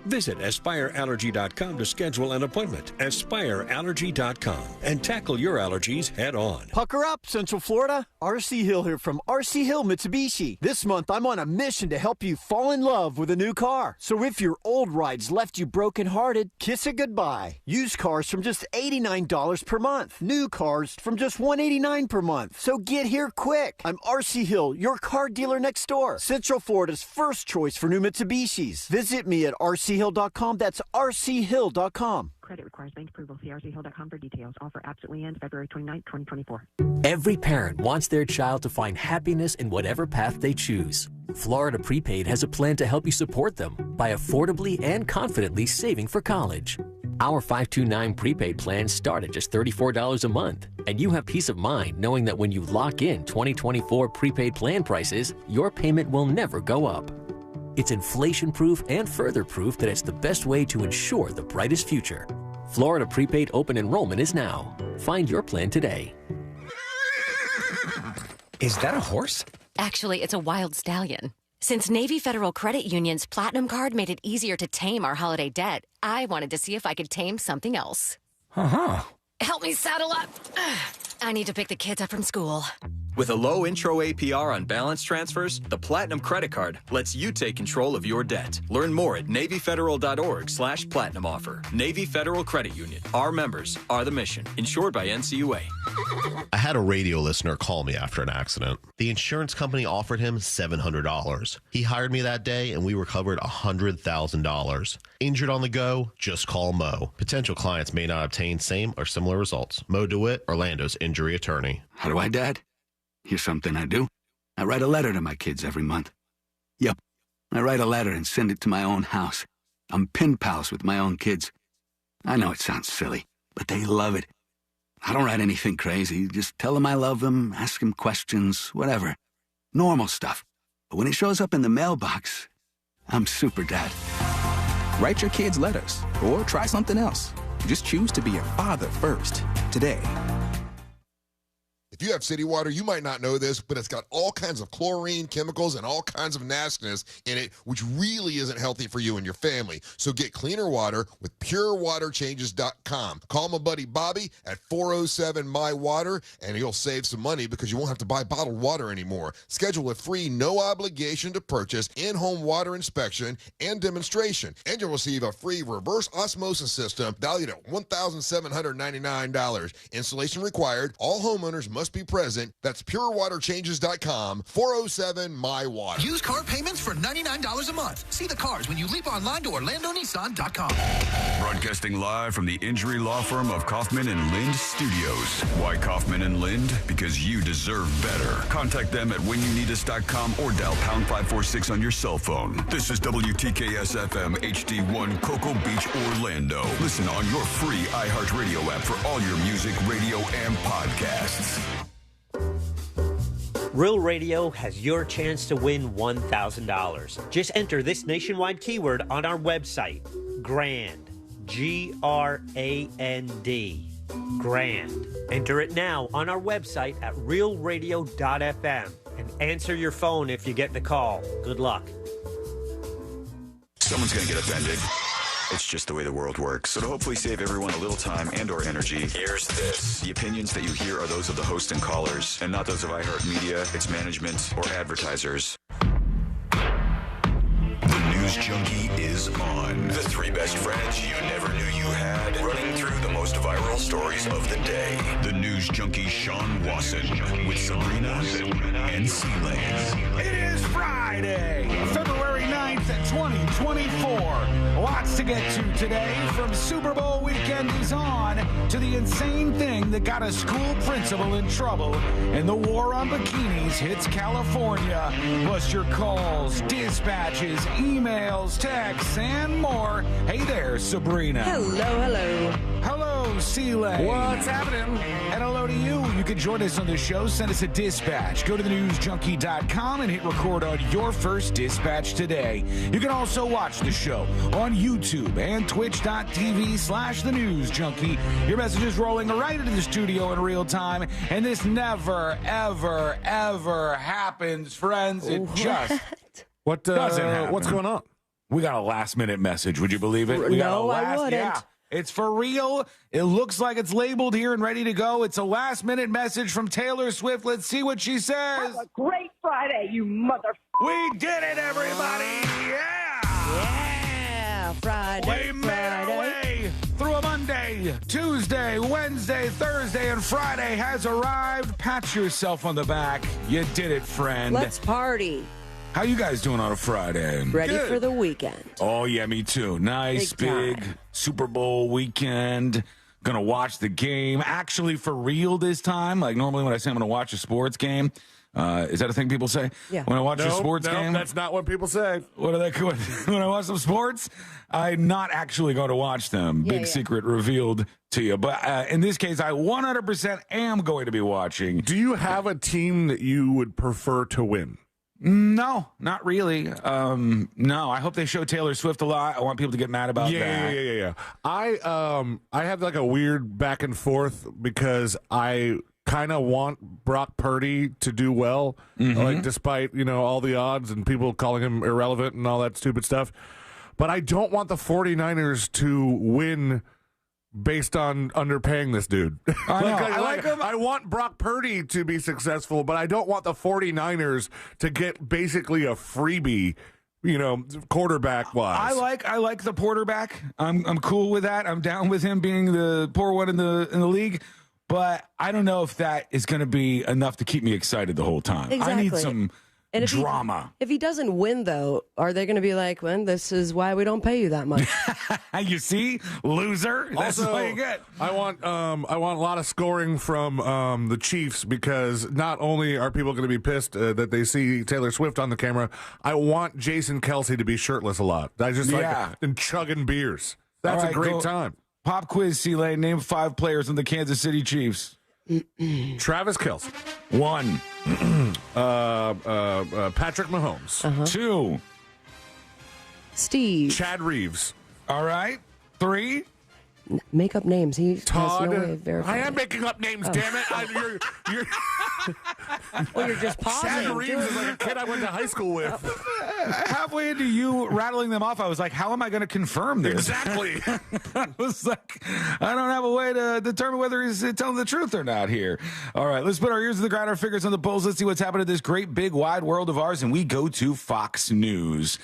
Visit AspireAllergy.com to schedule an appointment. AspireAllergy.com and tackle your allergies head on. Pucker up, Central Florida. RC Hill here from RC Hill Mitsubishi. This month, I'm on a mission to help you fall in love with a new car. So if your old rides left you brokenhearted, kiss it goodbye. Used cars from just $89 per month. New cars from just $189 per month. So get here quick. I'm RC Hill, your car dealer next door. Central Florida's first choice for new Mitsubishis. Visit me at rchill.com. That's rchill.com. Credit requires bank approval. See rchill.com for details. Offer absolutely ends February 29, 2024. Every parent wants their child to find happiness in whatever path they choose. Florida Prepaid has a plan to help you support them by affordably and confidently saving for college. Our 529 prepaid plans start at just $34 a month, and you have peace of mind knowing that when you lock in 2024 prepaid plan prices, your payment will never go up. It's inflation-proof and further proof that it's the best way to ensure the brightest future. Florida Prepaid Open Enrollment is now. Find your plan today. Is that a horse? Actually, it's a wild stallion. Since Navy Federal Credit Union's Platinum Card made it easier to tame our holiday debt, I wanted to see if I could tame something else. Uh-huh. Help me saddle up. I need to pick the kids up from school. With a low intro APR on balance transfers, the Platinum Credit Card lets you take control of your debt. Learn more at NavyFederal.org/Platinum offer. Navy Federal Credit Union. Our members are the mission. Insured by NCUA. I had a radio listener call me after an accident. The insurance company offered him $700. He hired me that day, and we recovered $100,000. Injured on the go? Just call Mo. Potential clients may not obtain same or similar results. Mo DeWitt, Orlando's injury attorney. How do I, Dad? Here's something I do. I write a letter to my kids every month. Yep, I write a letter and send it to my own house. I'm pen pals with my own kids. I know it sounds silly, but they love it. I don't write anything crazy. Just tell them I love them, ask them questions, whatever. Normal stuff. But when it shows up in the mailbox, I'm super dad. Write your kids letters or try something else. Just choose to be a father first today. If you have city water, you might not know this, but it's got all kinds of chlorine, chemicals, and all kinds of nastiness in it, which really isn't healthy for you and your family. So get cleaner water with PureWaterChanges.com. Call my buddy Bobby at 407-MY-WATER, and he'll save some money because you won't have to buy bottled water anymore. Schedule a free, no obligation to purchase in-home water inspection and demonstration, and you'll receive a free reverse osmosis system valued at $1,799. Installation required. All homeowners must be present. That's PureWaterChanges.com, 407-MY-WATER. Use car payments for $99 a month. See the cars when you leap online to OrlandoNissan.com. Broadcasting live from the injury law firm of Kaufman and Lind Studios. Why Kaufman and Lind? Because you deserve better. Contact them at whenyouneedus.com or dial pound 546 on your cell phone. This is WTKS-FM HD1 Cocoa Beach, Orlando. Listen on your free iHeartRadio app for all your music, radio, and podcasts. Real Radio has your chance to win $1,000. Just enter this nationwide keyword on our website, GRAND, G-R-A-N-D, GRAND. Enter it now on our website at realradio.fm and answer your phone if you get the call. Good luck. Someone's going to get offended. It's just the way the world works. So to hopefully save everyone a little time and or energy, here's this. The opinions that you hear are those of the host and callers, and not those of iHeartMedia, its management, or advertisers. The News Junkie is on. The three best friends you never knew you had, running through the most viral stories of the day. The News Junkie Sean Wasson with Sabrina and C-Lane. It is Friday, February 9th, 2024. Lots to get to today. From Super Bowl weekend is on to the insane thing that got a school principal in trouble, and the war on bikinis hits California. Plus your calls, dispatches, emails, texts, and more. Hey there, Sabrina. Hello. Hello, C-Lane. What's happening? And hello to you. You can join us on the show. Send us a dispatch. Go to thenewsjunkie.com and hit record on your first dispatch today. You can also watch the show on YouTube and twitch.tv/thenewsjunkie. Your message is rolling right into the studio in real time, and this never, ever, ever happens, friends. It just What doesn't happen. what's going on? We got a last-minute message. Would you believe it? I wouldn't. Yeah, it's for real. It looks like it's labeled here and ready to go. It's a last-minute message from Taylor Swift. Let's see what she says. Have a great Friday, you mother... We did it, everybody! Yeah! Friday. We made our way through a Monday, Tuesday, Wednesday, Thursday, and Friday has arrived. Pat yourself on the back. You did it, friend. Let's party. How you guys doing on a Friday? Ready Good. for the weekend. Oh, yeah, me too. Nice, big Super Bowl weekend. Gonna watch the game. Actually, for real this time. Like, normally when I say I'm gonna watch a sports game, is that a thing people say? Yeah. When I watch a sports game? That's not what people say. What are they? When I watch some sports, I'm not actually going to watch them. Big secret revealed to you. But in this case, I 100% am going to be watching. Do you have a team that you would prefer to win? No, not really. No, I hope they show Taylor Swift a lot. I want people to get mad about that. Yeah. I have like a weird back and forth because I kind of want Brock Purdy to do well, like despite, all the odds and people calling him irrelevant and all that stupid stuff. But I don't want the 49ers to win based on underpaying this dude. I like him. I want Brock Purdy to be successful, but I don't want the 49ers to get basically a freebie, quarterback-wise. I like the quarterback. I'm cool with that. I'm down with him being the poor one in the league. But I don't know if that is going to be enough to keep me excited the whole time. Exactly. I need some drama. If he doesn't win, though, are they going to be like, well, this is why we don't pay you that much? You see? Loser. That's also, what you get. I want a lot of scoring from the Chiefs because not only are people going to be pissed that they see Taylor Swift on the camera, I want Jason Kelsey to be shirtless a lot. I just like and chugging beers. That's a great time. Pop quiz, C-Lane. Name 5 players on the Kansas City Chiefs. Travis Kelce. 1. Patrick Mahomes. 2. Steve. Chad Reeves. All right. 3. Make up names. He Todd. has no way of verifying. I am making up names, damn it. You're well, you're just pausing. Chad Reeves is like a kid I went to high school with. Halfway into you rattling them off, I was like, how am I going to confirm this? Exactly. I was like, I don't have a way to determine whether he's telling the truth or not here. All right, let's put our ears to the ground, our fingers on the pulse. Let's see what's happening in this great, big, wide world of ours, and we go to Fox News.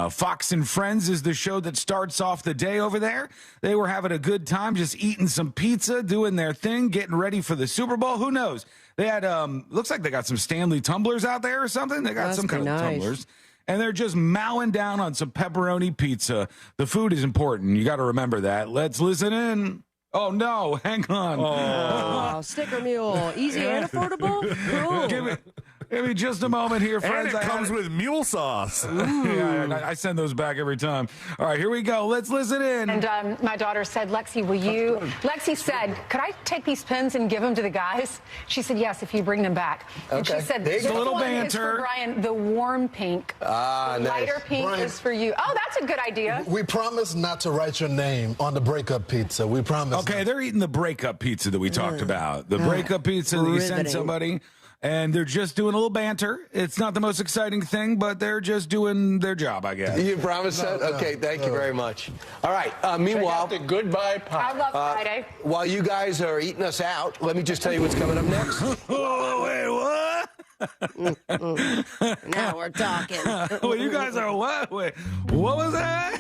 Fox and Friends is the show that starts off the day over there. They were having a good time, just eating some pizza, doing their thing, getting ready for the Super Bowl. Who knows? They had, looks like they got some Stanley tumblers out there or something. They got some kind of tumblers. And they're just mowing down on some pepperoni pizza. The food is important. You got to remember that. Let's listen in. Oh, no. Hang on. Oh, sticker mule. Easy and affordable? Cool. Give me just a moment here, friends. And it comes with mule sauce. Yeah, I send those back every time. All right, here we go. Let's listen in. And my daughter said, Lexi, will you? Lexi said, could I take these pins and give them to the guys? She said, yes, if you bring them back. Okay. And she said, this a little one banter. is for Brian, the warm pink. Ah, the lighter pink Brian, is for you. Oh, that's a good idea. We promise not to write your name on the breakup pizza. We promise. Okay, they're eating the breakup pizza that we talked about. The breakup pizza that you send somebody. And they're just doing a little banter. It's not the most exciting thing, but they're just doing their job, I guess. You promise that? Okay, thank you very much. All right, meanwhile... the goodbye pie. I love Friday. While you guys are eating us out, let me just tell you what's coming up next. Oh, wait, what? Now we're talking. Well, you guys are what? Wait, what was that?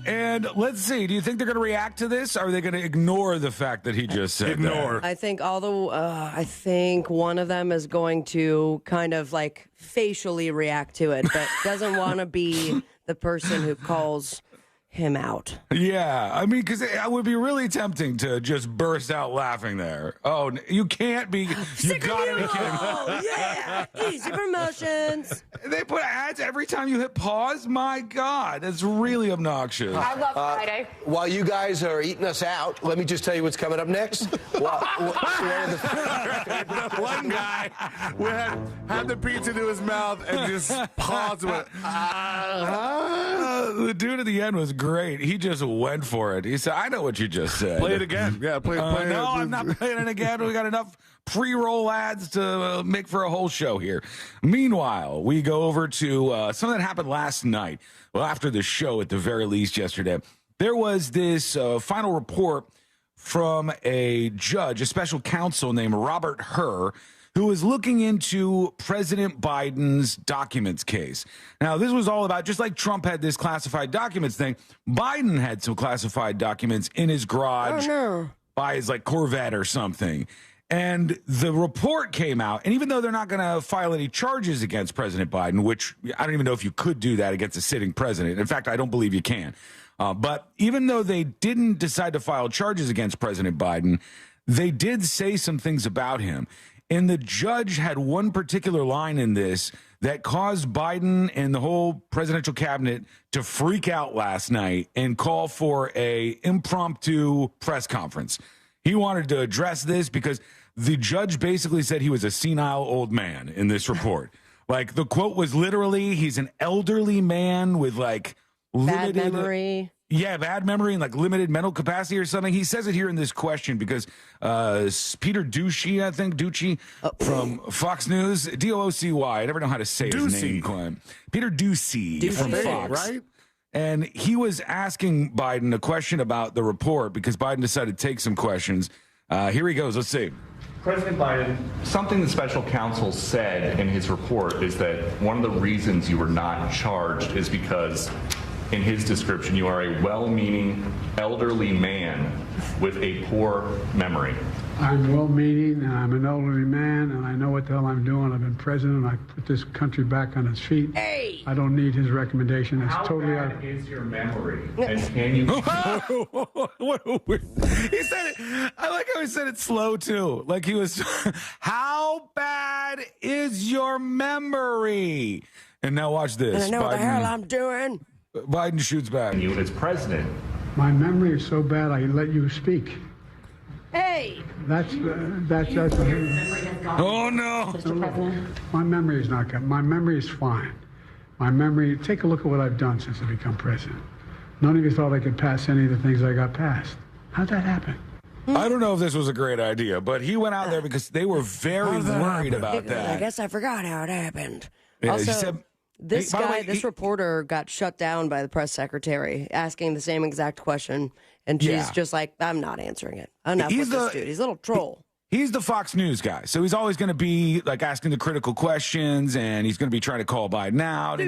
And let's see. Do you think they're going to react to this? Or are they going to ignore the fact that he just said that? I think I think one of them is going to kind of like facially react to it, but doesn't want to be the person who calls him out. Yeah, I mean, because it would be really tempting to just burst out laughing there. Oh, you can't be. You gotta be kidding. Oh, yeah. Easy promotions. They put ads every time you hit pause? My God, that's really obnoxious. I love Friday. While you guys are eating us out, let me just tell you what's coming up next. One guy had the pizza to his mouth and just paused with, the dude at the end was great. He just went for it. He said, I know what you just said. Play it again. Yeah, play it. No, I'm not playing it again. We got enough pre-roll ads to make for a whole show here. Meanwhile, we go over to something that happened last night. Well, after the show, at the very least, yesterday, there was this final report from a judge, a special counsel named Robert Hur, who was looking into President Biden's documents case. Now, this was all about, just like Trump had this classified documents thing, Biden had some classified documents in his garage by his Corvette or something. And the report came out, and even though they're not going to file any charges against President Biden, which I don't even know if you could do that against a sitting president. In fact, I don't believe you can. But even though they didn't decide to file charges against President Biden, they did say some things about him. And the judge had one particular line in this that caused Biden and the whole presidential cabinet to freak out last night and call for a impromptu press conference. He wanted to address this because the judge basically said he was a senile old man in this report. The quote was literally, he's an elderly man with bad memory. Yeah, bad memory and limited mental capacity or something. He says it here in this question because Peter Ducey, I think, from Fox News, D-O-O-C-Y. I never know how to say his name quite. Peter Ducey from Fox. Right? And he was asking Biden a question about the report because Biden decided to take some questions. Here he goes. Let's see. President Biden, something the special counsel said in his report is that one of the reasons you were not charged is because, in his description, you are a well-meaning elderly man with a poor memory. I'm well-meaning, and I'm an elderly man, and I know what the hell I'm doing. I've been president. I put this country back on its feet. Hey! I don't need his recommendation. It's How totally bad is your memory? And can you... He said it. I like how he said it slow, too. He was, how bad is your memory? And now watch this. And I know what the hell I'm doing. Biden shoots back. You as president. My memory is so bad, I let you speak. Hey! That's oh, no. My memory is not good. My memory is fine. My memory, take a look at what I've done since I become president. None of you thought I could pass any of the things I got passed. How'd that happen? I don't know if this was a great idea, but he went out there because they were very worried about that. I guess I forgot how it happened. Yeah, also, he said, this reporter got shut down by the press secretary asking the same exact question, and she's just like, I'm not answering it. Enough with this dude. He's a little troll. He's the Fox News guy, so he's always going to be asking the critical questions, and he's going to be trying to call Biden out.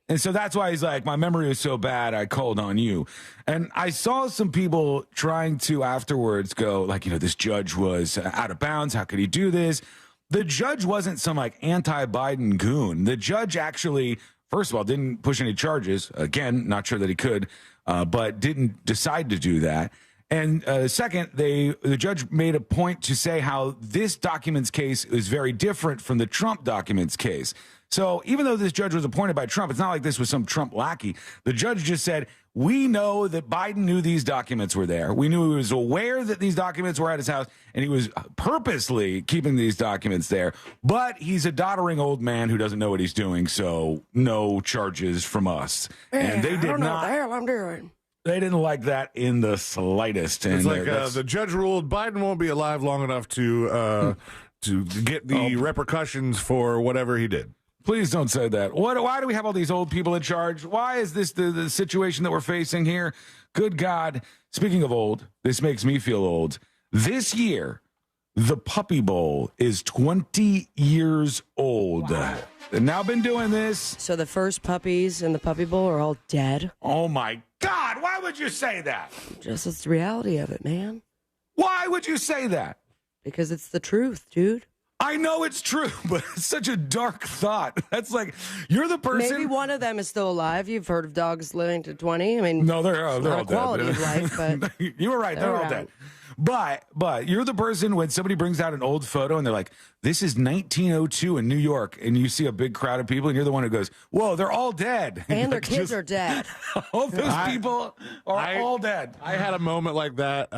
And so that's why he's like, my memory was so bad, I called on you. And I saw some people trying to afterwards go, this judge was out of bounds. How could he do this? The judge wasn't some anti-Biden goon. The judge actually, first of all, didn't push any charges. Again, not sure that he could, but didn't decide to do that. And second, the judge made a point to say how this documents case is very different from the Trump documents case. So even though this judge was appointed by Trump, it's not like this was some Trump lackey. The judge just said, we know that Biden knew these documents were there. We knew he was aware that these documents were at his house, and he was purposely keeping these documents there. But he's a doddering old man who doesn't know what he's doing, so no charges from us. And they did I don't know not. what the hell I'm doing. They didn't like that in the slightest. And It's the judge ruled Biden won't be alive long enough to get the repercussions for whatever he did. Please don't say that. Why do we have all these old people in charge? Why is this the situation that we're facing here? Good God. Speaking of old, this makes me feel old. This year, the Puppy Bowl is 20 years old. Wow. They've now been doing this. So the first puppies in the Puppy Bowl are all dead? Oh, my God. Why would you say that? Just it's the reality of it, man. Why would you say that? Because it's the truth, dude. I know it's true, but it's such a dark thought. That's you're the person. Maybe one of them is still alive. You've heard of dogs living to 20. I mean, no, they're all dead. Quality of life, but you were right. They're all dead. But you're the person when somebody brings out an old photo and they're like, this is 1902 in New York, and you see a big crowd of people, and you're the one who goes, whoa, they're all dead. And their kids are dead. All those people are all dead. I had a moment like that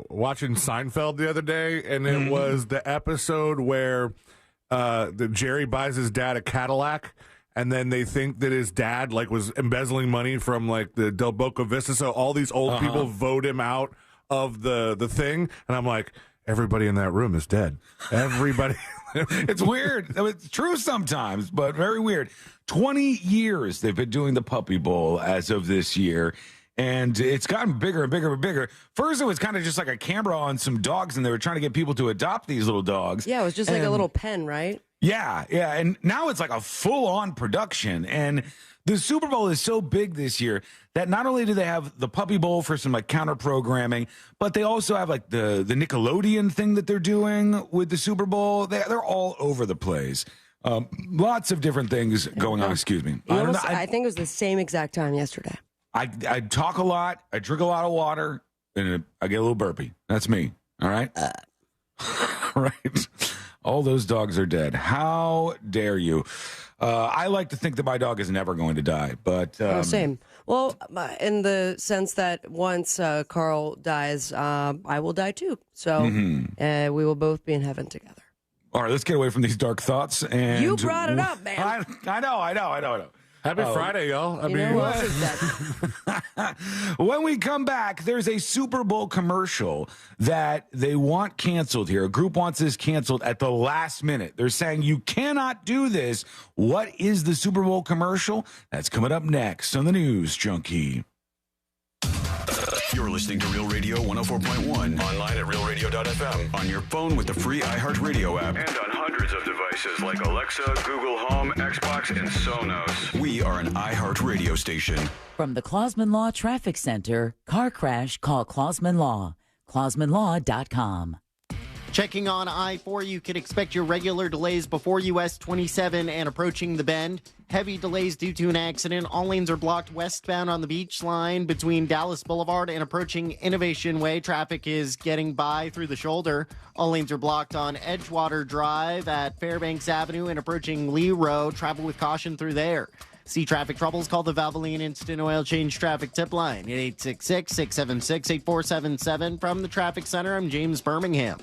watching Seinfeld the other day, and it was the episode where Jerry buys his dad a Cadillac, and then they think that his dad like was embezzling money from like the Del Boca Vista, so all these old people vote him out of the thing, and I'm like, everybody in that room is dead. Everybody. It's weird. It's true sometimes, but very weird. 20 years they've been doing the Puppy Bowl as of this year, and it's gotten bigger and bigger and bigger. First, it was kind of just like a camera on some dogs, and they were trying to get people to adopt these little dogs. Yeah, it was just like a little pen, right? Yeah, and now it's like a full-on production, and the Super Bowl is so big this year that not only do they have the Puppy Bowl for some like counter programming, but they also have like the Nickelodeon thing that they're doing with the Super Bowl. They're all over the place. Lots of different things going on. Excuse me. I think it was the same exact time yesterday. I talk a lot. I drink a lot of water, and I get a little burpy. That's me. All right. Right. All those dogs are dead. How dare you? I like to think that my dog is never going to die, but same. Well, in the sense that once Carl dies, I will die too. So we will both be in heaven together. All right, let's get away from these dark thoughts. And you brought it up, man. I know. Happy Friday, y'all. I mean, who else is dead? When we come back, there's a Super Bowl commercial that they want canceled here. A group wants this canceled at the last minute. They're saying you cannot do this. What is the Super Bowl commercial? That's coming up next on the News Junkie. You're listening to Real Radio 104.1. Online at realradio.fm. On your phone with the free iHeartRadio app. And on hundreds of devices like Alexa, Google Home, Xbox, and Sonos. We are an iHeartRadio station. From the Clausman Law Traffic Center, car crash, call Clausman Law. ClausmanLaw.com. Checking on I-4, you can expect your regular delays before US 27 and approaching the bend. Heavy delays due to an accident. All lanes are blocked westbound on the beach line between Dallas Boulevard and approaching Innovation Way. Traffic is getting by through the shoulder. All lanes are blocked on Edgewater Drive at Fairbanks Avenue and approaching Lee Road. Travel with caution through there. See traffic troubles? Call the Valvoline Instant Oil Change Traffic Tip Line at 866-676-8477. From the Traffic Center, I'm James Birmingham.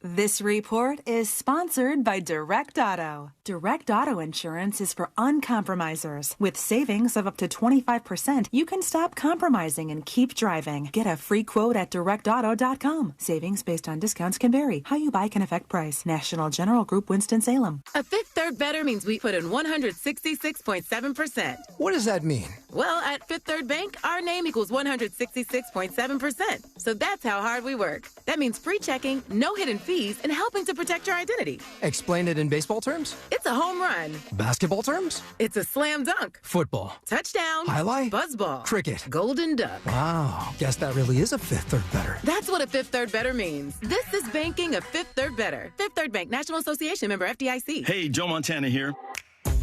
This report is sponsored by Direct Auto. Direct Auto Insurance is for uncompromisers. With savings of up to 25%, you can stop compromising and keep driving. Get a free quote at directauto.com. Savings based on discounts can vary. How you buy can affect price. National General Group, Winston-Salem. A Fifth Third Better means we put in 166.7%. What does that mean? Well, at Fifth Third Bank, our name equals 166.7%. So that's how hard we work. That means free checking, no hidden fees, and helping to protect your identity. Explain it in baseball terms? It's a home run. Basketball terms? It's a slam dunk. Football. Touchdown. Highlight? Buzzball. Cricket. Golden duck. Wow. Guess that really is a Fifth Third Better. That's what a Fifth Third Better means. This is banking a Fifth Third Better. Fifth Third Bank, National Association member FDIC. Hey, Joe Montana here.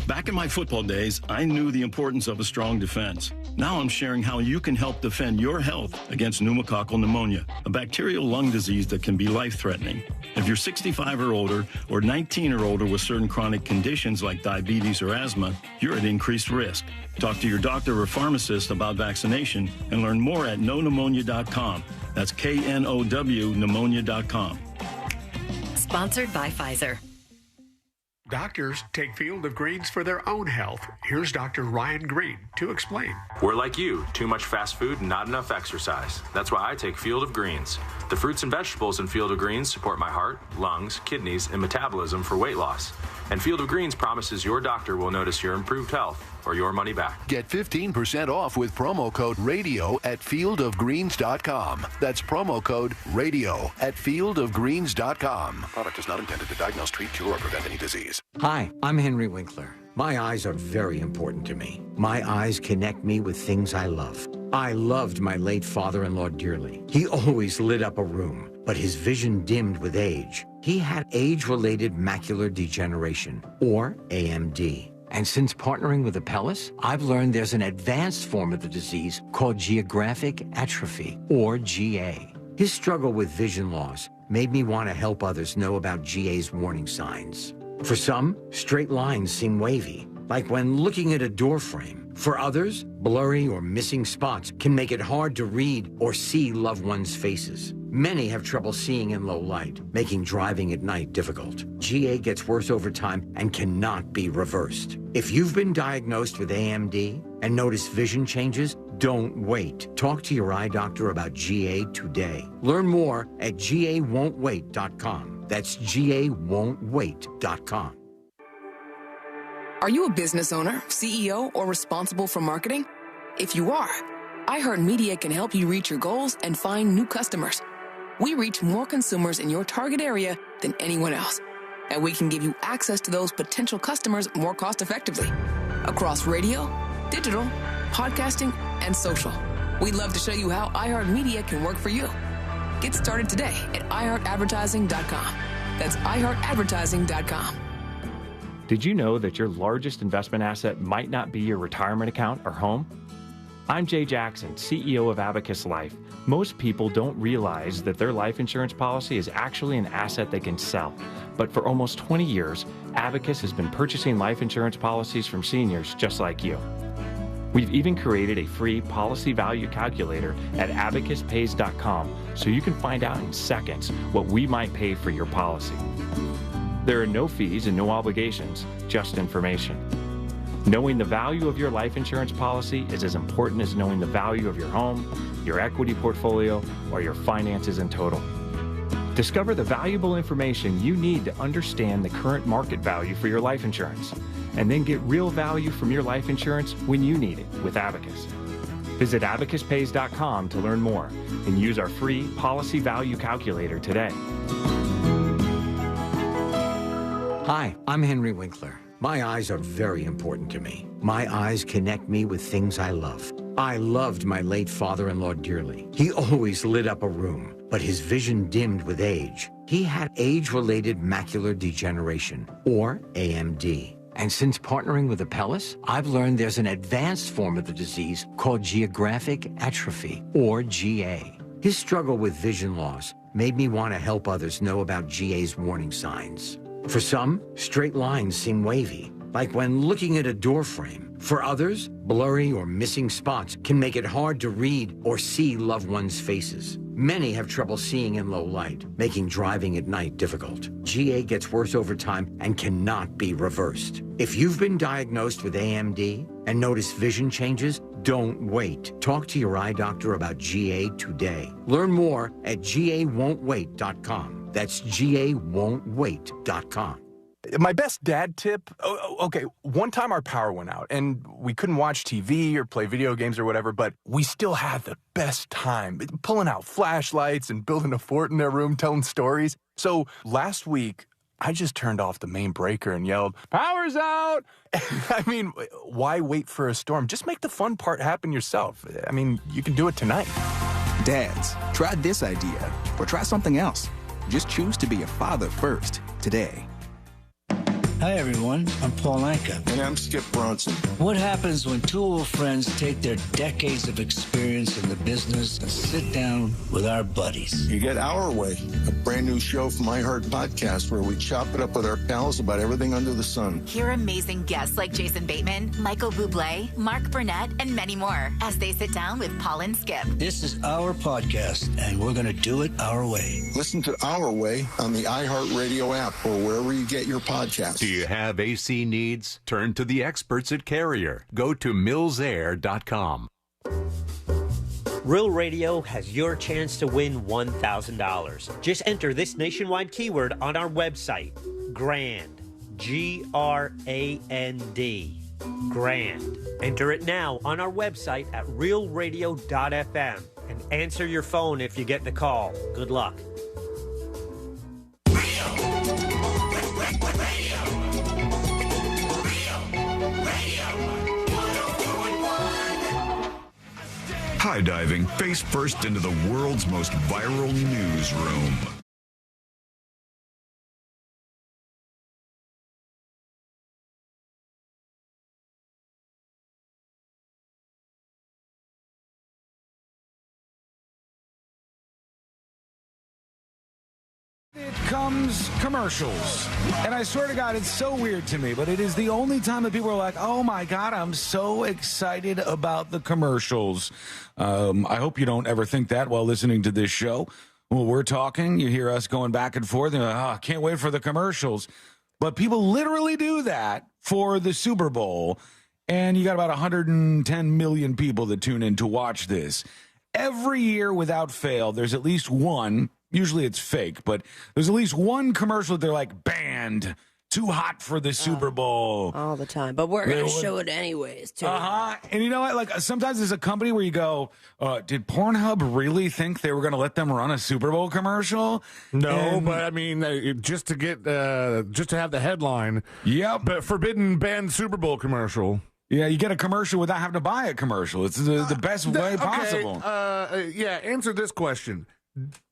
Back in my football days, I knew the importance of a strong defense. Now I'm sharing how you can help defend your health against pneumococcal pneumonia, a bacterial lung disease that can be life-threatening. If you're 65 or older, or 19 or older with certain chronic conditions like diabetes or asthma, you're at increased risk. Talk to your doctor or pharmacist about vaccination and learn more at knowpneumonia.com. That's KNOW pneumonia.com. Sponsored by Pfizer. Doctors take Field of Greens for their own health. Here's Dr. Ryan Green to explain. We're like you, too much fast food and not enough exercise. That's why I take Field of Greens. The fruits and vegetables in Field of Greens support my heart, lungs, kidneys, and metabolism for weight loss. And Field of Greens promises your doctor will notice your improved health or your money back. Get 15% off with promo code RADIO at fieldofgreens.com. That's promo code RADIO at fieldofgreens.com. Product is not intended to diagnose, treat, cure, or prevent any disease. Hi, I'm Henry Winkler. My eyes are very important to me. My eyes connect me with things I love. I loved my late father-in-law dearly. He always lit up a room, but his vision dimmed with age. He had age-related macular degeneration, or AMD. And since partnering with Apellis, I've learned there's an advanced form of the disease called geographic atrophy, or GA. His struggle with vision loss made me want to help others know about GA's warning signs. For some, straight lines seem wavy, like when looking at a door frame. For others, blurry or missing spots can make it hard to read or see loved ones' faces. Many have trouble seeing in low light, making driving at night difficult. GA gets worse over time and cannot be reversed. If you've been diagnosed with AMD and notice vision changes, don't wait. Talk to your eye doctor about GA today. Learn more at GAWon'tWait.com. That's GAWon'tWait.com. Are you a business owner, CEO, or responsible for marketing? If you are, iHeartMedia can help you reach your goals and find new customers. We reach more consumers in your target area than anyone else, and we can give you access to those potential customers more cost-effectively across radio, digital, podcasting, and social. We'd love to show you how iHeartMedia can work for you. Get started today at iHeartAdvertising.com. That's iHeartAdvertising.com. Did you know that your largest investment asset might not be your retirement account or home? I'm Jay Jackson, CEO of Abacus Life. Most people don't realize that their life insurance policy is actually an asset they can sell. But for almost 20 years, Abacus has been purchasing life insurance policies from seniors just like you. We've even created a free policy value calculator at abacuspays.com so you can find out in seconds what we might pay for your policy. There are no fees and no obligations, just information. Knowing the value of your life insurance policy is as important as knowing the value of your home, your equity portfolio, or your finances in total. Discover the valuable information you need to understand the current market value for your life insurance, and then get real value from your life insurance when you need it with Abacus. Visit abacuspays.com to learn more and use our free policy value calculator today. Hi, I'm Henry Winkler. My eyes are very important to me. My eyes connect me with things I love. I loved my late father-in-law dearly. He always lit up a room, but his vision dimmed with age. He had age-related macular degeneration, or AMD. And since partnering with Apellis, I've learned there's an advanced form of the disease called geographic atrophy, or GA. His struggle with vision loss made me want to help others know about GA's warning signs. For some, straight lines seem wavy, like when looking at a door frame. For others, blurry or missing spots can make it hard to read or see loved ones' faces. Many have trouble seeing in low light, making driving at night difficult. GA gets worse over time and cannot be reversed. If you've been diagnosed with AMD and notice vision changes, don't wait. Talk to your eye doctor about GA today. Learn more at GAWon'tWait.com. That's GAWon'tWait.com. My best dad tip, okay, one time our power went out and we couldn't watch TV or play video games or whatever, but we still had the best time pulling out flashlights and building a fort in their room, telling stories. So last week, I just turned off the main breaker and yelled, "Power's out!" I mean, why wait for a storm? Just make the fun part happen yourself. I mean, you can do it tonight. Dads, try this idea or try something else. Just choose to be a father first today. Hi, everyone. I'm Paul Anka. And I'm Skip Bronson. What happens when two old friends take their decades of experience in the business and sit down with our buddies? You get Our Way, a brand new show from iHeart Podcast where we chop it up with our pals about everything under the sun. Hear amazing guests like Jason Bateman, Michael Bublé, Mark Burnett, and many more as they sit down with Paul and Skip. This is our podcast, and we're going to do it our way. Listen to Our Way on the iHeart Radio app or wherever you get your podcasts. Do you have AC needs? Turn to the experts at Carrier. Go to millsair.com. Real Radio has your chance to win $1,000. Just enter this nationwide keyword on our website, GRAND, G-R-A-N-D, GRAND. Enter it now on our website at realradio.fm and answer your phone if you get the call. Good luck. High diving face first into the world's most viral newsroom. It comes commercials. And I swear to God, it's so weird to me, but it is the only time that people are like, oh my God, I'm so excited about the commercials. I hope you don't ever think that while listening to this show. When we're talking, you hear us going back and forth, and I can't wait for the commercials. But people literally do that for the Super Bowl, and you got about 110 million people that tune in to watch this. Every year, without fail, there's at least one, usually it's fake, but there's at least one commercial that they're like, banned, too hot for the Super Bowl. All the time. But we're going to show it anyways, too. And you know what? Like, sometimes there's a company where you go, did Pornhub really think they were going to let them run a Super Bowl commercial? No, but I mean, just to have the headline. Yep. But forbidden banned Super Bowl commercial. Yeah, you get a commercial without having to buy a commercial. It's the best way possible. Answer this question.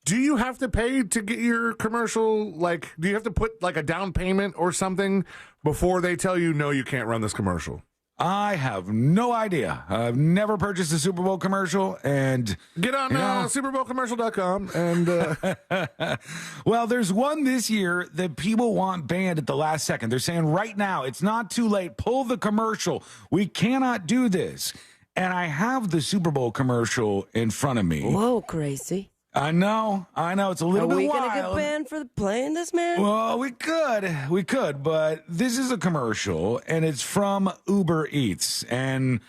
Do you have to pay to get your commercial? Like, do you have to put like a down payment or something before they tell you, no, you can't run this commercial? I have no idea. I've never purchased a Super Bowl commercial, and get on SuperBowlCommercial.com and well, there's one this year that people want banned at the last second. They're saying right now it's not too late. Pull the commercial. We cannot do this. And I have the Super Bowl commercial in front of me. Whoa, crazy. I know. It's a little bit wild. Are we going to get banned for playing this, man? Well, we could, but this is a commercial, and it's from Uber Eats. And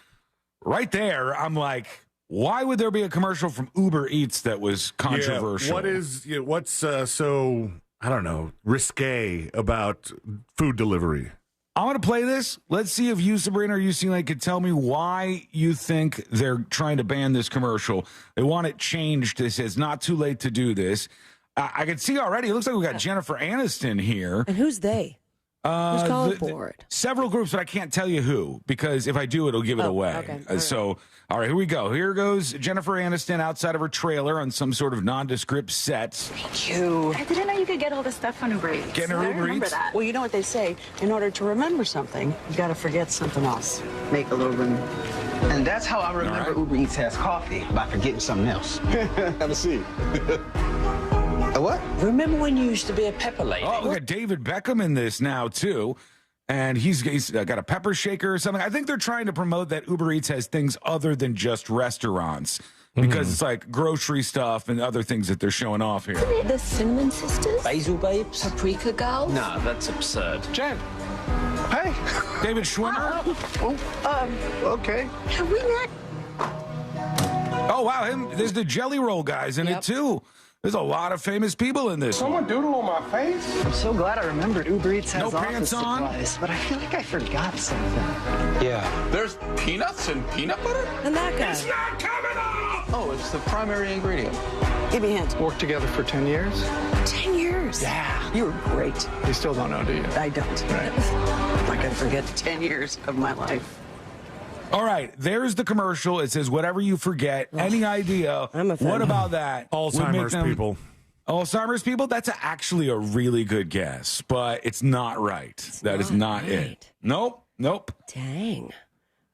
right there, I'm like, why would there be a commercial from Uber Eats that was controversial? What's so, I don't know, risque about food delivery? I want to play this. Let's see if you, Sabrina, or you, Celine, could tell me why you think they're trying to ban this commercial. They want it changed. It says not too late to do this. I can see already. It looks like we got Jennifer Aniston here. And who's they? Who's calling for it? Several groups, but I can't tell you who, because if I do, it'll give it away. Okay. So, all right, here we go. Here goes Jennifer Aniston outside of her trailer on some sort of nondescript set. Thank you. I didn't know you could get all this stuff on Uber Eats. Getting her Uber Eats? That. Well, you know what they say. In order to remember something, you got to forget something else. Make a little room. And that's how I remember Uber Eats has coffee, by forgetting something else. Have a seat. A what? Remember when you used to be a pepper lady? Oh, we got David Beckham in this now, too. And he's got a pepper shaker or something. I think they're trying to promote that Uber Eats has things other than just restaurants, because it's like grocery stuff and other things that they're showing off here. Isn't it the Cinnamon Sisters? Basil Babes? Paprika Girls? Nah, that's absurd. Jen. Hey. David Schwimmer. Okay. Have we met? Oh, wow. There's the Jelly Roll guys in it, too. There's a lot of famous people in this. Someone doodle on my face? I'm so glad I remembered Uber Eats has No office pants on? supplies, but I feel like I forgot something. Yeah. There's peanuts and peanut butter? And that guy. It's not coming off! Oh, it's the primary ingredient. Give me a hand. Worked together for 10 years? 10 years? Yeah. You were great. You still don't know, do you? I don't. Right. I'm not going to forget 10 years of my life. All right, there's the commercial. It says, whatever you forget. Any idea? What about that? Alzheimer's people. Alzheimer's people? That's actually a really good guess, but it's not right. That is not it. Nope. Dang.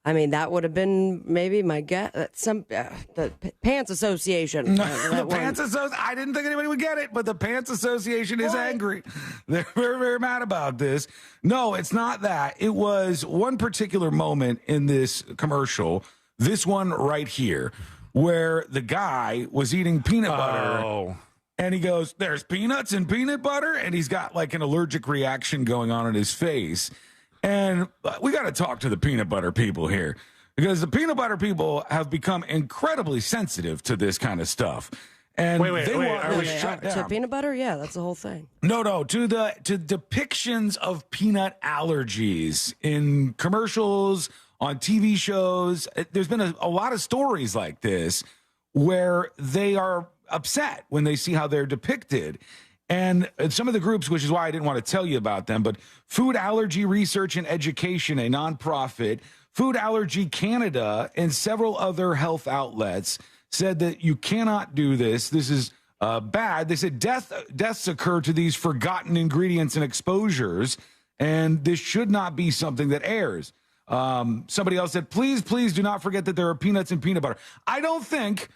I mean, that would have been maybe my guess. The Pants Association. The Pants Association. I didn't think anybody would get it, but the Pants Association is angry. They're very, very mad about this. No, it's not that. It was one particular moment in this commercial, this one right here, where the guy was eating peanut butter. Oh. And he goes, there's peanuts and peanut butter? And he's got like an allergic reaction going on in his face. And we got to talk to the peanut butter people here, because the peanut butter people have become incredibly sensitive to this kind of stuff. And wait, are we shut down. To peanut butter? Yeah, that's the whole thing. No, to depictions of peanut allergies in commercials, on TV shows. There's been a lot of stories like this where they are upset when they see how they're depicted. And some of the groups, which is why I didn't want to tell you about them, but Food Allergy Research and Education, a nonprofit, Food Allergy Canada, and several other health outlets said that you cannot do this. This is bad. They said deaths occur to these forgotten ingredients and exposures, and this should not be something that airs. Somebody else said, please do not forget that there are peanuts and peanut butter. I don't think,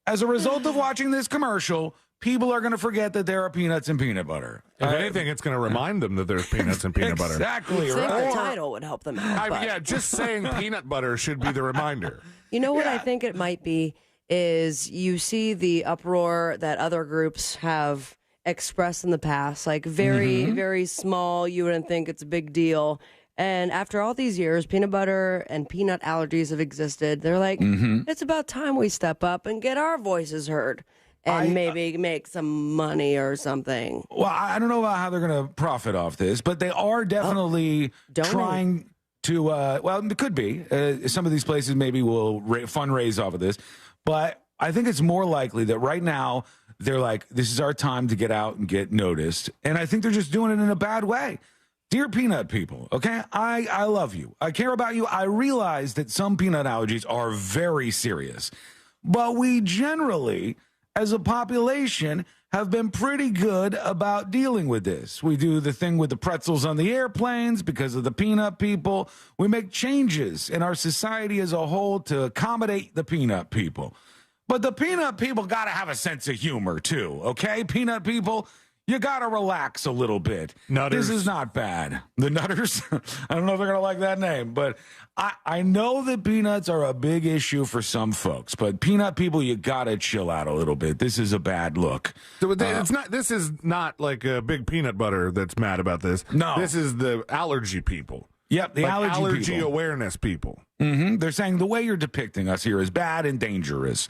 as a result of watching this commercial, people are going to forget that there are peanuts and peanut butter. If anything, it's going to remind them that there's peanuts and peanut butter. Exactly right. The title would help them out. Yeah, just saying peanut butter should be the reminder. You know what I think it might be is you see the uproar that other groups have expressed in the past, like very small. You wouldn't think it's a big deal. And after all these years, peanut butter and peanut allergies have existed. They're like, it's about time we step up and get our voices heard and maybe make some money or something. Well, I don't know about how they're going to profit off this, but they are definitely trying to, well, it could be. Some of these places maybe will fundraise off of this. But I think it's more likely that right now they're like, this is our time to get out and get noticed. And I think they're just doing it in a bad way. Dear peanut people, okay, I love you. I care about you. I realize that some peanut allergies are very serious. But we generally, as a population, have been pretty good about dealing with this. We do the thing with the pretzels on the airplanes because of the peanut people. We make changes in our society as a whole to accommodate the peanut people. But the peanut people got to have a sense of humor, too, okay? Peanut people, you got to relax a little bit. Nutters. This is not bad. The Nutters? I don't know if they're going to like that name, but I know that peanuts are a big issue for some folks, but peanut people, you got to chill out a little bit. This is a bad look. So it's not. This is not like a big peanut butter that's mad about this. No. This is the allergy people. Yep, the allergy people. Awareness people. They're saying the way you're depicting us here is bad and dangerous.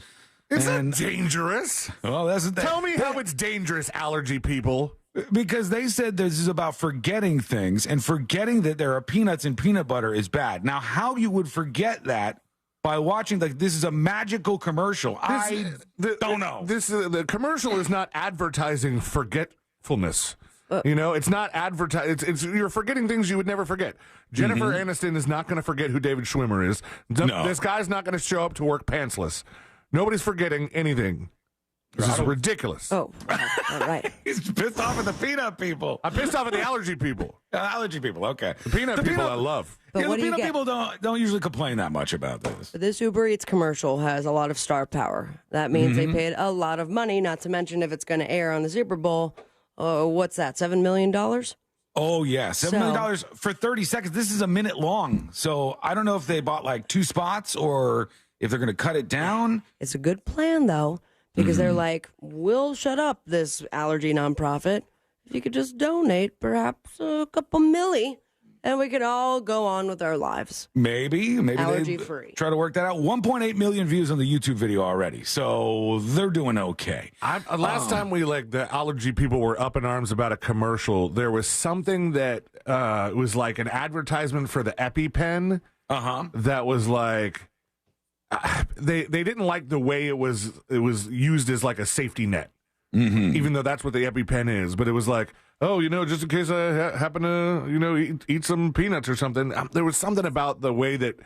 It's not dangerous. Well, Tell me how it's dangerous, allergy people. Because they said this is about forgetting things, and forgetting that there are peanuts in peanut butter is bad. Now, how you would forget that by watching, like, this is a magical commercial. I don't know. The commercial is not advertising forgetfulness. It's not advertising. You're forgetting things you would never forget. Jennifer Aniston is not going to forget who David Schwimmer is. No. This guy's not going to show up to work pantsless. Nobody's forgetting anything. This is ridiculous. Oh, all right. He's pissed off at the peanut people. I'm pissed off at the allergy people. Allergy people, okay. The peanut people I love. But Yeah, what the do you peanut get? people don't usually complain that much about this. This Uber Eats commercial has a lot of star power. That means they paid a lot of money, not to mention if it's going to air on the Super Bowl. What's that, $7 million? Oh, yeah. $7 million for 30 seconds. This is a minute long. So I don't know if they bought like 2 spots or if they're going to cut it down. It's a good plan, though, because they're like, we'll shut up this allergy nonprofit if you could just donate perhaps a couple milli, and we could all go on with our lives. Maybe allergy free. Try to work that out. 1.8 million views on the YouTube video already, so they're doing okay. Last time the allergy people were up in arms about a commercial, there was something that was like an advertisement for the EpiPen. That was like they didn't like the way it was used as like a safety net. Even though that's what the EpiPen is. But it was like, just in case I happen to, eat some peanuts or something. There was something about the way that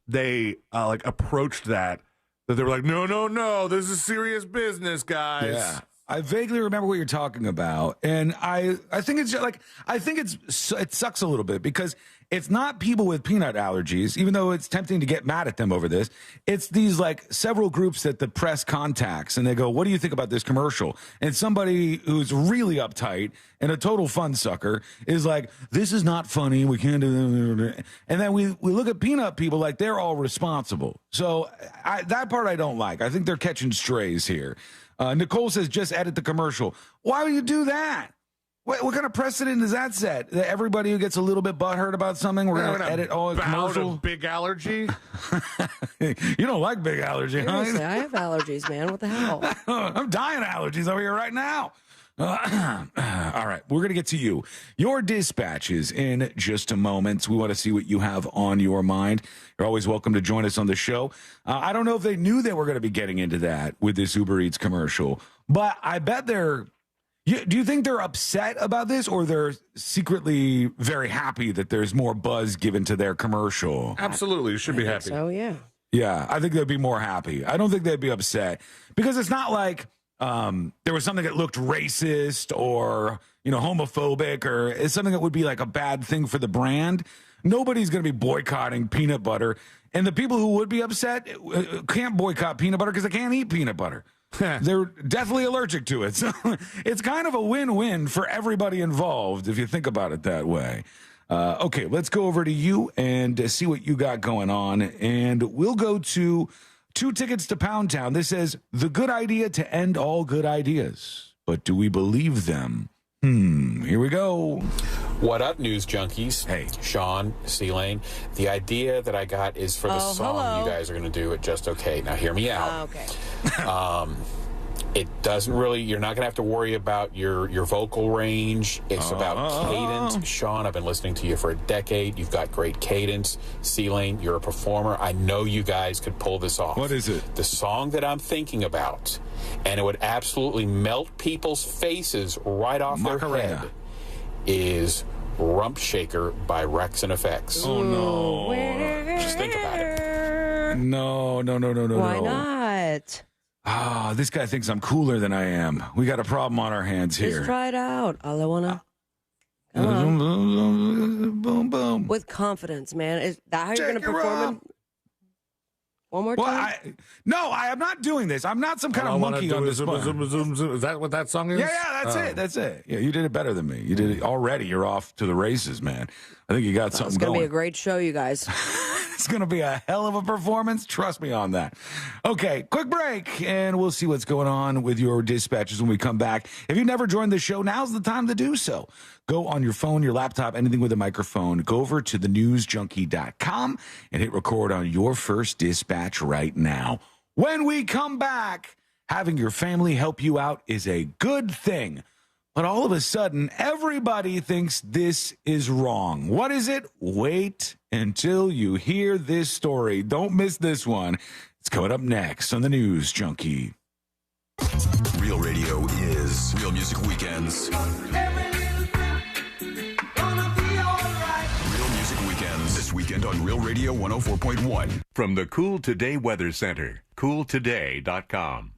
they approached that they were like, no, this is serious business, guys. Yeah. I vaguely remember what you're talking about. And I think it's like, it sucks a little bit because it's not people with peanut allergies, even though it's tempting to get mad at them over this. It's these like several groups that the press contacts and they go, what do you think about this commercial? And somebody who's really uptight and a total fun sucker is like, this is not funny. We can't do that. And then we look at peanut people like they're all responsible. So that part I don't like. I think they're catching strays here. Nicole says, just edit the commercial. Why would you do that? What kind of precedent does that set? That everybody who gets a little bit butthurt about something, we're going to edit all the commercial? Big allergy? You don't like big allergy, huh? Seriously, I have allergies, man. What the hell? I'm dying of allergies over here right now. All right, we're going to get to you. Your dispatches in just a moment. We want to see what you have on your mind. You're always welcome to join us on the show. I don't know if they knew they were going to be getting into that with this Uber Eats commercial, but I bet they're... Do you think they're upset about this, or they're secretly very happy that there's more buzz given to their commercial? Absolutely. You should be happy. So, yeah. Yeah, I think they'd be more happy. I don't think they'd be upset because it's not like there was something that looked racist or, homophobic, or it's something that would be like a bad thing for the brand. Nobody's going to be boycotting peanut butter. And the people who would be upset can't boycott peanut butter because they can't eat peanut butter. They're deathly allergic to it. So it's kind of a win-win for everybody involved if you think about it that way. Okay, let's go over to you and see what you got going on. And we'll go to 2 tickets to Pound Town. This says, the good idea to end all good ideas. But do we believe them? Here we go. What up, news junkies? Hey, Sean, C-Lane. The idea that I got is for the song you guys are going to do it just okay. Now, hear me out. Okay. It doesn't really, you're not going to have to worry about your vocal range. It's about cadence. Sean, I've been listening to you for a decade. You've got great cadence. C-Lane, you're a performer. I know you guys could pull this off. What is it? The song that I'm thinking about, and it would absolutely melt people's faces right off their head, is Rump Shaker by Rex and Effects. Oh, no. Just think about it. No. Why not? This guy thinks I'm cooler than I am. We got a problem on our hands here. Just try it out. All I wanna. Boom, boom. With confidence, man. Is that how you're going to perform it? One more time? No, I am not doing this. I'm not some kind of monkey on this one. Is that what that song is? Yeah, that's it. Yeah, you did it better than me. You did it already. You're off to the races, man. I think you got something It's going to going. be a great show, you guys. It's going to be a hell of a performance. Trust me on that. Okay, quick break, and we'll see what's going on with your dispatches when we come back. If you've never joined the show, now's the time to do so. Go on your phone, your laptop, anything with a microphone. Go over to thenewsjunkie.com and hit record on your first dispatch right now. When we come back, having your family help you out is a good thing. But all of a sudden, everybody thinks this is wrong. What is it? Wait until you hear this story. Don't miss this one. It's coming up next on the News Junkie. Real radio is Real Music Weekends. Real Music Weekends this weekend on Real Radio 104.1. From the Cool Today Weather Center, cooltoday.com.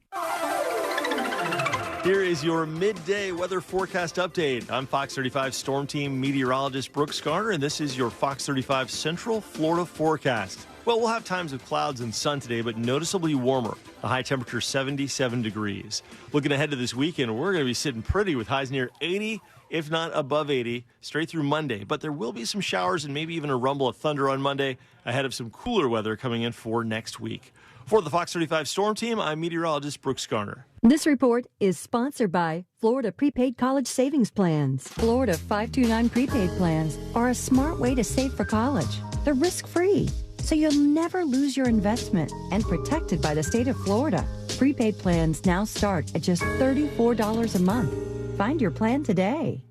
Here is your midday weather forecast update. I'm Fox 35 Storm Team meteorologist Brooks Garner, and this is your Fox 35 Central Florida forecast. Well, we'll have times of clouds and sun today, but noticeably warmer. The high temperature 77 degrees. Looking ahead to this weekend, we're going to be sitting pretty with highs near 80, if not above 80, straight through Monday. But there will be some showers and maybe even a rumble of thunder on Monday ahead of some cooler weather coming in for next week. For the Fox 35 Storm Team, I'm meteorologist Brooks Garner. This report is sponsored by Florida Prepaid College Savings Plans. Florida 529 prepaid plans are a smart way to save for college. They're risk-free, so you'll never lose your investment and protected by the state of Florida. Prepaid plans now start at just $34 a month. Find your plan today.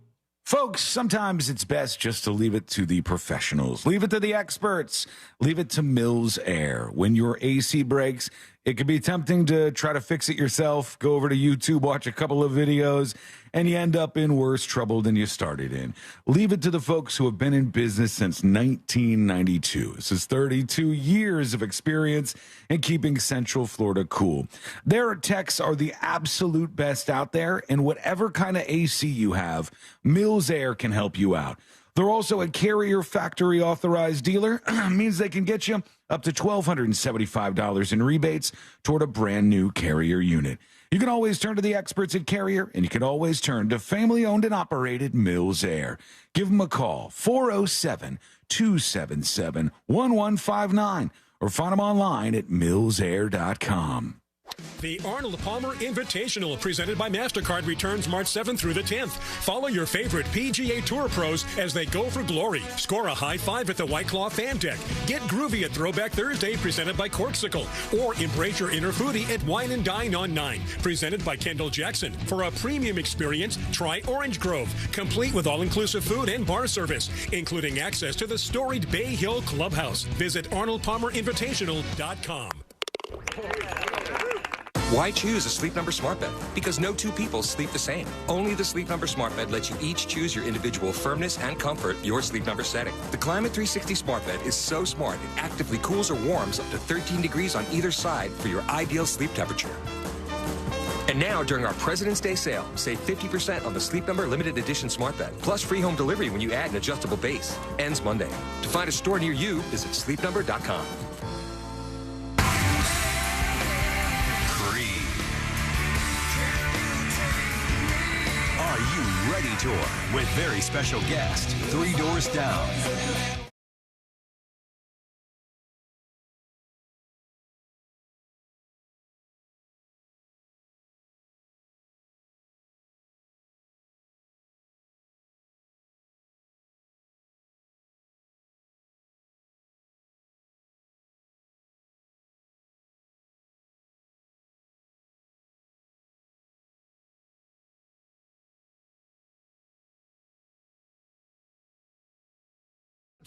Folks, sometimes it's best just to leave it to the professionals. Leave it to the experts. Leave it to Mills Air. When your AC breaks, it can be tempting to try to fix it yourself. Go over to YouTube, watch a couple of videos, and you end up in worse trouble than you started in. Leave it to the folks who have been in business since 1992. This is 32 years of experience in keeping Central Florida cool. Their techs are the absolute best out there, and whatever kind of AC you have, Mills Air can help you out. They're also a Carrier factory authorized dealer, means they can get you up to $1,275 in rebates toward a brand new Carrier unit. You can always turn to the experts at Carrier, and you can always turn to family-owned and operated Mills Air. Give them a call, 407-277-1159, or find them online at millsair.com. The Arnold Palmer Invitational, presented by MasterCard, returns March 7th through the 10th. Follow your favorite PGA Tour pros as they go for glory. Score a high five at the White Claw Fan Deck. Get groovy at Throwback Thursday, presented by Corksicle. Or embrace your inner foodie at Wine and Dine on 9, presented by Kendall Jackson. For a premium experience, try Orange Grove, complete with all-inclusive food and bar service, including access to the storied Bay Hill Clubhouse. Visit ArnoldPalmerInvitational.com. Why choose a Sleep Number smart bed? Because no two people sleep the same. Only the Sleep Number smart bed lets you each choose your individual firmness and comfort, your Sleep Number setting. The Climate 360 smart bed is so smart it actively cools or warms up to 13 degrees on either side for your ideal sleep temperature. And now, during our President's Day sale, save 50% on the Sleep Number limited edition smart bed, plus free home delivery when you add an adjustable base. Ends Monday. To find a store near you, visit sleepnumber.com. Ready Tour with very special guest, 3 Doors Down.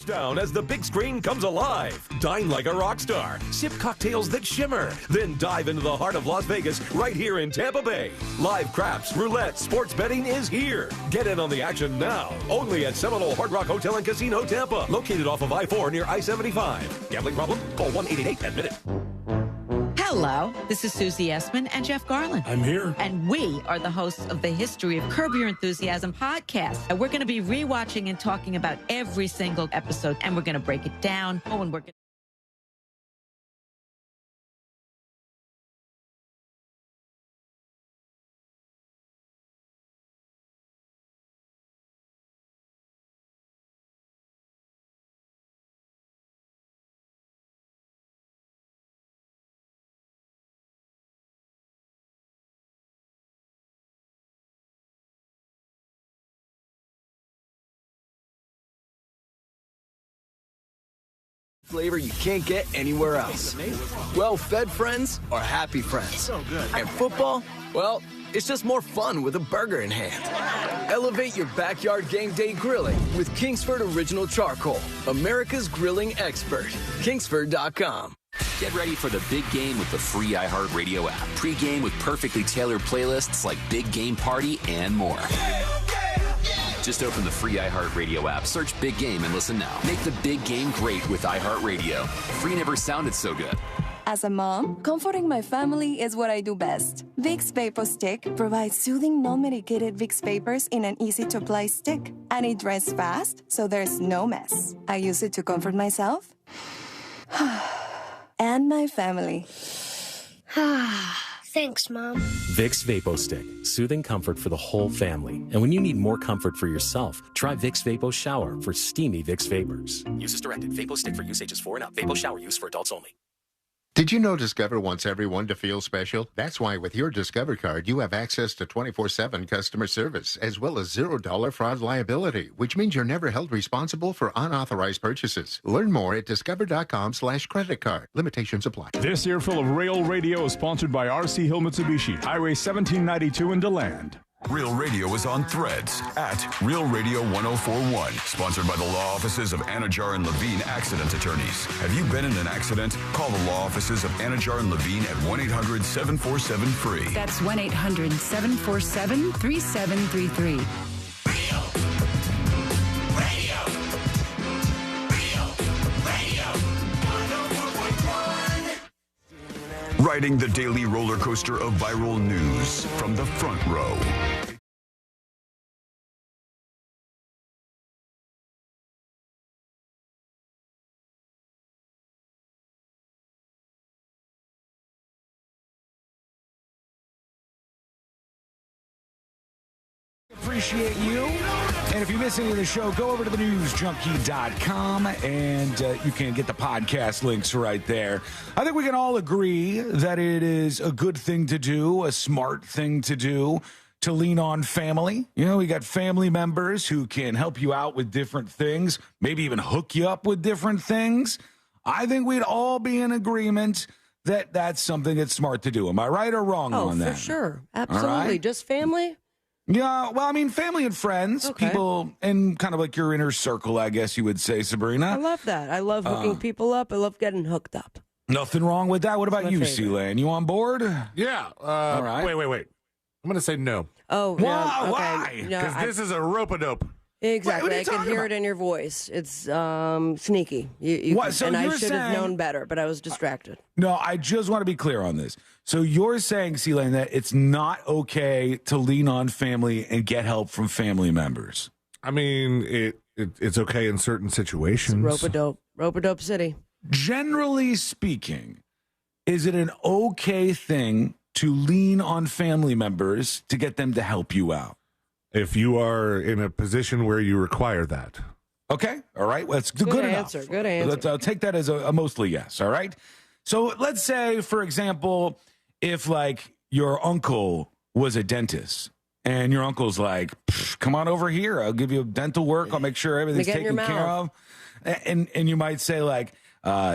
Down as the big screen comes alive. Dine like a rock star. Sip cocktails that shimmer. Then dive into the heart of Las Vegas right here in Tampa Bay. Live craps, roulette, sports betting is here. Get in on the action now. Only at Seminole Hard Rock Hotel and Casino Tampa. Located off of I-4 near I-75. Gambling problem? Call 1-888-ADMIT-IT. Hello, this is Susie Essman and Jeff Garland. I'm here. And we are the hosts of the History of Curb Your Enthusiasm podcast. And we're going to be rewatching and talking about every single episode, and we're going to break it down. Oh, and we're going flavor you can't get anywhere else. Well-fed friends are happy friends. So good. And football, well, it's just more fun with a burger in hand. Elevate your backyard game day grilling with Kingsford Original Charcoal, America's grilling expert. Kingsford.com. Get ready for the big game with the free iHeartRadio app. Pre-game with perfectly tailored playlists like Big Game Party and more. Just open the free iHeartRadio app, search Big Game, and listen now. Make the big game great with iHeartRadio. Free never sounded so good. As a mom, comforting my family is what I do best. Vicks Vapor Stick provides soothing, non-medicated Vicks vapors in an easy-to-apply stick. And it dries fast, so there's no mess. I use it to comfort myself and my family. Thanks, Mom. Vicks Vapo Stick, soothing comfort for the whole family. And when you need more comfort for yourself, try Vicks Vapo Shower for steamy Vicks vapors. Use as directed. Vapo Stick for use ages 4 and up. Vapo Shower use for adults only. Did you know Discover wants everyone to feel special? That's why with your Discover card, you have access to 24/7 customer service, as well as $0 fraud liability, which means you're never held responsible for unauthorized purchases. Learn more at discover.com/credit card. Limitations apply. This earful of Real Radio is sponsored by R.C. Hill Mitsubishi, Highway 1792 in DeLand. Real Radio is on Threads at Real Radio 1041. Sponsored by the law offices of Anajar and Levine Accident Attorneys. Have you been in an accident? Call the law offices of Anajar and Levine at 1-800-747-FREE. That's 1-800-747-3733. Riding the daily roller coaster of viral news from the front row. Appreciate you. And if you miss any of the show, go over to thenewsjunkie.com and you can get the podcast links right there. I think we can all agree that it is a good thing to do, a smart thing to do, to lean on family. You know, we got family members who can help you out with different things, maybe even hook you up with different things. I think we'd all be in agreement that that's something that's smart to do. Am I right or wrong on that? Oh, for sure. Absolutely. Right? Just family? Yeah, well, I mean, family and friends, people in kind of like your inner circle, I guess you would say, Sabrina. I love that. I love hooking people up. I love getting hooked up. Nothing wrong with that. What about you, Sealand? You on board? Yeah. All right. Wait. I'm going to say no. Oh, why? okay. Why? Because this is a rope-a-dope. Exactly. I can hear it in your voice. It's sneaky. So and I you're should have saying- known better, but I was distracted. No, I just want to be clear on this. So you're saying, Sealand, that it's not okay to lean on family and get help from family members. I mean, it's okay in certain situations. Rope-a-dope city. Generally speaking, is it an okay thing to lean on family members to get them to help you out? If you are in a position where you require that. Okay. All right. Well, that's good enough. Good answer. I'll take that as a mostly yes. All right. So let's say, for example, if like your uncle was a dentist and your uncle's like, come on over here. I'll give you dental work. I'll make sure everything's taken care of. And you might say like,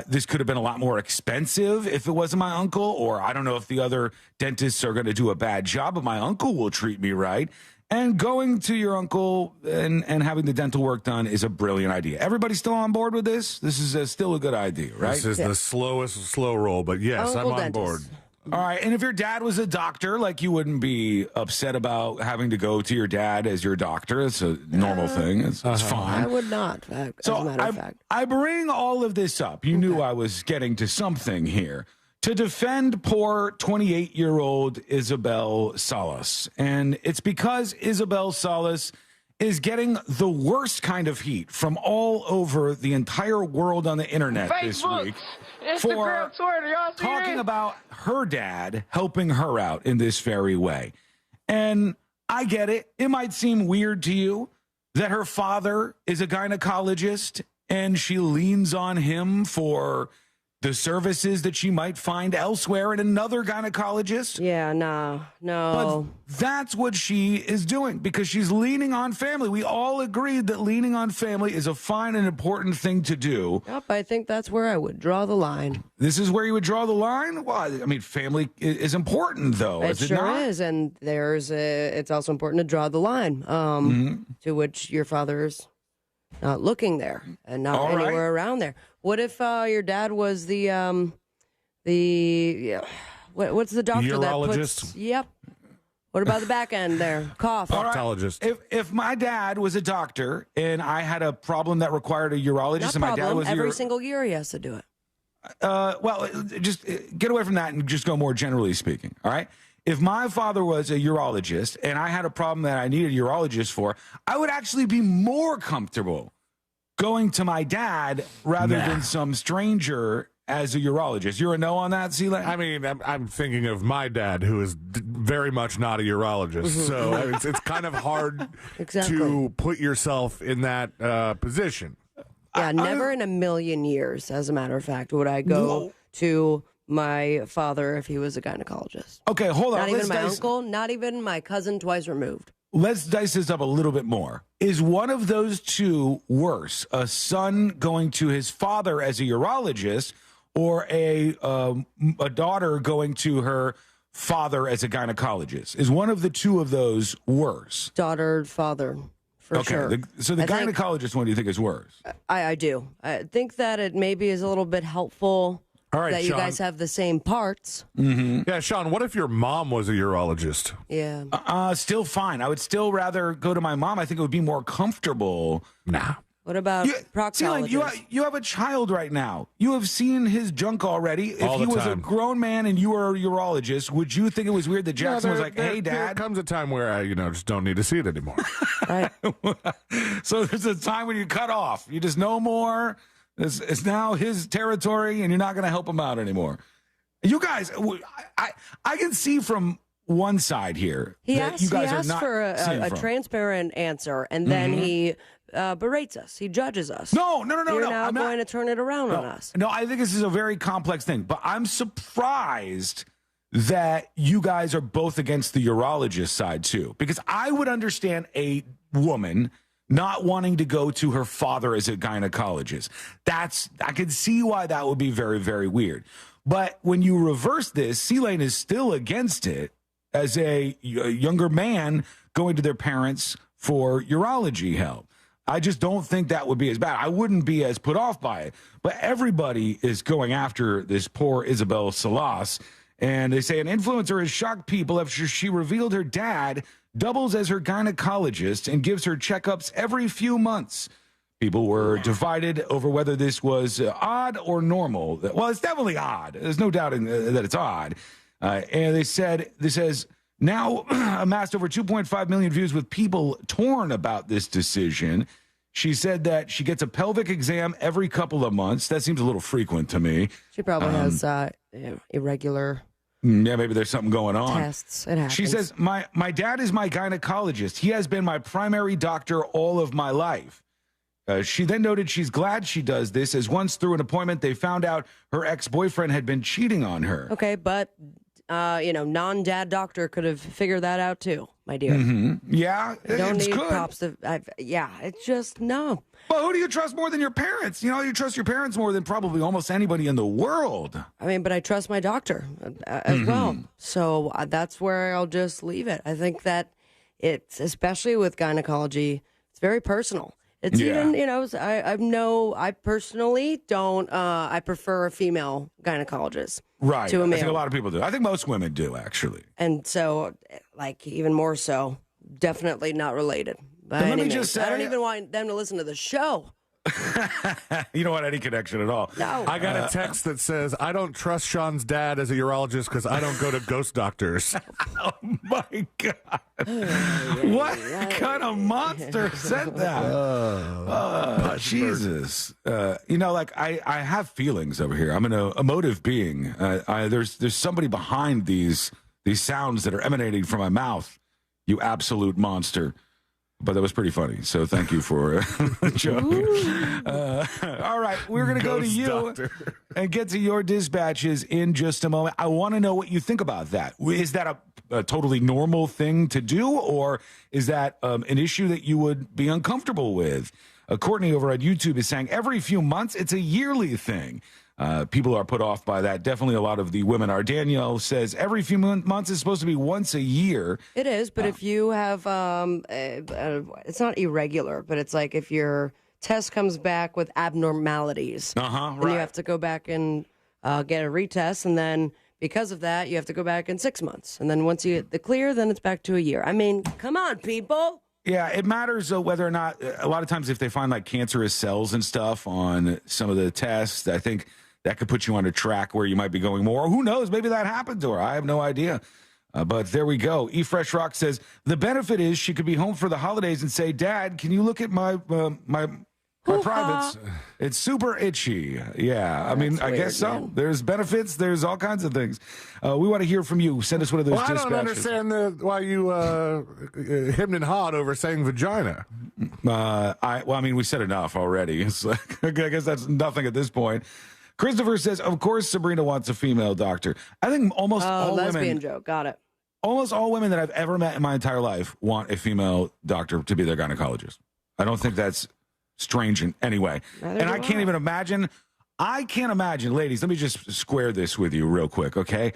this could have been a lot more expensive if it wasn't my uncle, or I don't know if the other dentists are going to do a bad job, but my uncle will treat me right. And going to your uncle and having the dental work done is a brilliant idea. Everybody still on board with this? This is still a good idea, right? This is the slowest slow roll, but yes, Uncle I'm on dentist. board. All right, and if your dad was a doctor, like you wouldn't be upset about having to go to your dad as your doctor. It's a normal thing. It's fine. I would not, as a matter of fact. I bring all of this up. You knew I was getting to something here. To defend poor 28-year-old Isabel Salas. And it's because Isabel Salas is getting the worst kind of heat from all over the entire world on the internet this week for talking about her dad helping her out in this very way. And I get it. It might seem weird to you that her father is a gynecologist and she leans on him for the services that she might find elsewhere in another gynecologist. Yeah, no. But that's what she is doing because she's leaning on family. We all agreed that leaning on family is a fine and important thing to do. Yep, I think that's where I would draw the line. This is where you would draw the line? Well, I mean, family is important, though. It is it sure not? is, and it's also important to draw the line to which your father's not looking there and not All right. anywhere around there. What if your dad was what's the doctor Urologist? that puts? Yep. What about the back end there? Cough. All right. Proctologist. If my dad was a doctor and I had a problem that required a urologist, Not and my problem. dad was Every single year he has to do it. well, just get away from that and just go more generally speaking. All right. If my father was a urologist and I had a problem that I needed a urologist for, I would actually be more comfortable going to my dad rather than some stranger as a urologist. You're a no on that, Celia? I mean, I'm thinking of my dad, who is very much not a urologist. So it's kind of hard to put yourself in that position. Yeah, never in a million years, as a matter of fact, would I go to my father if he was a gynecologist. Okay, hold on. Not even my uncle, not even my cousin twice removed. Let's dice this up a little bit more. Is one of those two worse? A son going to his father as a urologist or a daughter going to her father as a gynecologist? Is one of the two of those worse? Daughter, father, for sure. So the I think- gynecologist one, do you think is worse? I do. I think that it maybe is a little bit helpful All right, that you Sean. guys have the same parts. Yeah, Sean, what if your mom was a urologist? Yeah. Still fine. I would still rather go to my mom. I think it would be more comfortable. Nah. What about Celine, proctologist? you have a child right now. You have seen his junk already. If All he the was a time. grown man and you were a urologist, would you think it was weird that Jackson was like, "Hey, There Dad"? comes a time where I, just don't need to see it anymore. Right. So there's a time when you cut off. You just no more. It's now his territory, and you're not going to help him out anymore. You guys, I can see from one side here He that asks, you guys he are asks not for seeing a from. transparent answer, and then he berates us. He judges us. No. You're now I'm not- going to turn it around on us. No, I think this is a very complex thing, but I'm surprised that you guys are both against the urologist side too, because I would understand a woman not wanting to go to her father as a gynecologist. I could see why that would be very, very weird. But when you reverse this, C-Lane is still against it as a younger man going to their parents for urology help. I just don't think that would be as bad. I wouldn't be as put off by it. But everybody is going after this poor Isabel Salas. And they say an influencer has shocked people after she revealed her dad doubles as her gynecologist and gives her checkups every few months. People were divided over whether this was odd or normal. Well, it's definitely odd. There's no doubt that it's odd. And they said, this has now amassed over 2.5 million views with people torn about this decision. She said that she gets a pelvic exam every couple of months. That seems a little frequent to me. She probably has irregular Yeah, maybe there's something going on. tests. It happens. She says, my dad is my gynecologist. He has been my primary doctor all of my life. She then noted she's glad she does this, as once through an appointment, they found out her ex-boyfriend had been cheating on her. Okay, but, non-dad doctor could have figured that out too, my dear. Yeah, You don't it's need good. props to, it's just, no. But who do you trust more than your parents? You trust your parents more than probably almost anybody in the world. I mean, but I trust my doctor as well. So that's where I'll just leave it. I think that it's especially with gynecology, it's very personal. It's even, I personally don't, I prefer a female gynecologist. Right. To a male. I think a lot of people do. I think most women do, actually. And so, like, even more so, definitely not related. By And let any me means. just say, I don't even want them to listen to the show. You don't want any connection at all. No. I got a text that says, I don't trust Sean's dad as a urologist because I don't go to ghost doctors. Oh, my God. What kind of monster said that? Jesus. I have feelings over here. I'm an emotive being. There's somebody behind these sounds that are emanating from my mouth. You absolute monster. But that was pretty funny, so thank you for the joke. All right, we're going to go to you and get to your dispatches in just a moment. I want to know what you think about that. Is that a totally normal thing to do, or is that an issue that you would be uncomfortable with? Courtney over at YouTube is saying every few months, it's a yearly thing. People are put off by that. Definitely a lot of the women are. Danielle says every few months is supposed to be once a year. It is, but if you have, it's not irregular, but it's like if your test comes back with abnormalities, then you have to go back and get a retest, and then because of that, you have to go back in 6 months. And then once you get the clear, then it's back to a year. I mean, come on, people. Yeah, it matters whether or not, a lot of times if they find like cancerous cells and stuff on some of the tests, I think that could put you on a track where you might be going more. Who knows? Maybe that happened to her. I have no idea. But there we go. E Fresh Rock says the benefit is she could be home for the holidays and say, Dad, can you look at my privates? It's super itchy. Yeah, I mean, I guess so. Man. There's benefits. There's all kinds of things. We want to hear from you. Send us one of those dispatches. I don't understand why you hemmed and hawed over saying vagina. I mean, we said enough already. It's like, I guess that's nothing at this point. Christopher says, of course, Sabrina wants a female doctor. I think almost all lesbian women. joke. Got it. Almost all women that I've ever met in my entire life want a female doctor to be their gynecologist. I don't think that's strange in any way. And I can't even imagine. I can't imagine, ladies, let me just square this with you real quick, okay?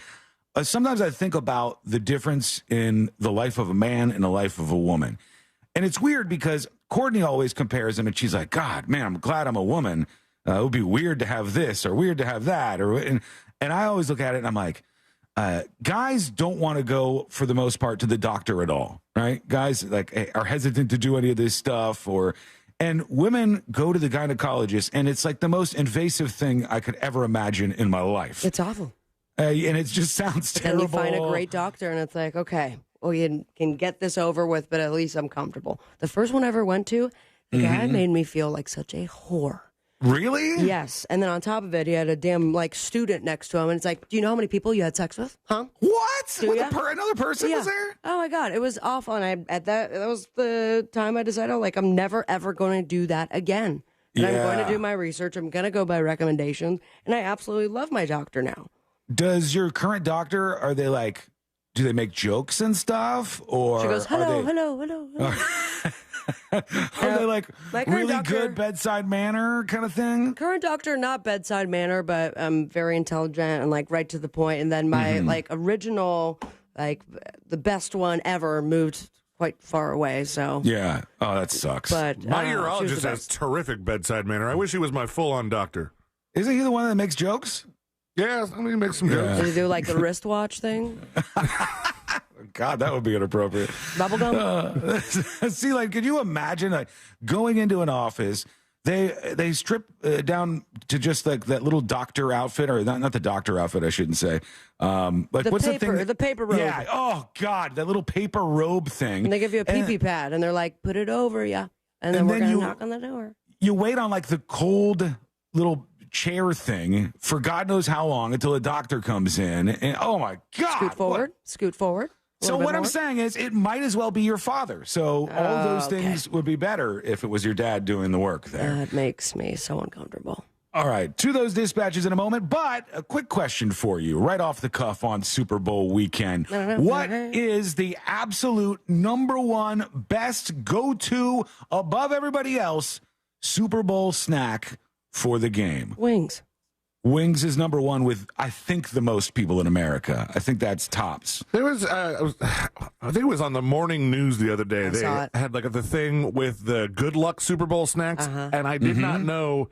Sometimes I think about the difference in the life of a man and the life of a woman. And it's weird because Courtney always compares them, and she's like, God, man, I'm glad I'm a woman. It would be weird to have this or weird to have that. And I always look at it and I'm like, guys don't want to go, for the most part, to the doctor at all, right? Guys are hesitant to do any of this stuff, and women go to the gynecologist, and it's like the most invasive thing I could ever imagine in my life. It's awful. And it just sounds terrible. Then you find a great doctor, and it's like, okay, well, you can get this over with, but at least I'm comfortable. The first one I ever went to, the guy made me feel like such a whore. Really? Yes. And then on top of it, he had a damn student next to him, and it's like, do you know how many people you had sex with? Huh? What? Another person was there? Oh my God, it was awful. And that was the time I decided, I'm never ever going to do that again. And I'm going to do my research. I'm going to go by recommendations, and I absolutely love my doctor now. Does your current doctor? Are they like? Do they make jokes and stuff? Or she goes, hello. Are they like really good bedside manner kind of thing? Current doctor, not bedside manner, but very intelligent and right to the point. And then my original, the best one ever moved quite far away. So yeah, oh that sucks. But my urologist has terrific bedside manner. I wish he was my full-on doctor. Isn't he the one that makes jokes? Yeah, I mean, he makes some jokes. Did he do the wristwatch thing? God, that would be inappropriate. Bubblegum? See, could you imagine going into an office, they strip down to just that little doctor outfit, or not the doctor outfit, I shouldn't say. What's the thing? The paper robe. Yeah. Oh God, that little paper robe thing. And they give you a pee-pee pad, and they're like, put it over ya, and then we're gonna knock on the door. You wait on the cold little chair thing for God knows how long until a doctor comes in, and oh my God, scoot forward. So what I'm saying is, it might as well be your father. So all those things would be better if it was your dad doing the work there. That makes me so uncomfortable. All right, to those dispatches in a moment, but a quick question for you, right off the cuff on Super Bowl weekend. What is the absolute number one best go-to above everybody else Super Bowl snack for the game? Wings. Wings is number one with, I think, the most people in America. I think that's tops. There was, I think it was on the morning news the other day. They saw it. had like the thing with the Good Luck Super Bowl snacks, and I did not know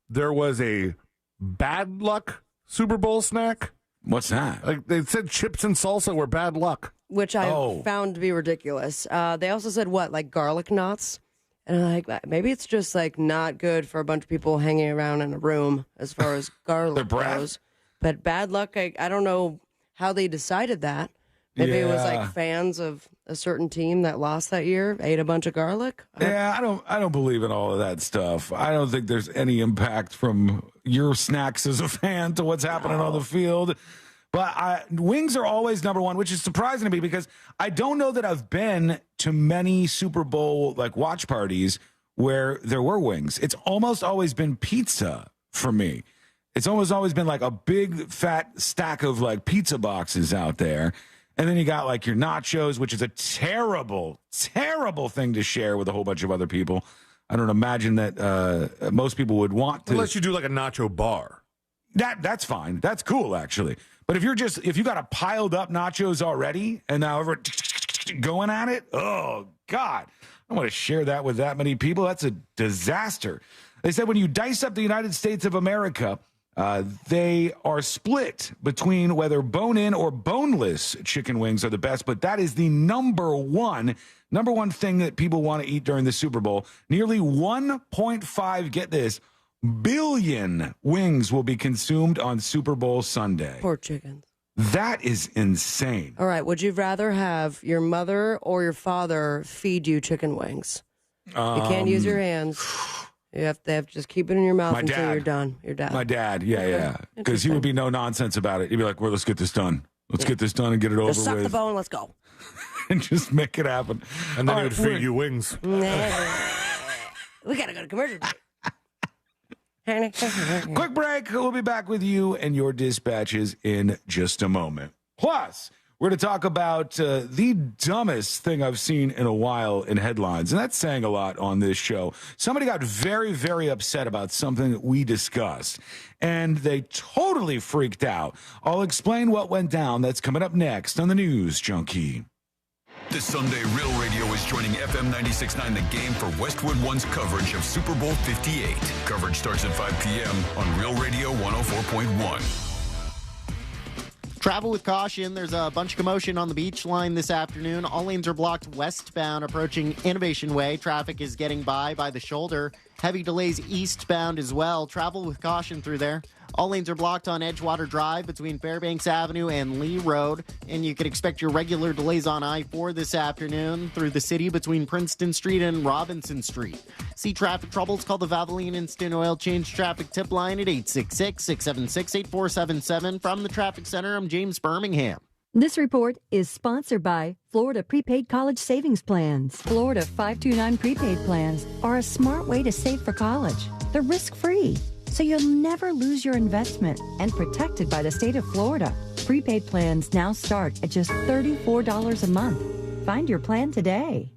there was a Bad Luck Super Bowl snack. What's that? Like they said, chips and salsa were bad luck, which I found to be ridiculous. They also said like garlic knots, and I'm like, maybe it's just like not good for a bunch of people hanging around in a room as far as garlic goes. But bad luck, I don't know how they decided that. Maybe it was like fans of a certain team that lost that year ate a bunch of garlic. Yeah, I don't believe in all of that stuff. I don't think there's any impact from your snacks as a fan to what's happening on the field. But wings are always number one, which is surprising to me because I don't know that I've been to many Super Bowl like watch parties where there were wings. It's almost always been pizza for me. It's almost always been like a big fat stack of like pizza boxes out there. And then you got like your nachos, which is a terrible, terrible thing to share with a whole bunch of other people. I don't imagine that most people would want to. Unless you do like a nacho bar. That's fine. That's cool, actually. But if you got a piled up nachos already and now everyone going at it, oh, God. I don't want to share that with that many people. That's a disaster. They said when you dice up the United States of America, they are split between whether bone-in or boneless chicken wings are the best, but that is the number one thing that people want to eat during the Super Bowl. Nearly 1.5, get this, billion wings will be consumed on Super Bowl Sunday. Poor chickens. That is insane. All right, would you rather have your mother or your father feed you chicken wings? You can't use your hands. You have to just keep it in your mouth until you're done. Your dad. My dad, yeah. Because he would be no nonsense about it. He'd be like, well, let's get this done. Let's get this done and get it over with. Just suck the bone, let's go. And just make it happen. And then he would feed you wings. We got to go to commercial break. Quick break. We'll be back with you and your dispatches in just a moment. Plus, we're going to talk about the dumbest thing I've seen in a while in headlines, and that's saying a lot on this show. Somebody got very, very upset about something that we discussed, and they totally freaked out. I'll explain what went down. That's coming up next on the News Junkie. This Sunday, Real Radio is joining FM 96.9 The Game for Westwood One's coverage of Super Bowl 58. Coverage starts at 5 p.m. on Real Radio 104.1. Travel with caution. There's a bunch of commotion on the beach line this afternoon. All lanes are blocked westbound approaching Innovation Way. Traffic is getting by the shoulder. Heavy delays eastbound as well. Travel with caution through there. All lanes are blocked on Edgewater Drive between Fairbanks Avenue and Lee Road. And you can expect your regular delays on I-4 this afternoon through the city between Princeton Street and Robinson Street. See traffic troubles? Call the Valvoline Instant Oil Change Traffic Tip Line at 866-676-8477. From the Traffic Center, I'm James Birmingham. This report is sponsored by Florida Prepaid College Savings Plans. Florida 529 prepaid plans are a smart way to save for college. They're risk-free, so you'll never lose your investment and protected by the state of Florida. Prepaid plans now start at just $34 a month. Find your plan today.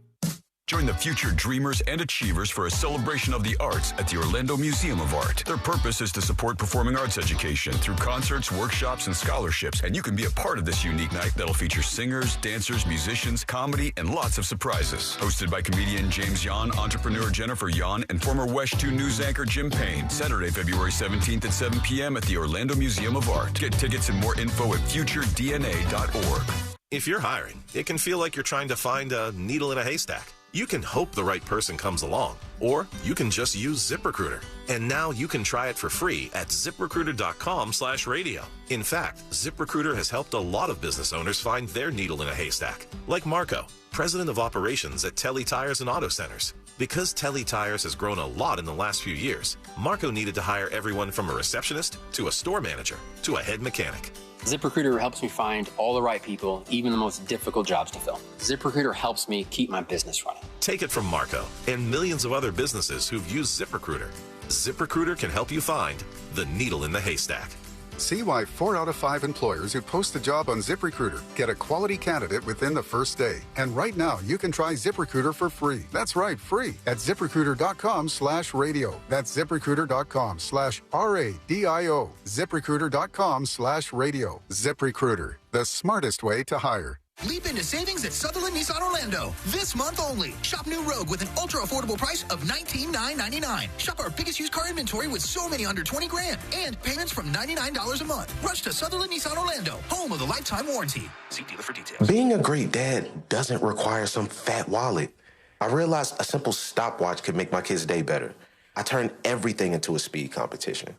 Join the future dreamers and achievers for a celebration of the arts at the Orlando Museum of Art. Their purpose is to support performing arts education through concerts, workshops, and scholarships. And you can be a part of this unique night that'll feature singers, dancers, musicians, comedy, and lots of surprises. Hosted by comedian James Yon, entrepreneur Jennifer Yon, and former WESH 2 news anchor Jim Payne. Saturday, February 17th at 7 p.m. at the Orlando Museum of Art. Get tickets and more info at futuredna.org. If you're hiring, it can feel like you're trying to find a needle in a haystack. You can hope the right person comes along, or you can just use ZipRecruiter. And now you can try it for free at ZipRecruiter.com/radio. In fact, ZipRecruiter has helped a lot of business owners find their needle in a haystack, like Marco, president of operations at Telly Tires and Auto Centers. Because Telly Tires has grown a lot in the last few years, Marco needed to hire everyone from a receptionist to a store manager to a head mechanic. ZipRecruiter helps me find all the right people, even the most difficult jobs to fill. ZipRecruiter helps me keep my business running. Take it from Marco and millions of other businesses who've used ZipRecruiter. ZipRecruiter can help you find the needle in the haystack. See why 4 out of 5 employers who post a job on ZipRecruiter get a quality candidate within the first day. And right now, you can try ZipRecruiter for free. That's right, free at ZipRecruiter.com/radio. That's ZipRecruiter.com/RADIO. ZipRecruiter.com/radio. ZipRecruiter, the smartest way to hire. Leap into savings at Sutherland Nissan Orlando. This month only. Shop new Rogue with an ultra-affordable price of $19,999. Shop our biggest used car inventory with so many under 20 grand. And payments from $99 a month. Rush to Sutherland Nissan Orlando, home of the lifetime warranty. See dealer for details. Being a great dad doesn't require some fat wallet. I realized a simple stopwatch could make my kids' day better. I turned everything into a speed competition.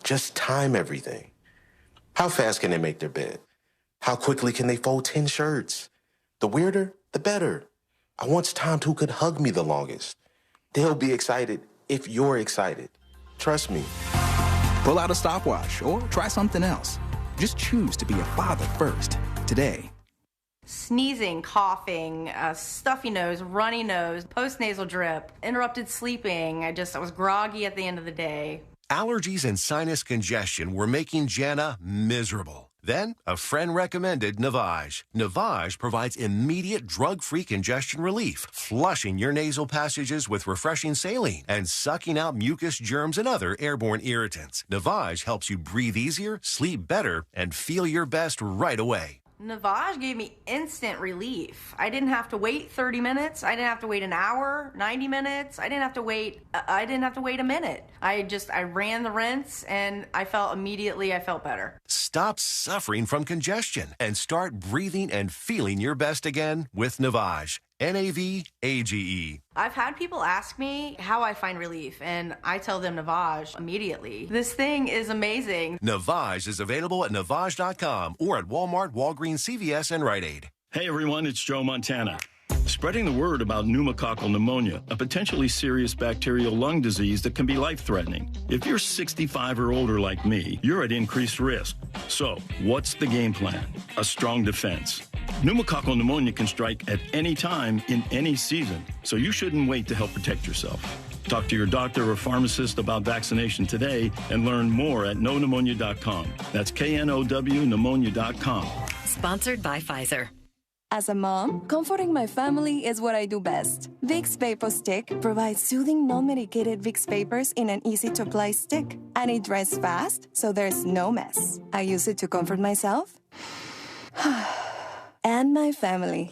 Just time everything. How fast can they make their bed? How quickly can they fold 10 shirts? The weirder, the better. I want Tom who could hug me the longest. They'll be excited if you're excited. Trust me. Pull out a stopwatch or try something else. Just choose to be a father first today. Sneezing, coughing, stuffy nose, runny nose, postnasal drip, interrupted sleeping. I was groggy at the end of the day. Allergies and sinus congestion were making Jana miserable. Then, a friend recommended Navage. Navage provides immediate drug-free congestion relief, flushing your nasal passages with refreshing saline and sucking out mucus, germs, and other airborne irritants. Navage helps you breathe easier, sleep better, and feel your best right away. Navage gave me instant relief. I didn't have to wait 30 minutes. I didn't have to wait an hour, 90 minutes. I didn't have to wait a minute. I ran the rinse and I felt better. Stop suffering from congestion and start breathing and feeling your best again with Navage. Navage. I've had people ask me how I find relief, and I tell them Navage immediately. This thing is amazing. Navage is available at Navage.com or at Walmart, Walgreens, CVS, and Rite Aid. Hey everyone, it's Joe Montana. Spreading the word about pneumococcal pneumonia, a potentially serious bacterial lung disease that can be life-threatening. If you're 65 or older like me, you're at increased risk. So, what's the game plan? A strong defense. Pneumococcal pneumonia can strike at any time in any season, so you shouldn't wait to help protect yourself. Talk to your doctor or pharmacist about vaccination today and learn more at knowpneumonia.com. That's KNOW pneumonia.com. Sponsored by Pfizer. As a mom, comforting my family is what I do best. Vicks VapoStick provides soothing, non-medicated Vicks vapors in an easy-to-apply stick. And it dries fast, so there's no mess. I use it to comfort myself and my family.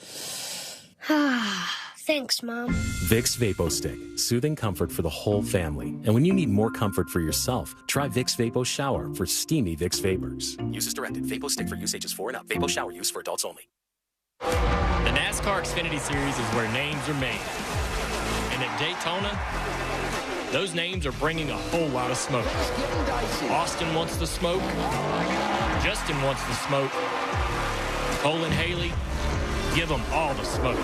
Thanks, Mom. Vicks VapoStick. Soothing comfort for the whole family. And when you need more comfort for yourself, try Vicks Vapo Shower for steamy Vicks vapors. Use as directed. VapoStick for use ages 4 and up. Vapo Shower use for adults only. The NASCAR Xfinity Series is where names are made. And at Daytona, those names are bringing a whole lot of smoke. Austin wants the smoke. Justin wants the smoke. Cole and Haley, give them all the smoke.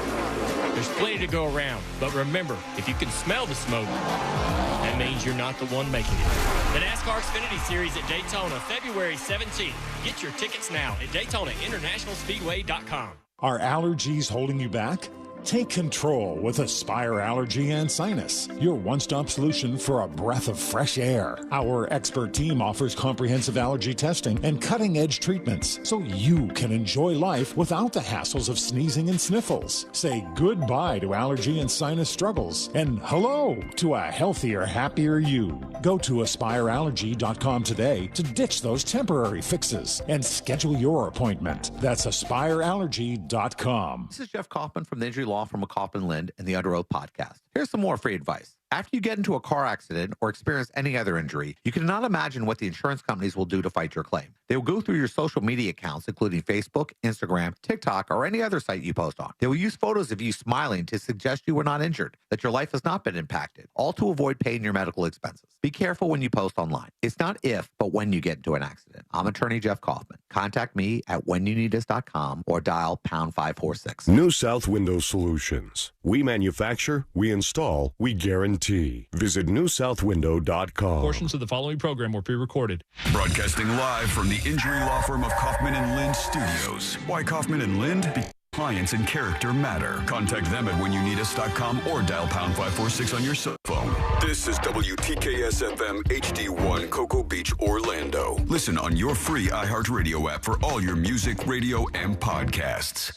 There's plenty to go around, but remember, if you can smell the smoke, that means you're not the one making it. The NASCAR Xfinity Series at Daytona, February 17th. Get your tickets now at DaytonaInternationalSpeedway.com. Are allergies holding you back? Take control with Aspire Allergy and Sinus, your one-stop solution for a breath of fresh air. Our expert team offers comprehensive allergy testing and cutting-edge treatments so you can enjoy life without the hassles of sneezing and sniffles. Say goodbye to allergy and sinus struggles and hello to a healthier, happier you. Go to AspireAllergy.com today to ditch those temporary fixes and schedule your appointment. That's AspireAllergy.com. This is Jeff Kaufman from the Injury Law Firm of Kaufman Lind and the Under Oath podcast. Here's some more free advice. After you get into a car accident or experience any other injury, you cannot imagine what the insurance companies will do to fight your claim. They will go through your social media accounts, including Facebook, Instagram, TikTok, or any other site you post on. They will use photos of you smiling to suggest you were not injured, that your life has not been impacted, all to avoid paying your medical expenses. Be careful when you post online. It's not if, but when you get into an accident. I'm attorney Jeff Kaufman. Contact me at whenyouneedus.com or dial #546. New South Window Solutions. We manufacture, we install, we guarantee. Visit newsouthwindow.com. Portions of the following program were pre-recorded. Broadcasting live from the injury law firm of Kaufman and Lind Studios. Why Kaufman and Lind? Clients and character matter. Contact them at whenyouneedus.com or dial #546 on your cell phone. This is WTKS-FM HD1 Cocoa Beach, Orlando. Listen on your free iHeartRadio app for all your music, radio, and podcasts.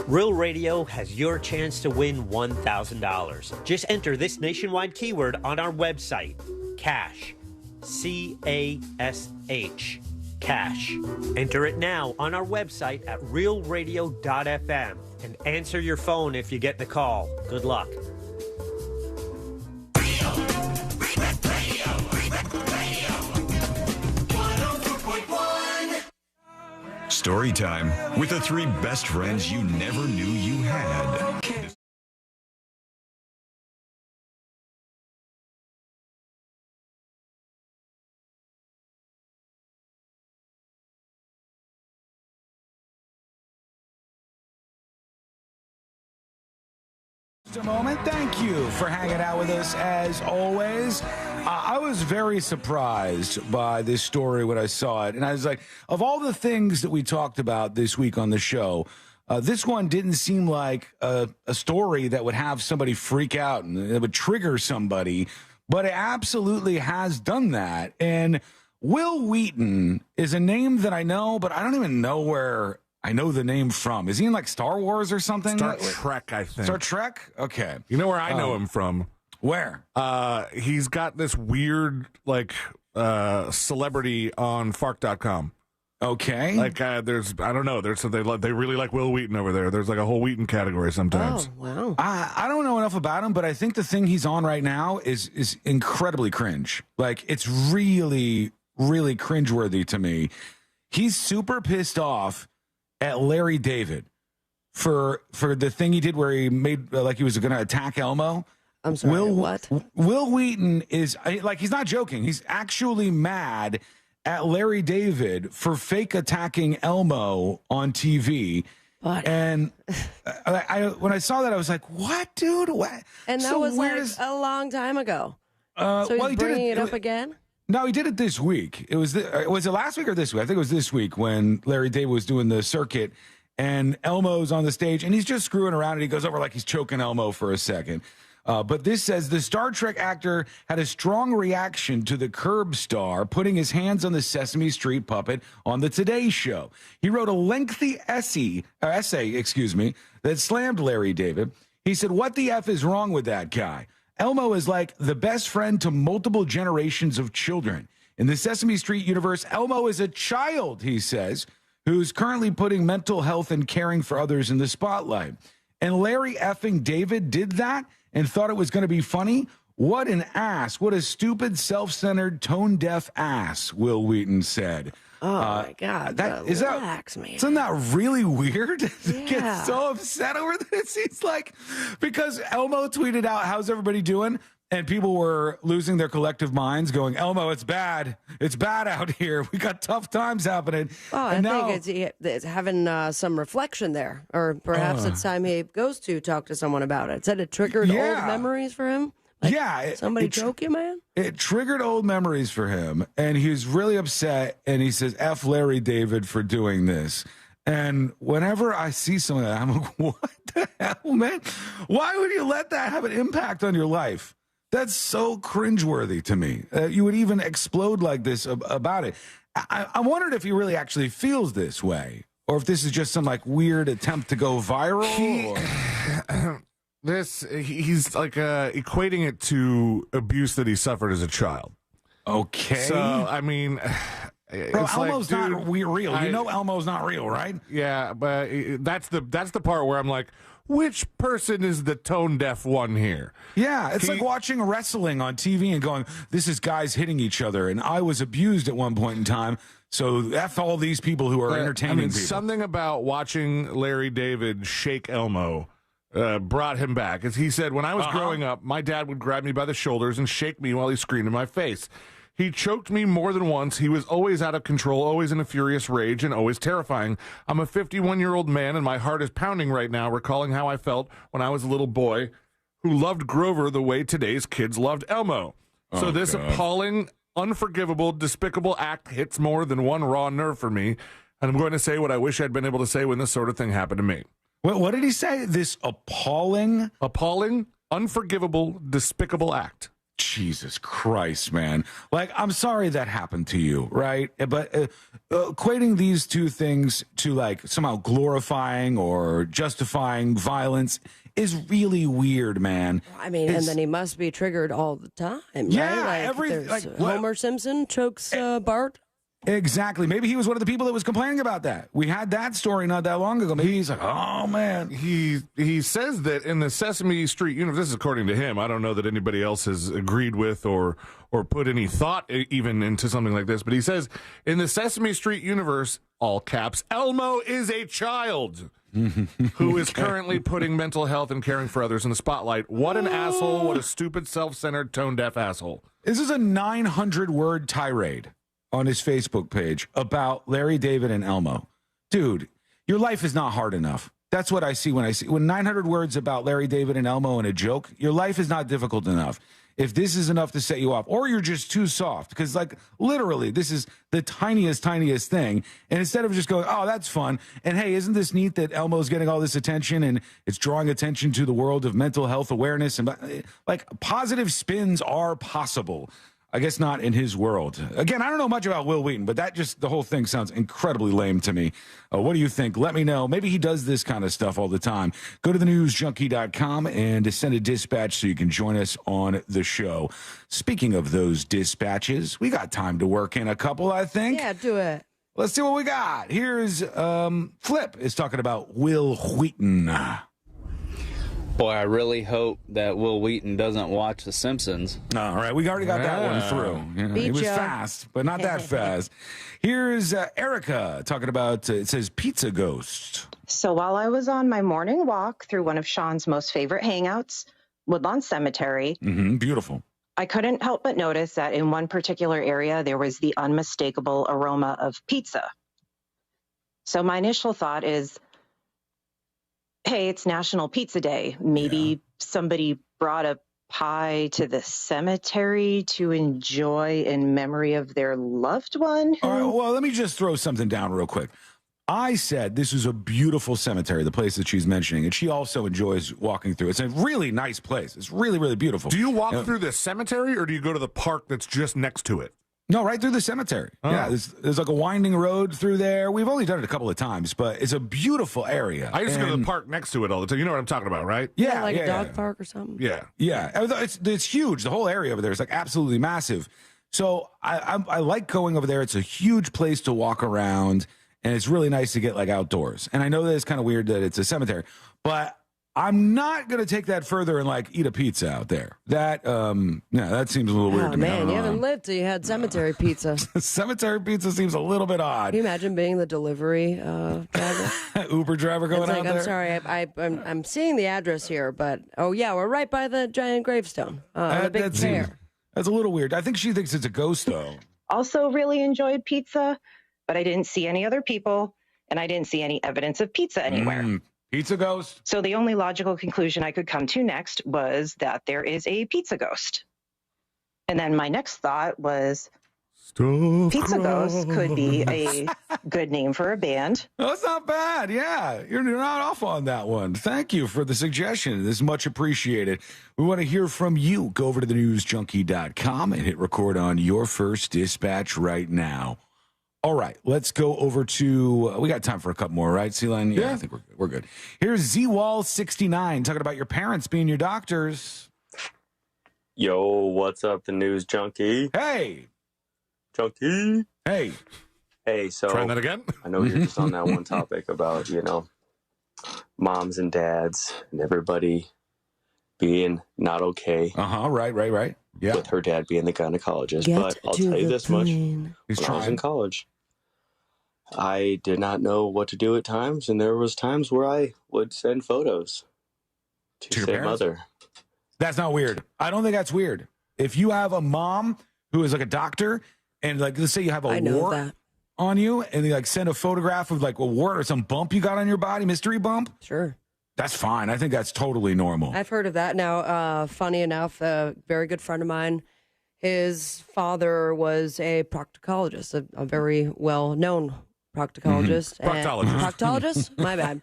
Real Radio has your chance to win $1,000. Just enter this nationwide keyword on our website, CASH, C-A-S-H. cash. Enter it now on our website at realradio.fm and answer your phone if you get the call. Good luck. Story time with the 3 best friends you never knew you had. Just a moment. Thank you for hanging out with us as always. I was very surprised by this story when I saw it. And I was like, of all the things that we talked about this week on the show, this one didn't seem like a story that would have somebody freak out and it would trigger somebody. But it absolutely has done that. And Will Wheaton is a name that I know, but I don't even know where I know the name from. Is he in like Star Wars or something? Star Trek, I think. Star Trek? Okay. You know where I know him from? Where? He's got this weird, like, celebrity on Fark.com. Okay. Like, there's, I don't know, they really like Will Wheaton over there. There's like a whole Wheaton category sometimes. Oh, wow. I don't know enough about him, but I think the thing he's on right now is incredibly cringe. Like, it's really, really cringeworthy to me. He's super pissed off at Larry David for the thing he did where he made like he was going to attack Elmo. I'm sorry, what? Will Wheaton is like, he's not joking. He's actually mad at Larry David for fake attacking Elmo on TV. What? And when I saw that, I was like, what, dude? What? And that was like a long time ago. So he's bringing it up again? No, he did it this week. Was it last week or this week? I think it was this week when Larry David was doing the circuit and Elmo's on the stage and he's just screwing around and he goes over like he's choking Elmo for a second. But this says the Star Trek actor had a strong reaction to the Curb star putting his hands on the Sesame Street puppet on the Today Show. He wrote a lengthy essay, that slammed Larry David. He said, "What the F is wrong with that guy? Elmo is like the best friend to multiple generations of children. In the Sesame Street universe, Elmo is a child," he says, "who's currently putting mental health and caring for others in the spotlight. And Larry effing David did that and thought it was going to be funny? What an ass. What a stupid, self-centered, tone-deaf ass," Will Wheaton said. Oh, my God. Relax, man. Isn't that really weird to Yeah. get so upset over this? He's like, because Elmo tweeted out, "How's everybody doing?" And people were losing their collective minds going, "Elmo, it's bad. It's bad out here. We got tough times happening." Oh, I think it's having some reflection there. Or perhaps it's time he goes to talk to someone about it. Said it triggered old memories for him? Like, somebody choke you, man? It triggered old memories for him, and he was really upset, and he says, "F Larry David for doing this." And whenever I see something like that, I'm like, what the hell, man? Why would you let that have an impact on your life? That's so cringeworthy to me. You would even explode like this about it. I wondered if he really actually feels this way, or if this is just some like weird attempt to go viral. He's like equating it to abuse that he suffered as a child. Okay. So, I mean, Bro, Elmo's not real. You know Elmo's not real, right? Yeah, but that's the part where I'm like, which person is the tone-deaf one here? Yeah, it's like watching wrestling on TV and going, "This is guys hitting each other, and I was abused at one point in time, so F all these people who are entertaining people." Something about watching Larry David shake Elmo brought him back. As he said, "When I was growing up, my dad would grab me by the shoulders and shake me while he screamed in my face. He choked me more than once. He was always out of control, always in a furious rage, and always terrifying. I'm a 51-year-old man, and my heart is pounding right now, recalling how I felt when I was a little boy who loved Grover the way today's kids loved Elmo." So this appalling, unforgivable, despicable act hits more than one raw nerve for me, and I'm going to say what I wish I'd been able to say when this sort of thing happened to me. What did he say? This appalling, unforgivable, despicable act. Jesus Christ, man. Like, I'm sorry that happened to you, right? But equating these two things to, like, somehow glorifying or justifying violence is really weird, man. I mean, and then he must be triggered all the time, right? Yeah, Homer Simpson chokes Bart. Exactly. Maybe he was one of the people that was complaining about that. We had that story not that long ago. Maybe he's like, oh, man. He says that in the Sesame Street universe, this is according to him. I don't know that anybody else has agreed with or put any thought even into something like this. But he says in the Sesame Street universe, all caps, Elmo is a child who is currently putting mental health and caring for others in the spotlight. What an asshole. What a stupid, self-centered, tone-deaf asshole. This is a 900-word tirade on his Facebook page about Larry David and Elmo. Dude, your life is not hard enough. That's what I see when 900 words about Larry David and Elmo and a joke. Your life is not difficult enough. If this is enough to set you off, or you're just too soft, because like literally this is the tiniest thing. And instead of just going, oh, that's fun. And hey, isn't this neat that Elmo's getting all this attention and it's drawing attention to the world of mental health awareness, and like positive spins are possible. I guess not in his world. Again, I don't know much about Will Wheaton, but the whole thing sounds incredibly lame to me. What do you think? Let me know. Maybe he does this kind of stuff all the time. Go to thenewsjunkie.com and send a dispatch so you can join us on the show. Speaking of those dispatches, we got time to work in a couple, I think. Yeah, do it. Let's see what we got. Here's Flip is talking about Will Wheaton. Boy, I really hope that Will Wheaton doesn't watch The Simpsons. All right, we already got that one through. Yeah, it was fast, but not that fast. Here's Erica talking about, it says Pizza Ghost. So while I was on my morning walk through one of Sean's most favorite hangouts, Woodlawn Cemetery. Beautiful. I couldn't help but notice that in one particular area, there was the unmistakable aroma of pizza. So my initial thought is, hey, it's National Pizza Day. Maybe somebody brought a pie to the cemetery to enjoy in memory of their loved one. All right, well, let me just throw something down real quick. I said this is a beautiful cemetery, the place that she's mentioning, and she also enjoys walking through. It's a really nice place. It's really, really beautiful. Do you walk through the cemetery, or do you go to the park that's just next to it? No, right through the cemetery. Oh. Yeah, there's like a winding road through there. We've only done it a couple of times, but it's a beautiful area. I used to go to the park next to it all the time. You know what I'm talking about, right? Yeah, like a dog park or something. Yeah. It's huge. The whole area over there is like absolutely massive. So I like going over there. It's a huge place to walk around, and it's really nice to get like outdoors. And I know that it's kind of weird that it's a cemetery, but I'm not going to take that further and like eat a pizza out there. That seems a little weird to me. Man, you haven't lived till you had cemetery pizza. Cemetery pizza seems a little bit odd. Can you imagine being the delivery driver? Uber driver going out there? I'm sorry, I'm seeing the address here, but we're right by the giant gravestone. The big chair. That's a little weird. I think she thinks it's a ghost, though. Also really enjoyed pizza, but I didn't see any other people, and I didn't see any evidence of pizza anywhere. Pizza ghost? So the only logical conclusion I could come to next was that there is a pizza ghost. And then my next thought was Pizza Ghost could be a good name for a band. Oh, that's not bad. Yeah, you're not off on that one. Thank you for the suggestion. This is much appreciated. We want to hear from you. Go over to thenewsjunkie.com and hit record on your first dispatch right now. All right, let's go over to, we got time for a couple more, right, C-Line? Yeah, I think we're good. Here's Z-Wall69 talking about your parents being your doctors. Yo, what's up, the News Junkie? Hey. Junkie. Hey. Hey, so. Trying that again? I know you're just on that one topic about, moms and dads and everybody being not okay. Right. Yeah. With her dad being the gynecologist. But I'll tell you this much. When I was in college, I did not know what to do at times, and there was times where I would send photos to say mother. That's not weird. I don't think that's weird. If you have a mom who is like a doctor, and like let's say you have a wart on you, and they like send a photograph of like a wart or some bump you got on your body, mystery bump. Sure. That's fine. I think that's totally normal. I've heard of that. Now, funny enough, a very good friend of mine, his father was a proctologist, a very well-known proctologist. Proctologist? My bad.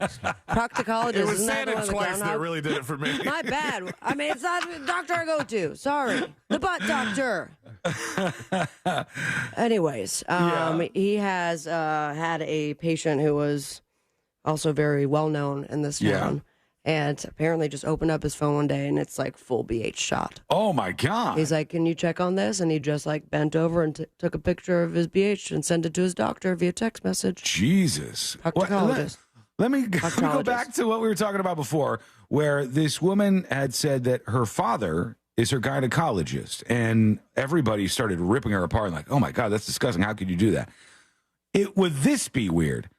Proctologist. It was saying it twice that really did it for me. My bad. I mean, it's not the doctor I go to. Sorry. The butt doctor. Anyways, he has had a patient who was also very well known in this town. And apparently just opened up his phone one day and it's like full BH shot. Oh my God. He's like, can you check on this? And he just like bent over and took a picture of his BH and sent it to his doctor via text message. Jesus. Proctologist. Let me go back to what we were talking about before, where this woman had said that her father is her gynecologist, and everybody started ripping her apart and like, oh my God, that's disgusting. How could you do that? Would this be weird?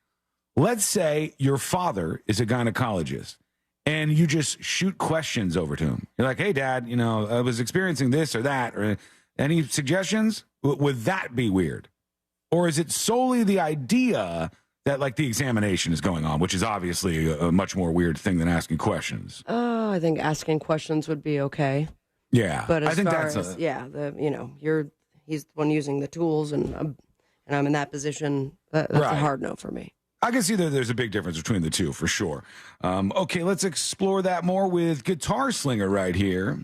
Let's say your father is a gynecologist and you just shoot questions over to him. You're like, hey, Dad, I was experiencing this or that, or any suggestions? Would that be weird? Or is it solely the idea that like the examination is going on, which is obviously a much more weird thing than asking questions? I think asking questions would be okay. Yeah, but as I think far that's as he's the one using the tools, and I'm in that position. That's a hard no for me. I can see that there's a big difference between the two for sure. Okay, let's explore that more with Guitar Slinger right here.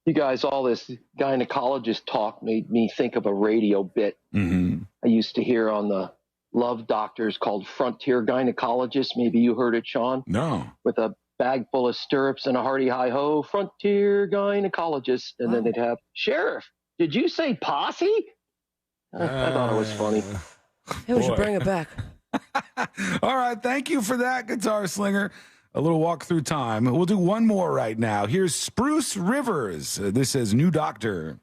You guys, all this gynecologist talk made me think of a radio bit I used to hear on the Love Doctors called Frontier Gynecologist. Maybe you heard it, Sean? No. With a bag full of stirrups and a hearty hi-ho, Frontier Gynecologist. And then they'd have, Sheriff, did you say posse? I thought it was funny. Hey, we should bring it back. All right, thank you for that, Guitar Slinger. A little walk through time. We'll do one more right now. Here's Spruce Rivers. This says New Doctor.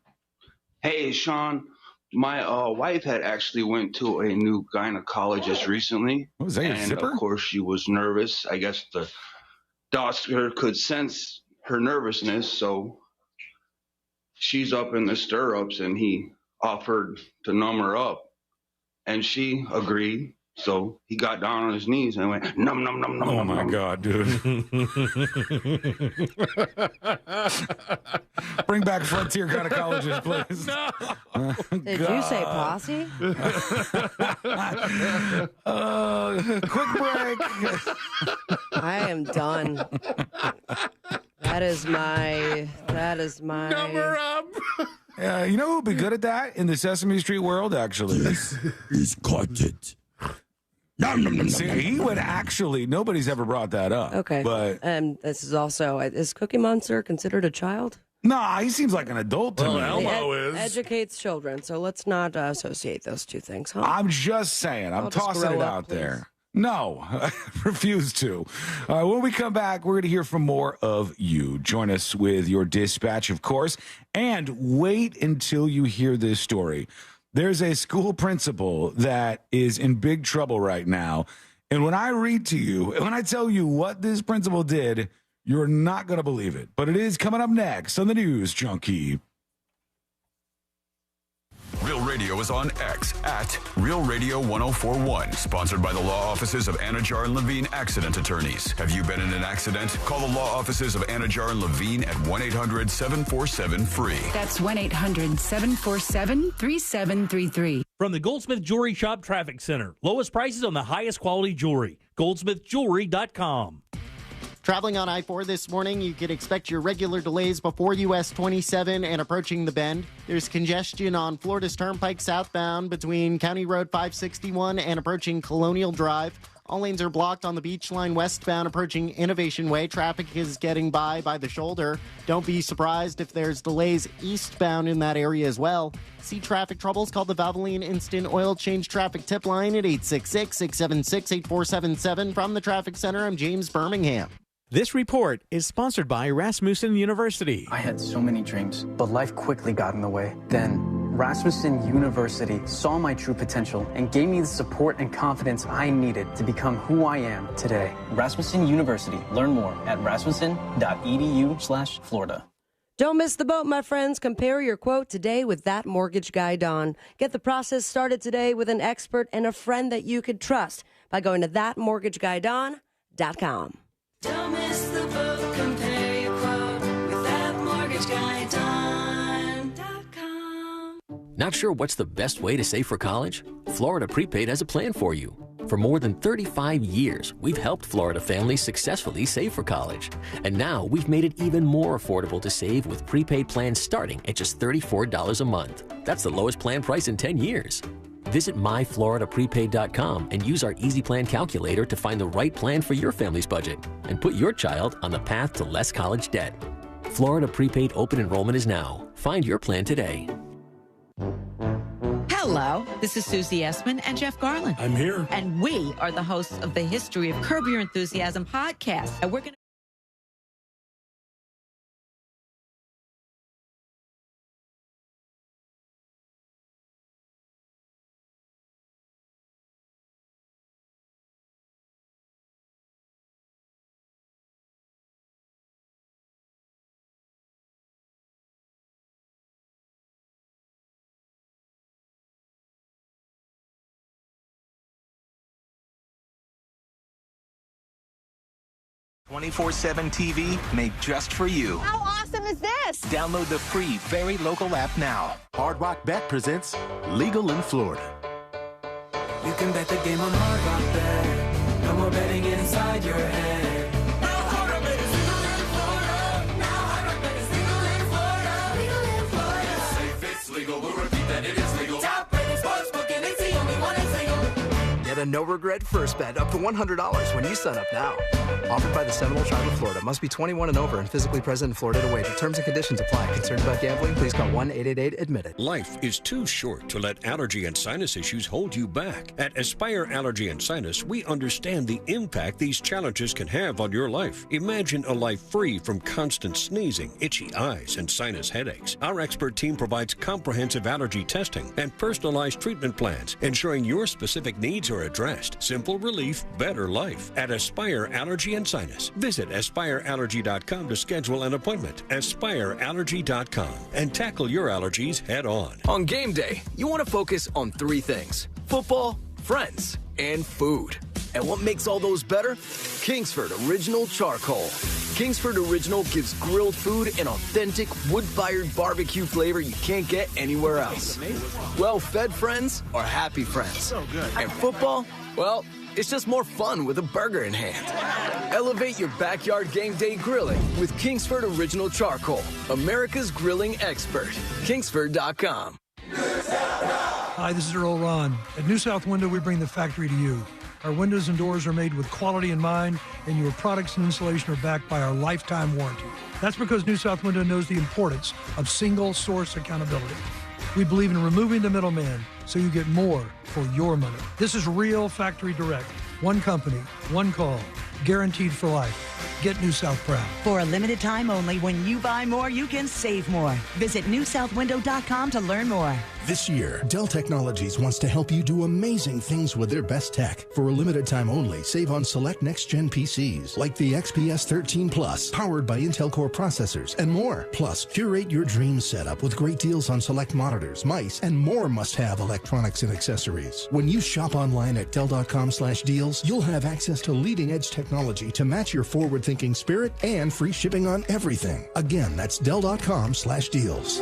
Hey, Sean. My wife had actually went to a new gynecologist recently. What was that, your zipper? Of course, she was nervous. I guess the doctor could sense her nervousness, so she's up in the stirrups, and he offered to numb her up, and she agreed. So he got down on his knees and went, num, num, num, num. Oh, my God, dude. Bring back Frontier Gynecologist, please. No. Did you say posse? Quick break. I am done. That is my number up. You know who would be good at that in the Sesame Street world, actually? He's caught it. See, he would actually, nobody's ever brought that up. Okay. But this is also, is Cookie Monster considered a child? Nah, he seems like an adult to me. Elmo is. Educates children, so let's not associate those two things, huh? I'm just saying. I'm tossing it out there. No, I refuse to. When we come back, we're going to hear from more of you. Join us with your dispatch, of course, and wait until you hear this story. There's a school principal that is in big trouble right now. And when I read to you, when I tell you what this principal did, you're not going to believe it. But it is coming up next on the News Junkie. Real Radio is on X at Real Radio 1041. Sponsored by the law offices of Anajar and Levine Accident Attorneys. Have you been in an accident? Call the law offices of Anajar and Levine at 1-800-747-FREE. That's 1-800-747-3733. From the Goldsmith Jewelry Shop Traffic Center. Lowest prices on the highest quality jewelry. GoldsmithJewelry.com. Traveling on I-4 this morning, you can expect your regular delays before US 27 and approaching the bend. There's congestion on Florida's Turnpike southbound between County Road 561 and approaching Colonial Drive. All lanes are blocked on the Beach Line westbound approaching Innovation Way. Traffic is getting by the shoulder. Don't be surprised if there's delays eastbound in that area as well. See traffic troubles? Call the Valvoline Instant Oil Change Traffic Tip Line at 866-676-8477. From the Traffic Center, I'm James Birmingham. This report is sponsored by Rasmussen University. I had so many dreams, but life quickly got in the way. Then, Rasmussen University saw my true potential and gave me the support and confidence I needed to become who I am today. Rasmussen University. Learn more at rasmussen.edu/Florida. Don't miss the boat, my friends. Compare your quote today with That Mortgage Guy, Don. Get the process started today with an expert and a friend that you could trust by going to thatmortgageguydon.com. Don't miss the boat, compare your quote with thatmortgageguydon.com. Not sure what's the best way to save for college? Florida Prepaid has a plan for you. For more than 35 years, we've helped Florida families successfully save for college. And now we've made it even more affordable to save with prepaid plans starting at just $34 a month. That's the lowest plan price in 10 years. Visit myfloridaprepaid.com and use our Easy Plan calculator to find the right plan for your family's budget and put your child on the path to less college debt. Florida Prepaid Open Enrollment is now. Find your plan today. Hello, this is Susie Essman and Jeff Garland. I'm here. And we are the hosts of the History of Curb Your Enthusiasm podcast. And we're going to .24/7 TV made just for you. How awesome is this? Download the free Very Local app now. Hard Rock Bet presents Legal in Florida. You can bet the game on Hard Rock Bet. No more betting inside your head. Now Hard Rock Bet is legal in Florida. Now Hard Rock Bet is legal in Florida. Legal in Florida. It's safe, it's legal. We'll repeat that it is legal. Top rated sportsbook and it's the only one that's legal. Get a no-regret first bet up to $100 when you sign up now. Offered by the Seminole Tribe of Florida. Must be 21 and over and physically present in Florida to wager. Terms and conditions apply. Concerned about gambling? Please call 1-888-ADMIT-IT. Life is too short to let allergy and sinus issues hold you back. At Aspire Allergy and Sinus, we understand the impact these challenges can have on your life. Imagine a life free from constant sneezing, itchy eyes, and sinus headaches. Our expert team provides comprehensive allergy testing and personalized treatment plans, ensuring your specific needs are addressed. Simple relief, better life. At Aspire Allergy and Sinus. Visit AspireAllergy.com to schedule an appointment. AspireAllergy.com and tackle your allergies head on. On game day, you want to focus on three things: football, friends, and food. And what makes all those better? Kingsford Original Charcoal. Kingsford Original gives grilled food an authentic wood-fired barbecue flavor you can't get anywhere else. Well-fed friends are happy friends. So good. And football? Well, it's just more fun with a burger in hand. Elevate your backyard game day grilling with Kingsford Original Charcoal, America's grilling expert. Kingsford.com. Hi, this is Earl Ron. At New South Window, we bring the factory to you. Our windows and doors are made with quality in mind, and your products and installation are backed by our lifetime warranty. That's because New South Window knows the importance of single source accountability. We believe in removing the middleman so you get more for your money. This is real factory direct. One company, one call, guaranteed for life. Get New South proud. For a limited time only, when you buy more, you can save more. Visit newsouthwindow.com to learn more. This year, Dell Technologies wants to help you do amazing things with their best tech. For a limited time only, save on select next-gen PCs like the XPS 13 Plus, powered by Intel Core processors, and more. Plus, curate your dream setup with great deals on select monitors, mice, and more must-have electronics and accessories. When you shop online at Dell.com/deals, you'll have access to leading-edge technology to match your forward-thinking spirit and free shipping on everything. Again, that's Dell.com/deals.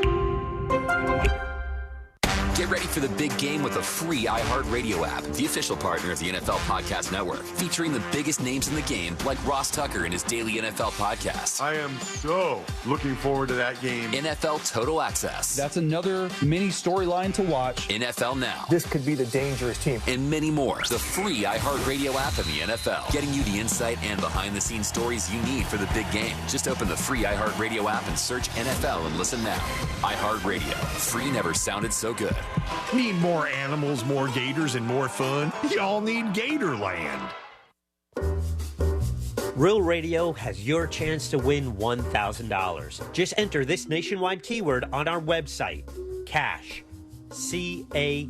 Get ready for the big game with a free iHeartRadio app, the official partner of the NFL Podcast Network, featuring the biggest names in the game like Ross Tucker and his daily NFL podcast. I am so looking forward to that game. NFL Total Access. That's another mini storyline to watch. NFL Now. This could be the dangerous team. And many more. The free iHeartRadio app and the NFL. Getting you the insight and behind-the-scenes stories you need for the big game. Just open the free iHeartRadio app and search NFL and listen now. iHeartRadio. Free never sounded so good. Need more animals, more gators, and more fun? Y'all need Gatorland. Real Radio has your chance to win $1,000. Just enter this nationwide keyword on our website, CASH. C-A-S-H.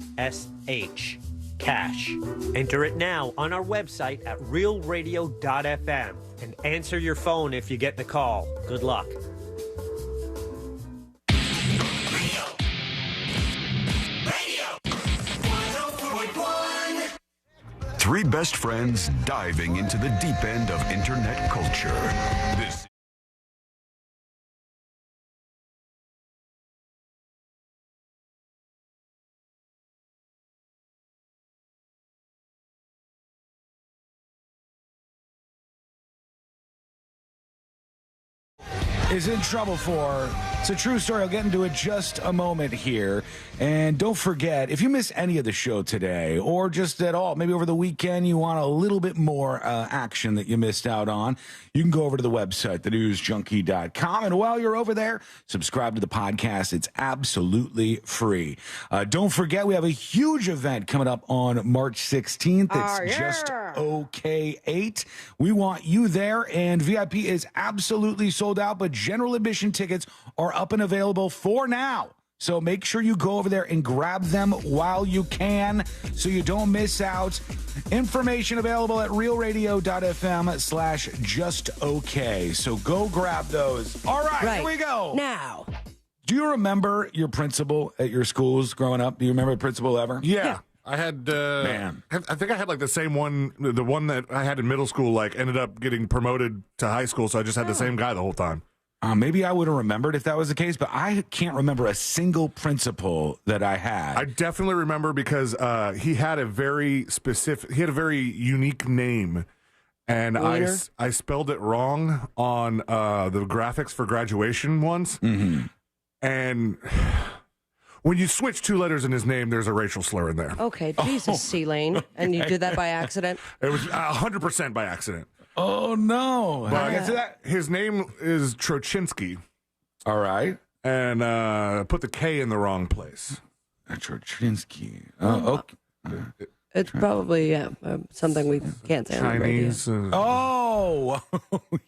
Cash. Enter it now on our website at realradio.fm and answer your phone if you get the call. Good luck. Three best friends diving into the deep end of internet culture. This is in trouble for It's a true story. I'll get into it just a moment here. And don't forget, if you miss any of the show today or just at all, maybe over the weekend you want a little bit more action that you missed out on, you can go over to the website, thenewsjunkie.com. And while you're over there, subscribe to the podcast. It's absolutely free. Don't forget, we have a huge event coming up on March 16th. It's Just OK 8. We want you there, and VIP is absolutely sold out, but general admission tickets are up and available for now. So make sure you go over there and grab them while you can so you don't miss out. Information available at realradio.fm/justok. So go grab those. All right, here we go. Now. Do you remember your principal at your schools growing up? Do you remember a principal ever? Yeah. I had, I think I had like the same one, the one that I had in middle school, like ended up getting promoted to high school. So I just had the same guy the whole time. Maybe I would have remembered if that was the case, but I can't remember a single principal that I had. I definitely remember because he had a very unique name, and I spelled it wrong on the graphics for graduation once. Mm-hmm. And when you switch 2 letters in his name, there's a racial slur in there. Okay, Jesus, C-Lane. And you did that by accident? It was 100% by accident. Oh, no. But I guess his name is Trochinsky. All right. And put the K in the wrong place. Trochinsky. Okay. It's probably something we can't say on the radio. Chinese. Oh,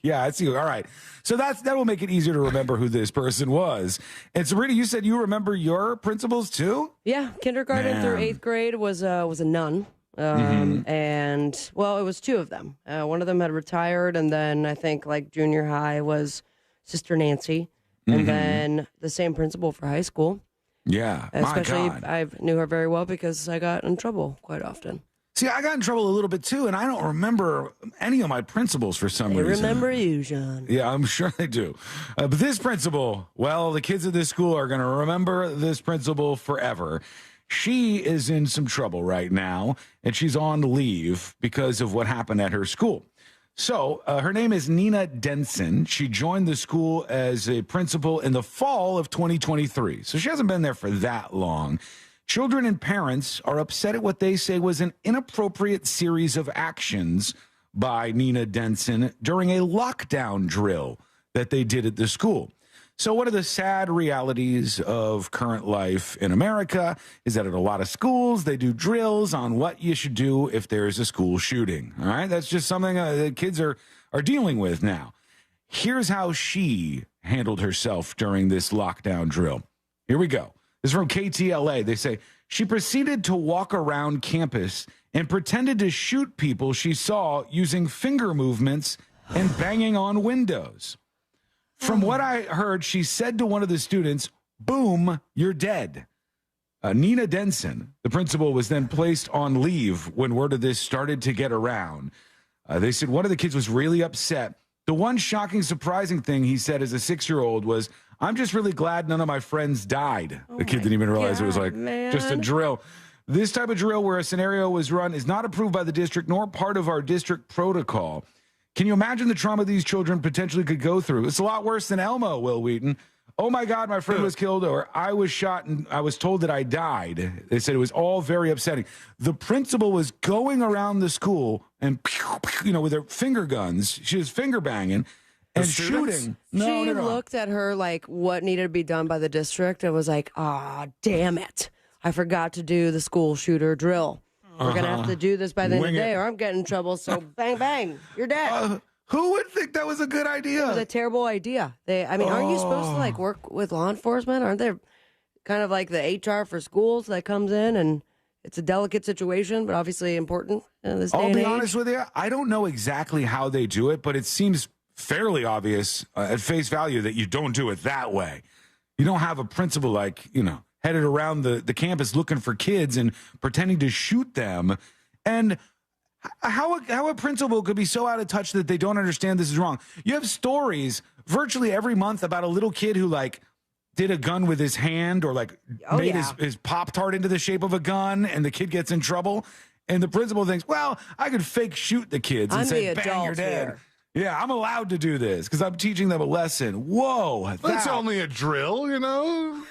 yeah, I see. All right. So that will make it easier to remember who this person was. And Sabrina, you said you remember your principals too? Yeah, kindergarten through 8th grade was a nun. And, well, it was 2 of them. One of them had retired, and then I think, like, junior high was Sister Nancy, and then the same principal for high school. Yeah, Especially, my God. I knew her very well because I got in trouble quite often. See, I got in trouble a little bit, too, and I don't remember any of my principals for some reason. They remember you, John. Yeah, I'm sure they do. But this principal, well, the kids at this school are going to remember this principal forever. She is in some trouble right now, and she's on leave because of what happened at her school. So her name is Nina Denson. She joined the school as a principal in the fall of 2023. So she hasn't been there for that long. Children and parents are upset at what they say was an inappropriate series of actions by Nina Denson during a lockdown drill that they did at the school. So one of the sad realities of current life in America is that at a lot of schools, they do drills on what you should do if there's a school shooting. All right, that's just something the kids are dealing with now. Here's how she handled herself during this lockdown drill. Here we go. This is from KTLA. They say, she proceeded to walk around campus and pretended to shoot people she saw using finger movements and banging on windows. From what I heard, she said to one of the students, "Boom, you're dead." Nina Denson, the principal, was then placed on leave when word of this started to get around. They said one of the kids was really upset. The one shocking, surprising thing he said as a 6-year-old was, "I'm just really glad none of my friends died." The kid didn't even realize it was like just a drill. This type of drill where a scenario was run is not approved by the district nor part of our district protocol. Can you imagine the trauma these children potentially could go through? It's a lot worse than Elmo, Will Wheaton. "Oh, my God, my friend was killed," or "I was shot and I was told that I died." They said it was all very upsetting. The principal was going around the school and, with her finger guns. She was finger banging and shooting. She looked at her like what needed to be done by the district and was like, damn it. I forgot to do the school shooter drill. We're going to have to do this by the end of the day or I'm getting in trouble. So bang, bang, you're dead. Who would think that was a good idea? It was a terrible idea. Aren't you supposed to work with law enforcement? Aren't they kind of like the HR for schools that comes in and it's a delicate situation, but obviously important in this day and age? I'll be honest with you. I don't know exactly how they do it, but it seems fairly obvious at face value that you don't do it that way. You don't have a principal headed around the campus looking for kids and pretending to shoot them. And how a principal could be so out of touch that they don't understand this is wrong. You have stories virtually every month about a little kid who did a gun with his hand or made his Pop-Tart into the shape of a gun and the kid gets in trouble. And the principal thinks, well, I could fake shoot the kids and say, bang, you're dead. Yeah, I'm allowed to do this because I'm teaching them a lesson. Whoa. That's only a drill, you know?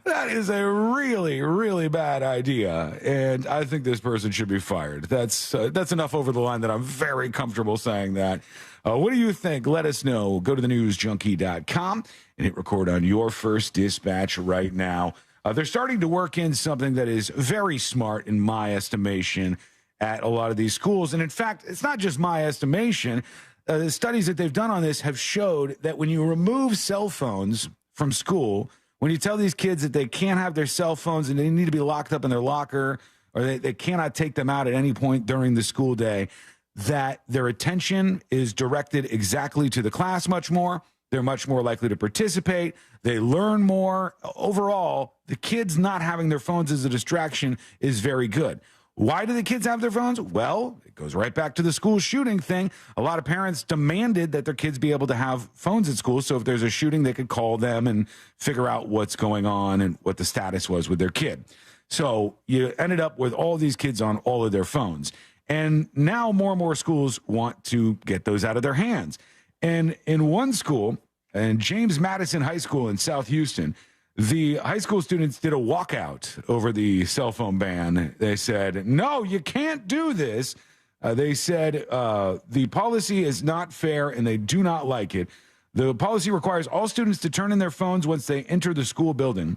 That is a really, really bad idea, and I think this person should be fired. That's enough over the line that I'm very comfortable saying that. What do you think? Let us know. Go to thenewsjunkie.com and hit record on your first dispatch right now. They're starting to work in something that is very smart in my estimation at a lot of these schools. And in fact, it's not just my estimation. The studies that they've done on this have showed that when you remove cell phones from school, when you tell these kids that they can't have their cell phones and they need to be locked up in their locker or they cannot take them out at any point during the school day, that their attention is directed exactly to the class much more. They're much more likely to participate. They learn more. Overall, the kids not having their phones as a distraction is very good. Why do the kids have their phones? Well, it goes right back to the school shooting thing. A lot of parents demanded that their kids be able to have phones at school, so if there's a shooting, they could call them and figure out what's going on and what the status was with their kid. So you ended up with all these kids on all of their phones. And now more and more schools want to get those out of their hands. And in one school, in James Madison High School in South Houston, the high school students did a walkout over the cell phone ban. They said, no, you can't do this. They said the policy is not fair and they do not like it. The policy requires all students to turn in their phones once they enter the school building.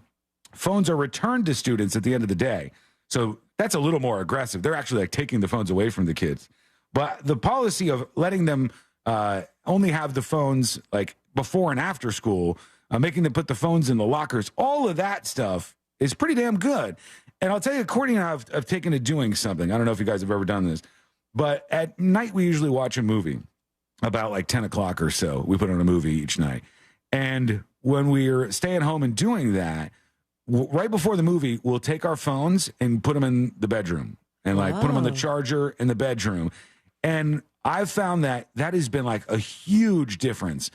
Phones are returned to students at the end of the day. So that's a little more aggressive. They're actually like taking the phones away from the kids. But the policy of letting them only have the phones like before and after school, making them put the phones in the lockers, all of that stuff is pretty damn good. And I'll tell you, Courtney and I have taken to doing something. I don't know if you guys have ever done this, but at night we usually watch a movie about like 10 o'clock or so. We put on a movie each night. And when we're staying home and doing that, right before the movie, we'll take our phones and put them in the bedroom and like put them on the charger in the bedroom. And I've found that has been like a huge difference.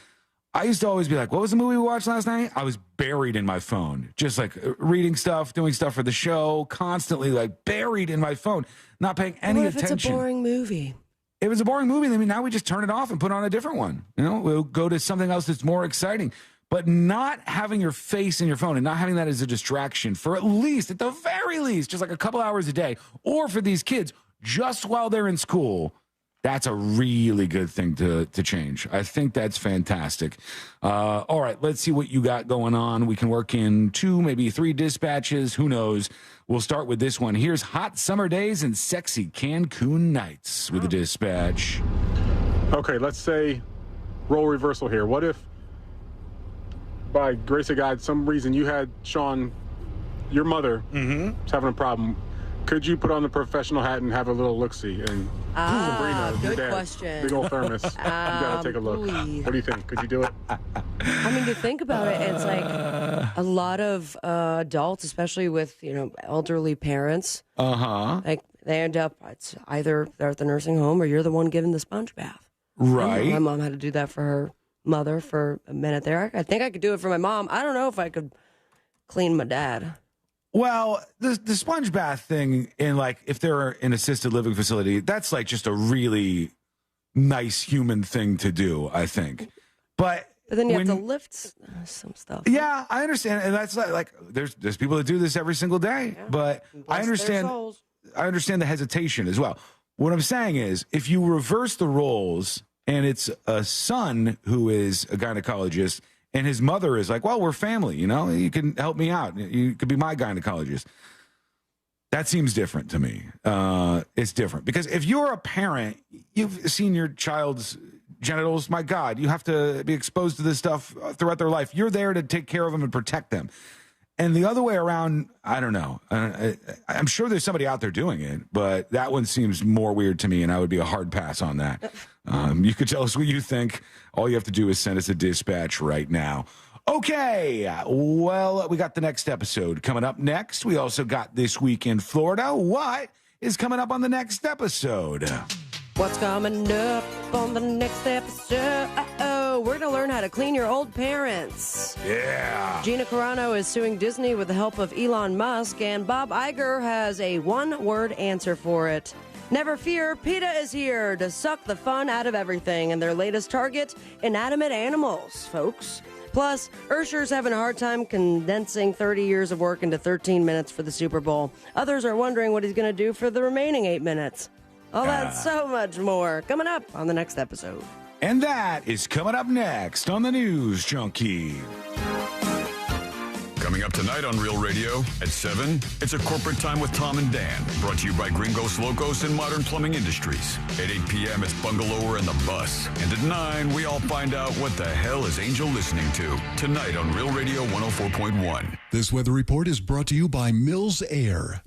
I used to always be like, what was the movie we watched last night? I was buried in my phone, just like reading stuff, doing stuff for the show, constantly like buried in my phone, not paying any attention. What if it's a boring movie? It was a boring movie. I mean, now we just turn it off and put on a different one. You know, we'll go to something else that's more exciting. But not having your face in your phone and not having that as a distraction for at least, at the very least, just like a couple hours a day, or for these kids, just while they're in school, that's a really good thing to change. I think that's fantastic. All right, let's see what you got going on. We can work in 2, maybe 3 dispatches. Who knows? We'll start with this one. Here's hot summer days and sexy Cancun nights with a dispatch. Okay, let's say role reversal here. What if, by grace of God, some reason you had Sean, your mother, was having a problem? Could you put on the professional hat and have a little look-see? And Sabrina, good your dad, question. big old thermos. You gotta take a look. What do you think? Could you do it? I mean, to think about it, it's like a lot of adults, especially with elderly parents. Like they end up, it's either they're at the nursing home or you're the one giving the sponge bath. Right. My mom had to do that for her mother for a minute there. I think I could do it for my mom. I don't know if I could clean my dad. Well, the sponge bath thing, in like if they're in assisted living facility, that's like just a really nice human thing to do, I think. But then you have to lift some stuff. Yeah, I understand, and that's like there's people that do this every single day. Yeah. But I understand the hesitation as well. What I'm saying is, if you reverse the roles, and it's a son who is a gynecologist. And his mother is like, well, we're family, you can help me out. You could be my gynecologist. That seems different to me. It's different because if you're a parent, you've seen your child's genitals. My God, you have to be exposed to this stuff throughout their life. You're there to take care of them and protect them. And the other way around, I don't know. I'm sure there's somebody out there doing it, but that one seems more weird to me, and I would be a hard pass on that. You could tell us what you think. All you have to do is send us a dispatch right now. Okay, well, we got the next episode coming up next. We also got This Week in Florida. What is coming up on the next episode? What's coming up on the next episode? We're going to learn how to clean your old parents. Yeah. Gina Carano is suing Disney with the help of Elon Musk, and Bob Iger has a one-word answer for it. Never fear, PETA is here to suck the fun out of everything, and their latest target, inanimate animals, folks. Plus, Ursher's having a hard time condensing 30 years of work into 13 minutes for the Super Bowl. Others are wondering what he's going to do for the remaining 8 minutes. All that, so much more, coming up on the next episode. And that is coming up next on the News Junkie. Coming up tonight on Real Radio at 7, it's a corporate time with Tom and Dan, brought to you by Gringos Locos and Modern Plumbing Industries. At 8 p.m., it's Bungalower and the Bus. And at 9, we all find out what the hell is Angel listening to. Tonight on Real Radio 104.1. This weather report is brought to you by Mills Air.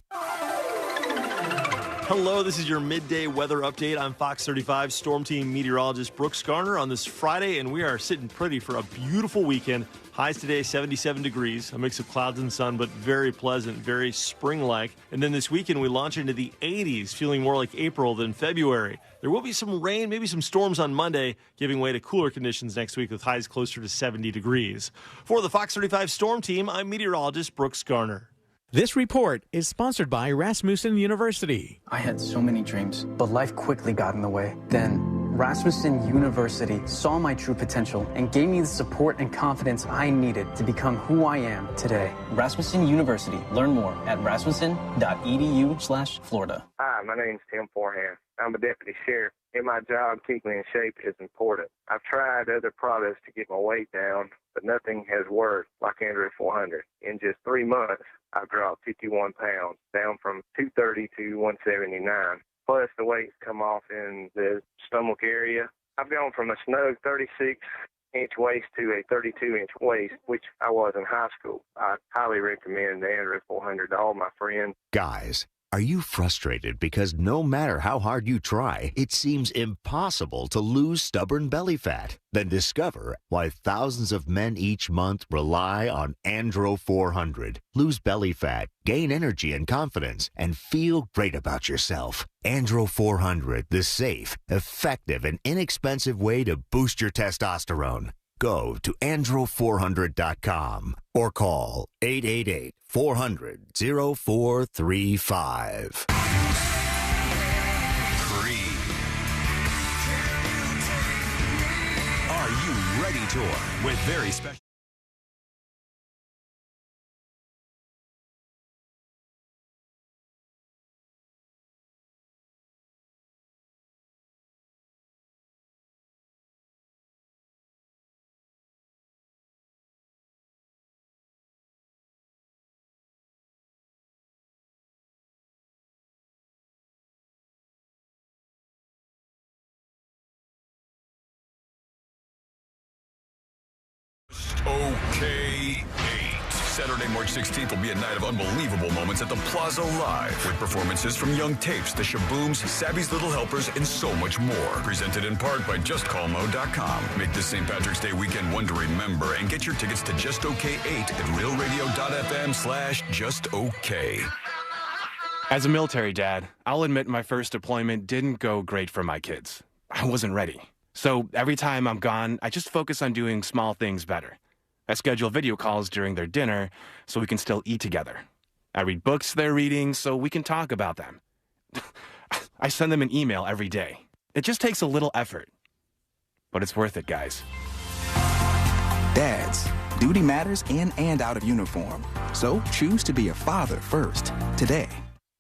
Hello, this is your midday weather update. I'm Fox 35 Storm Team meteorologist Brooks Garner on this Friday, and we are sitting pretty for a beautiful weekend. Highs today, 77 degrees, a mix of clouds and sun, but very pleasant, very spring-like. And then this weekend, we launch into the 80s, feeling more like April than February. There will be some rain, maybe some storms on Monday, giving way to cooler conditions next week with highs closer to 70 degrees. For the Fox 35 Storm Team, I'm meteorologist Brooks Garner. This report is sponsored by Rasmussen University. I had so many dreams, but life quickly got in the way. Then, Rasmussen University saw my true potential and gave me the support and confidence I needed to become who I am today. Rasmussen University. Learn more at rasmussen.edu/Florida. Hi, my name's Tim Forehand. I'm a deputy sheriff. In my job, keeping in shape is important. I've tried other products to get my weight down, but nothing has worked like Android 400. In just 3 months, I've dropped 51 pounds, down from 230 to 179. Plus, the weight's come off in the stomach area. I've gone from a snug 36-inch waist to a 32-inch waist, which I was in high school. I highly recommend the Android 400 to all my friends. Guys, are you frustrated because no matter how hard you try, it seems impossible to lose stubborn belly fat? Then discover why thousands of men each month rely on Andro 400. Lose belly fat, gain energy and confidence, and feel great about yourself. Andro 400, the safe, effective, and inexpensive way to boost your testosterone. Go to andro400.com or call 888-400-0435. Are you ready, Tour? With very special... OK 8. Saturday, March 16th will be a night of unbelievable moments at the Plaza Live with performances from Young Tapes, the Shabooms, Sabby's Little Helpers, and so much more. Presented in part by JustCallMo.com. Make this St. Patrick's Day weekend one to remember and get your tickets to Just OK 8 at realradio.fm/JustOK. As a military dad, I'll admit my first deployment didn't go great for my kids. I wasn't ready. So every time I'm gone, I just focus on doing small things better. I schedule video calls during their dinner so we can still eat together. I read books they're reading so we can talk about them. I send them an email every day. It just takes a little effort. But it's worth it, guys. Dads, duty matters in and out of uniform. So choose to be a father first today.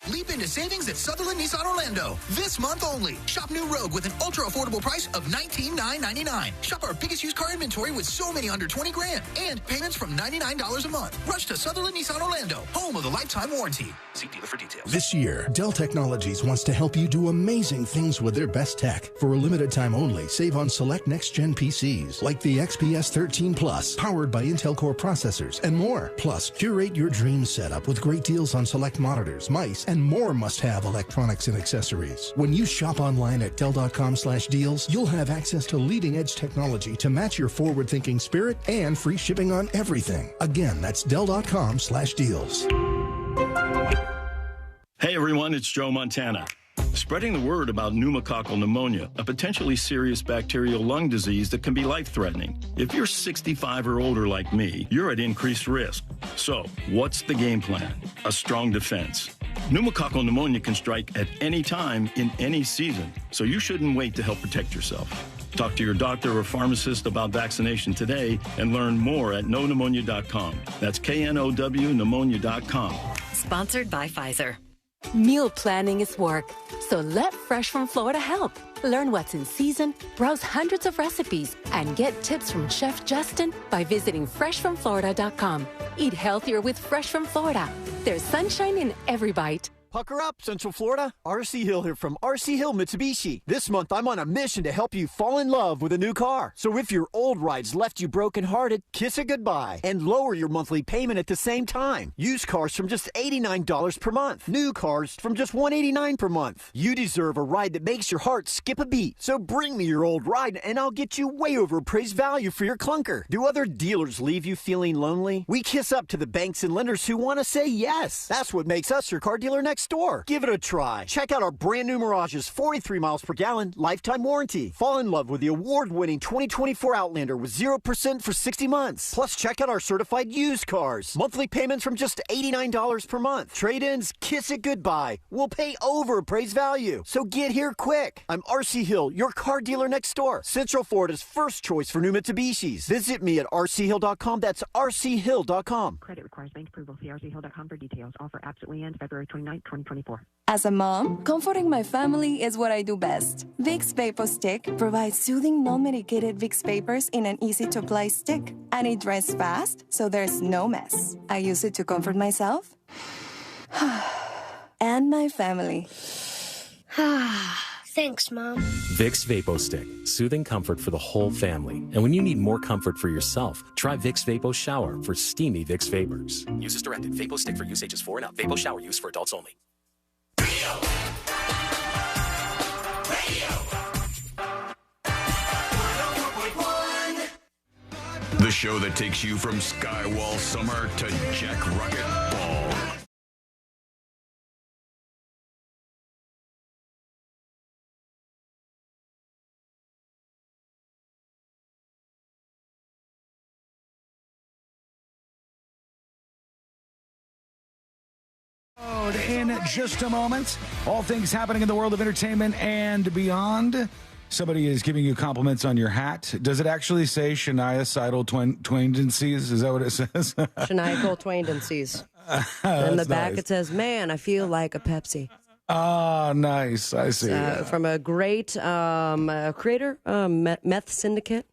Leap into savings at Sutherland Nissan Orlando. This month only. Shop new Rogue with an ultra-affordable price of $19,999. Shop our biggest used car inventory with so many under 20 grand. And payments from $99 a month. Rush to Sutherland Nissan Orlando, home of the lifetime warranty. See dealer for details. This year, Dell Technologies wants to help you do amazing things with their best tech. For a limited time only, save on select next-gen PCs like the XPS 13 Plus, powered by Intel Core processors, and more. Plus, curate your dream setup with great deals on select monitors, mice, and more must-have electronics and accessories. When you shop online at Dell.com/deals, you'll have access to leading-edge technology to match your forward-thinking spirit and free shipping on everything. Again, that's Dell.com/deals. Hey everyone, it's Joe Montana. spreading the word about pneumococcal pneumonia, a potentially serious bacterial lung disease that can be life-threatening. If you're 65 or older like me, you're at increased risk. So, what's the game plan? A strong defense. Pneumococcal pneumonia can strike at any time in any season, so you shouldn't wait to help protect yourself. Talk to your doctor or pharmacist about vaccination today and learn more at knowpneumonia.com. That's KNOW pneumonia.com. Sponsored by Pfizer. Meal planning is work, so let Fresh from Florida help. Learn what's in season, browse hundreds of recipes, and get tips from Chef Justin by visiting freshfromflorida.com. Eat healthier with Fresh from Florida. There's sunshine in every bite. Pucker up, Central Florida. R.C. Hill here from R.C. Hill Mitsubishi. This month, I'm on a mission to help you fall in love with a new car. So if your old ride's left you brokenhearted, kiss it goodbye and lower your monthly payment at the same time. Used cars from just $89 per month. New cars from just $189 per month. You deserve a ride that makes your heart skip a beat. So bring me your old ride and I'll get you way over appraised value for your clunker. Do other dealers leave you feeling lonely? We kiss up to the banks and lenders who want to say yes. That's what makes us your car dealer next door. Give it a try. Check out our brand new Mirage's 43 miles per gallon lifetime warranty. Fall in love with the award-winning 2024 Outlander with 0% for 60 months. Plus, check out our certified used cars. Monthly payments from just $89 per month. Trade-ins, kiss it goodbye. We'll pay over appraised value. So get here quick. I'm R.C. Hill, your car dealer next door. Central Florida's first choice for new Mitsubishis. Visit me at rchill.com. That's rchill.com. Credit requires bank approval. See rchill.com for details. Offer absolutely ends February 29, 2024. As a mom, comforting my family is what I do best. Vicks Vapor Stick provides soothing, non-medicated Vicks vapors in an easy-to-apply stick. And it dries fast, so there's no mess. I use it to comfort myself and my family. Thanks, Mom. Vicks Vapo Stick, soothing comfort for the whole family. And when you need more comfort for yourself, try Vicks Vapo Shower for steamy Vicks vapors. Use as directed. Vapo Stick for use ages 4 and up. Vapo Shower use for adults only. The show that takes you from Skywall Summer to Jack Rocket Ball. In just a moment, all things happening in the world of entertainment and beyond. Somebody is giving you compliments on your hat. Does it actually say Shania Seidel Twaindencies? Is that what it says? Shania Cole Twaindencies. In the back it says, "Man, I feel like a Pepsi." Ah, nice. I see. From a great creator, Meth Syndicate.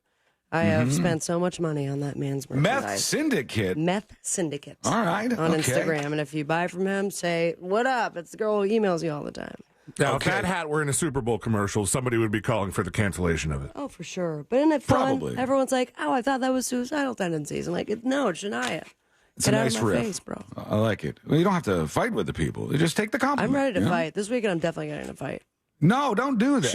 I have spent so much money on that man's merchandise. Meth Syndicate? Meth Syndicate. All right. On okay. Instagram. And if you buy from him, say, "What up?" It's the girl who emails you all the time. Now, if that hat were in a Super Bowl commercial, somebody would be calling for the cancellation of it. Oh, for sure. But isn't it fun? Probably. Everyone's like, "Oh, I thought that was suicidal tendencies." I'm like, "No, it's Shania." It's Get a out nice of my riff. face, bro. I like it. Well, you don't have to fight with the people. You just take the compliment. I'm ready to you know? fight. This weekend, I'm definitely getting in a fight. No, don't do that.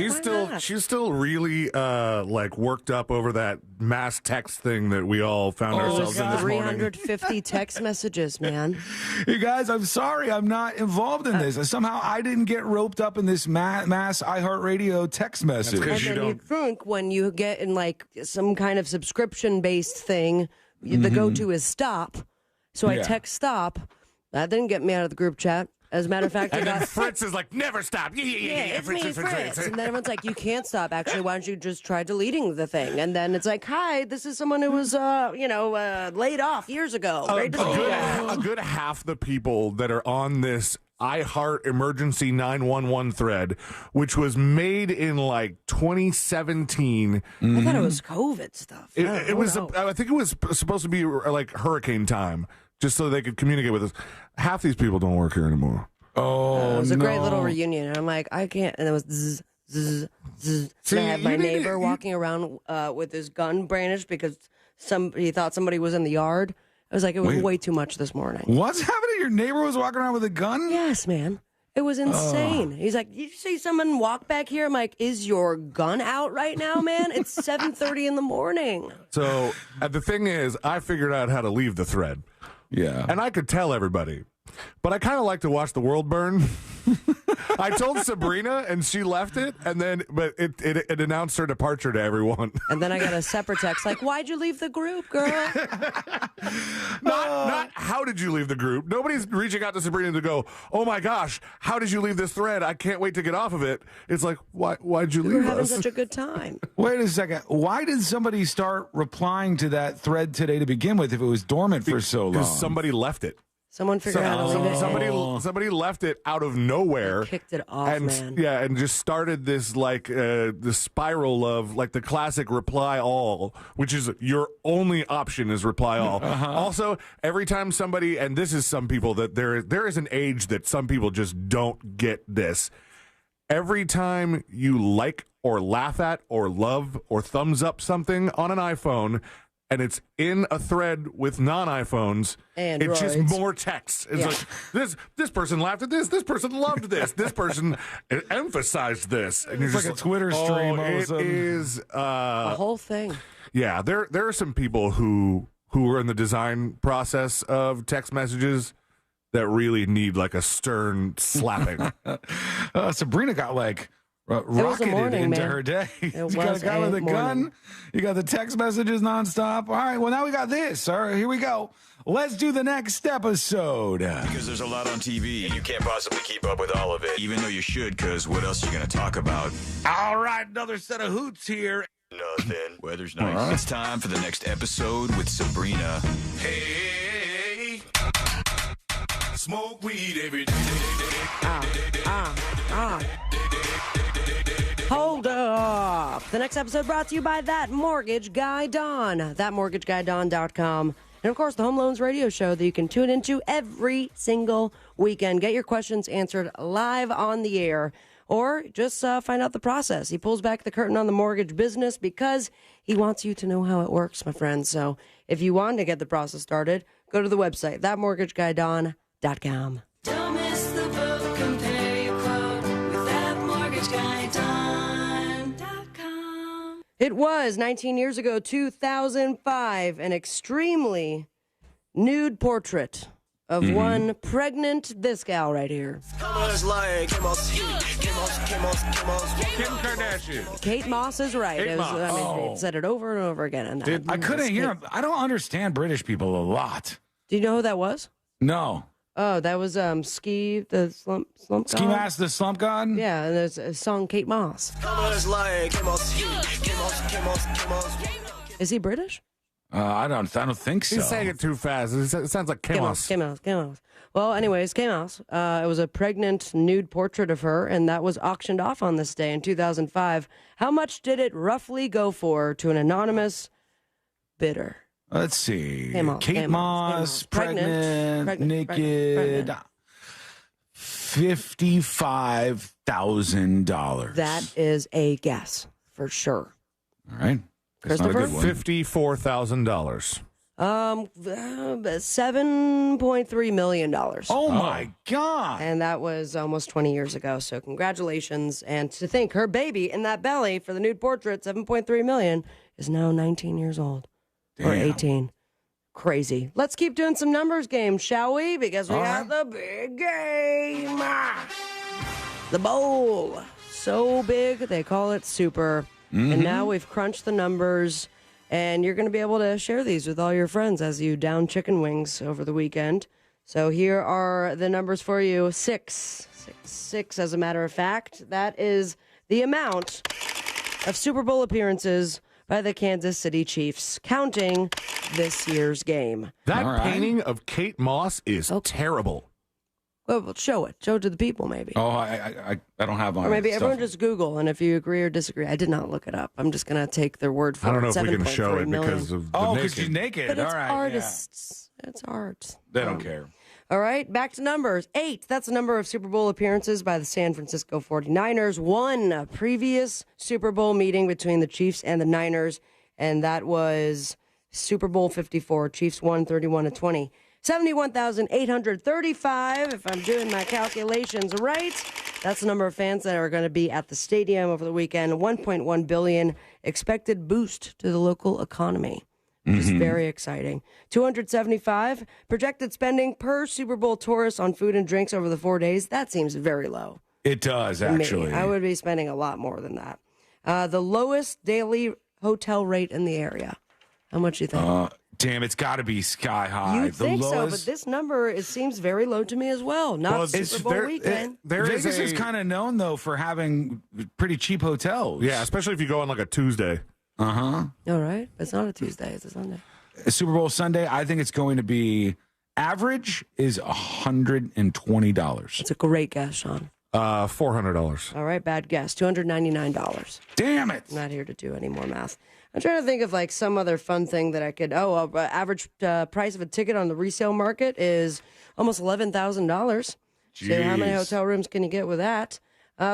She's still really like worked up over that mass text thing that we all found ourselves in this morning. 350 text messages, man. You guys, I'm sorry I'm not involved in this. Somehow I didn't get roped up in this mass iHeartRadio text message. And then you think when you get in like some kind of subscription-based thing, the go-to is stop. So I text stop. That didn't get me out of the group chat. As a matter of fact, and then Fritz is like, "Never stop." Yeah, Fritz. And then everyone's like, "You can't stop. Actually, why don't you just try deleting the thing?" And then it's like, "Hi, this is someone who was, laid off years ago." Great to see you guys. A good half the people that are on this iHeart Emergency 911 thread, which was made in like 2017. I thought it was COVID stuff. It was. I think it was supposed to be like hurricane time, just so they could communicate with us. Half these people don't work here anymore. Oh, it was a great little reunion, and I'm like, I can't. And it was zzz, zzz, zzz. See, and I had my neighbor walking around with his gun brandished because he thought somebody was in the yard. I was like, it was way too much this morning. What's happening? Your neighbor was walking around with a gun? Yes, man. It was insane. He's like, "Did you see someone walk back here?" I'm like, "Is your gun out right now, man? It's 7:30 in the morning." So the thing is, I figured out how to leave the thread. Yeah. And I could tell everybody. But I kind of like to watch the world burn. I told Sabrina, and she left it, but it announced her departure to everyone. And then I got a separate text like, "Why'd you leave the group, girl?" Not how did you leave the group? Nobody's reaching out to Sabrina to go, "Oh my gosh, how did you leave this thread? I can't wait to get off of it." It's like, why'd you leave We were having us? such a good time. Wait a second. Why did somebody start replying to that thread today to begin with if it was dormant for so long? Because somebody left it. Someone figured out how to leave it. Somebody left it out of nowhere. They kicked it off, man. Yeah, and just started this the spiral of like the classic reply all, which is your only option is reply all. Also, every time somebody, and this is some people that there is an age that some people just don't get this. Every time you like or laugh at or love or thumbs up something on an iPhone, and it's in a thread with non-iPhones, it's just more text. It's like, this person laughed at this person loved this person emphasized this. And it's like a Twitter stream. It is a whole thing. Yeah, there are some people who are in the design process of text messages that really need like a stern slapping. Sabrina got like rocketed into her day. You got a guy with a gun. You got the text messages nonstop. All right, well, now we got this. All right, here we go. Let's do the next episode. Because there's a lot on TV, and you can't possibly keep up with all of it, even though you should, because what else are you going to talk about? All right, another set of hoots here. Nothing. Weather's nice. It's time for the next episode with Sabrina. Hey, smoke weed every day. Hold up. The next episode brought to you by That Mortgage Guy Don. ThatMortgageGuyDon.com. And, of course, the Home Loans Radio Show that you can tune into every single weekend. Get your questions answered live on the air. Or just find out the process. He pulls back the curtain on the mortgage business because he wants you to know how it works, my friends. So if you want to get the process started, go to the website, ThatMortgageGuyDon.com. Don't miss the boat. Compare your quote with ThatMortgageGuyDon.com. It was 19 years ago, 2005, an extremely nude portrait of one pregnant, this gal right here. Kim Kardashian. Kate Moss is right. They said it over and over again. And I couldn't hear him. I don't understand British people a lot. Do you know who that was? No. Oh, that was Ski, the slump god? Ski Mask, the slump god? Yeah, and there's a song, Kate Moss. Is he British? I don't think so. He's saying it too fast. It sounds like Kamos. Kamos. Well, anyways, Kamos. It was a pregnant nude portrait of her, and that was auctioned off on this day in 2005. How much did it roughly go for to an anonymous bidder? Let's see. Kate Moss, pregnant, naked, $55,000. That is a guess for sure. All right. Christopher? $54,000. $7.3 million. Oh my God. And that was almost 20 years ago. So congratulations. And to think her baby in that belly for the nude portrait, $7.3 million, is now 19 years old. Damn. Or 18. Crazy. Let's keep doing some numbers games, shall we? Because we got the big game. The bowl. So big, they call it super. And now we've crunched the numbers, and you're going to be able to share these with all your friends as you down chicken wings over the weekend. So here are the numbers for you. Six, as a matter of fact. That is the amount of Super Bowl appearances by the Kansas City Chiefs, counting this year's game. That painting of Kate Moss is terrible. Well, show it. Show it to the people, maybe. Oh, I don't have my Or maybe stuff. everyone just Google, and if you agree or disagree, I did not look it up. I'm just going to take their word for it. I don't know if we can 7.3 show it million. because of the because she's naked. But it's All right, artists. Yeah. It's art. They don't care. All right, back to numbers. 8, that's the number of Super Bowl appearances by the San Francisco 49ers. 1 previous Super Bowl meeting between the Chiefs and the Niners, and that was Super Bowl 54. Chiefs won 31-20. 71,835, if I'm doing my calculations right. That's the number of fans that are going to be at the stadium over the weekend. 1.1 billion expected boost to the local economy, which is very exciting. 275 projected spending per Super Bowl tourist on food and drinks over the 4 days. That seems very low. It does, to me. actually. I would be spending a lot more than that. The lowest daily hotel rate in the area. How much do you think? Damn, it's got to be sky high. You think so, but this number seems very low to me as well. Not Super Bowl weekend. Vegas is kind of known, though, for having pretty cheap hotels. Yeah, especially if you go on like a Tuesday. Uh-huh. All right. It's not a Tuesday. It's a Sunday. Super Bowl Sunday, I think it's going to be average is $120. It's a great guess, Sean. $400. All right, bad guess. $299. Damn it! I'm not here to do any more math. I'm trying to think of like some other fun thing that I could. Average price of a ticket on the resale market is almost $11,000. So how many hotel rooms can you get with that?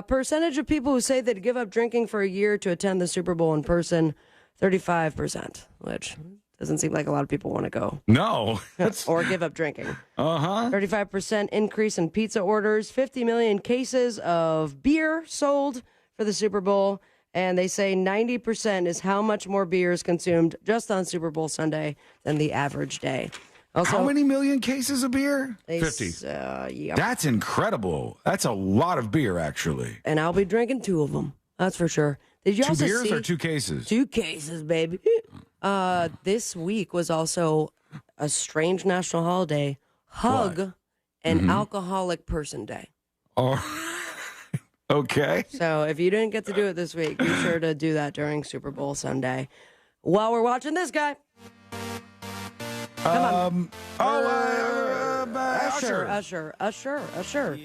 Percentage of people who say they'd give up drinking for a year to attend the Super Bowl in person, 35%, which doesn't seem like a lot of people want to go. No. Or give up drinking. 35% increase in pizza orders, 50 million cases of beer sold for the Super Bowl, and they say 90% is how much more beer is consumed just on Super Bowl Sunday than the average day. Also, how many million cases of beer? 50. Yeah. That's incredible. That's a lot of beer, actually. And I'll be drinking 2 of them. That's for sure. Did you 2 also beers see, or 2 cases? 2 cases, baby. This week was also a strange national holiday, Hug and Alcoholic Person Day. Oh, okay. So if you didn't get to do it this week, be sure to do that during Super Bowl Sunday. While we're watching this guy. Come on. Usher.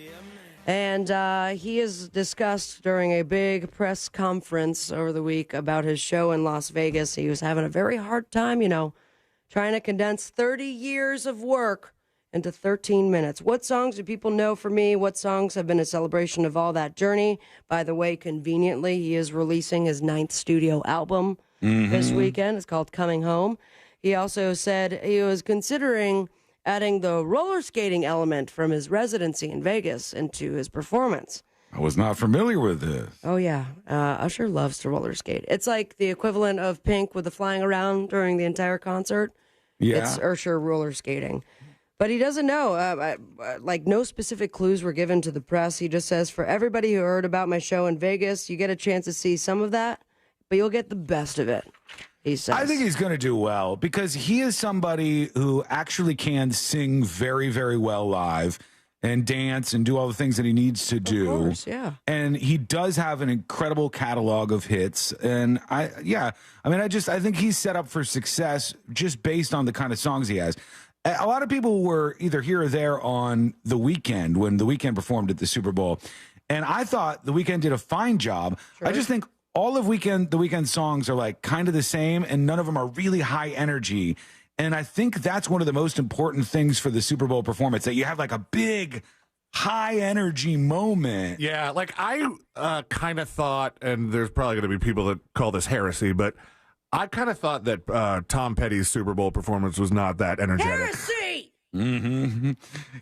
And he has discussed during a big press conference over the week about his show in Las Vegas. He was having a very hard time, trying to condense 30 years of work into 13 minutes. What songs do people know for me? What songs have been a celebration of all that journey? By the way, conveniently, he is releasing his 9th studio album this weekend. It's called Coming Home. He also said he was considering adding the roller skating element from his residency in Vegas into his performance. I was not familiar with this. Oh, yeah. Usher loves to roller skate. It's like the equivalent of Pink with the flying around during the entire concert. Yeah. It's Usher roller skating. But he doesn't know. No specific clues were given to the press. He just says, for everybody who heard about my show in Vegas, you get a chance to see some of that, but you'll get the best of it. He says. I think he's going to do well because he is somebody who actually can sing very, very well live and dance and do all the things that he needs to do. Of course, yeah. And he does have an incredible catalog of hits. And I think he's set up for success just based on the kind of songs he has. A lot of people were either here or there on The Weeknd when The Weeknd performed at the Super Bowl. And I thought The Weeknd did a fine job. Sure. I just think all of the Weeknd songs are like kind of the same, and none of them are really high energy. And I think that's one of the most important things for the Super Bowl performance, that you have like a big, high energy moment. Yeah, like I kind of thought, and there's probably going to be people that call this heresy, but I kind of thought that Tom Petty's Super Bowl performance was not that energetic. Heresy! Mm-hmm.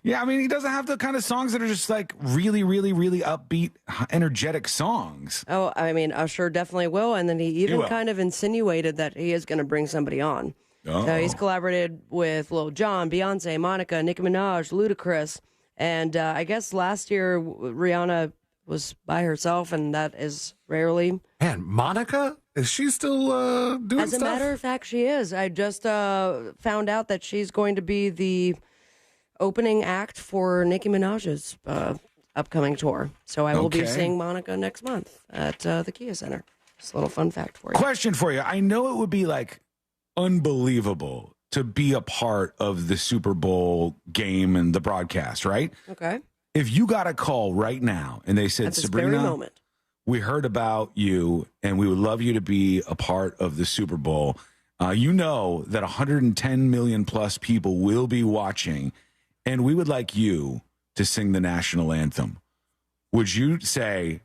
Yeah, I mean, he doesn't have the kind of songs that are just like really, really, really upbeat, energetic songs. Oh, I mean, Usher definitely will. And then he even kind of insinuated that he is going to bring somebody on. Oh. So he's collaborated with Lil Jon, Beyonce, Monica, Nicki Minaj, Ludacris. And I guess last year Rihanna was by herself, and that is rarely. Man, Monica? Is she still doing As a stuff? matter of fact, she is. I just found out that she's going to be the opening act for Nicki Minaj's upcoming tour. So I will be seeing Monica next month at the Kia Center. Just a little fun fact for you. Question for you. I know it would be like unbelievable to be a part of the Super Bowl game and the broadcast, right? Okay. If you got a call right now and they said, At this Sabrina, very moment. we heard about you and we would love you to be a part of the Super Bowl. You know that 110 million plus people will be watching, and we would like you to sing the national anthem. Would you say,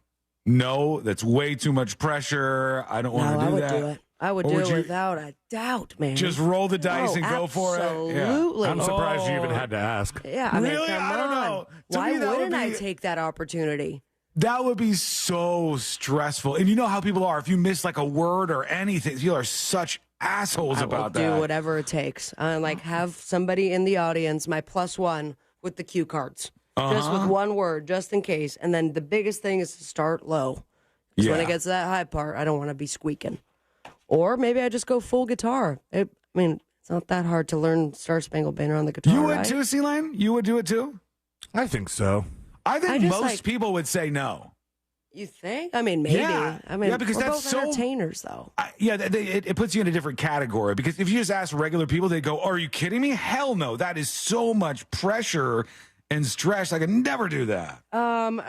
no, that's way too much pressure, I don't want to do that? I would do it. I would do it without a doubt, man. Just roll the dice and go for it? Absolutely. I'm surprised you even had to ask. Yeah, I mean, Really? come I don't on. know. To Why me, that would wouldn't I be- take that opportunity? That would be so stressful. And you know how people are. If you miss like a word or anything, people are such assholes I about will that. do whatever it takes. Like have somebody in the audience, my +1 with the cue cards. just with one word, just in case. And then the biggest thing is to start low. So when it gets to that high part, I don't want to be squeaking. Or maybe I just go full guitar. I mean, it's not that hard to learn Star Spangled Banner on the guitar. You would right? too, C-Lane? You would do it too? I think so. I think most people would say no. You think? I mean, maybe. Yeah. I mean, because we're that's both so entertainers, though. It puts you in a different category. Because if you just ask regular people, they go, "Are you kidding me? Hell no! That is so much pressure and stress. I could never do that."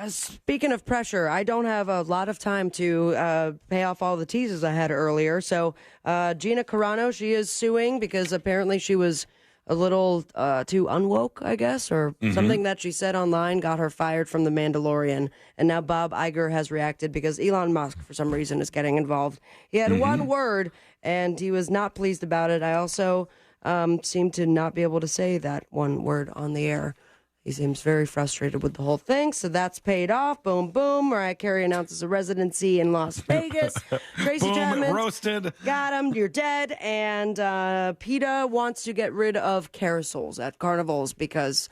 Speaking of pressure, I don't have a lot of time to pay off all the teases I had earlier. So Gina Carano, she is suing because apparently she was a little too unwoke, I guess, or something that she said online got her fired from The Mandalorian. And now Bob Iger has reacted because Elon Musk, for some reason, is getting involved. He had one word, and he was not pleased about it. I also seem to not be able to say that one word on the air. He seems very frustrated with the whole thing, so that's paid off. Boom, boom. Mariah Carey announces a residency in Las Vegas. Tracy Boom, Chapman, roasted. Got him. You're dead. And PETA wants to get rid of carousels at carnivals because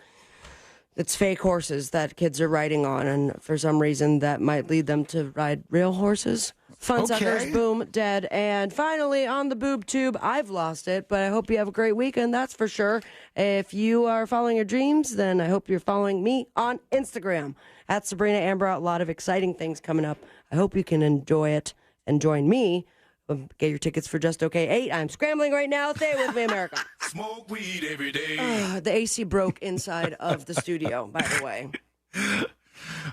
it's fake horses that kids are riding on, and for some reason that might lead them to ride real horses. Fun suckers, boom, dead. And finally, on the boob tube, I've lost it, but I hope you have a great weekend, that's for sure. If you are following your dreams, then I hope you're following me on Instagram, at Sabrina Ambrose. A lot of exciting things coming up. I hope you can enjoy it and join me. Get your tickets for Just Okay 8. I'm scrambling right now. Stay with me, America. Smoke weed every day. The AC broke inside of the studio, by the way.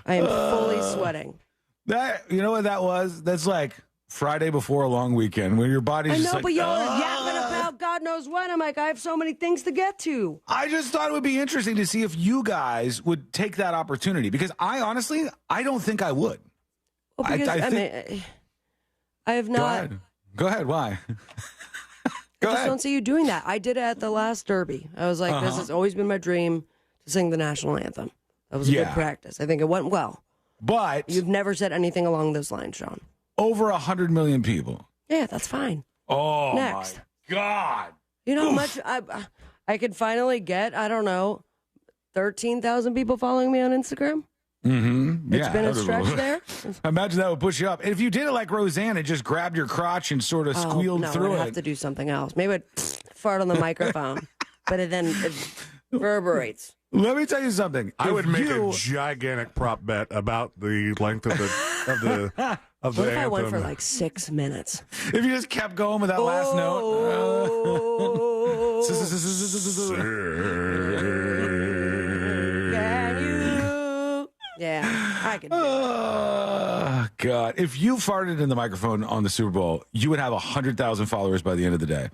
I am fully sweating. You know what that was? That's like Friday before a long weekend when your body's I just know, like, but y'all are yapping about God knows what. I'm like, I have so many things to get to. I just thought it would be interesting to see if you guys would take that opportunity because I honestly, I don't think I would. Well, because, I mean, I have not. Go ahead. Why? I just don't see you doing that. I did it at the last Derby. I was like, this has always been my dream to sing the national anthem. That was a good practice. I think it went well. But you've never said anything along those lines, Sean. Over 100 million people. Yeah, that's fine. Oh, next. My God. You know how much I could finally get, I don't know, 13,000 people following me on Instagram? Mm-hmm. It's been a stretch there. Imagine that would push you up. And if you did it like Roseanne and just grabbed your crotch and sort of squealed through I'd have to do something else. Maybe I'd fart on the microphone, but it reverberates. Let me tell you something. I would make a gigantic prop bet about the length of the What if I went for like 6 minutes? If you just kept going with that last note. Yeah, I could do it. God. If you farted in the microphone on the Super Bowl, you would have 100,000 followers by the end of the day.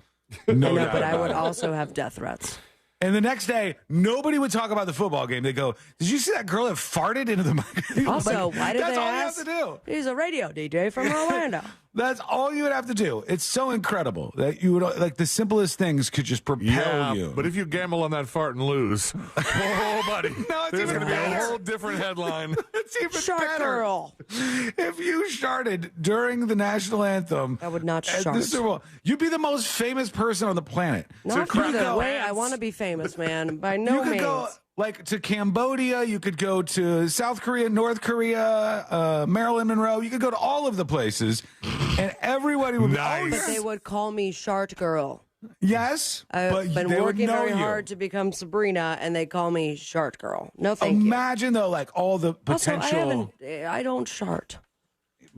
No doubt. But I would also have death threats. And the next day, nobody would talk about the football game. They go, "Did you see that girl that farted into the microphone?" Also, why did that's they all ask? you have to do. He's a radio DJ from Orlando. That's all you would have to do. It's so incredible that you would, like, the simplest things could just propel you. But if you gamble on that fart and lose, oh, buddy, no, it's there's even going to be better. a whole different headline. It's even Shark better. girl. If you sharted during the national anthem, I would not at shart. the Super Bowl, you'd be the most famous person on the planet. Not for the way I want to be famous, man. By no you could means. go like to Cambodia. You could go to South Korea, North Korea, Marilyn Monroe. You could go to all of the places, and everybody would. Nice. But they would call me Shart Girl. Yes, I've been they would working know very you. hard to become Sabrina, and they call me Shart Girl. No, thank you. Imagine though, like all the Also, potential, I don't shart.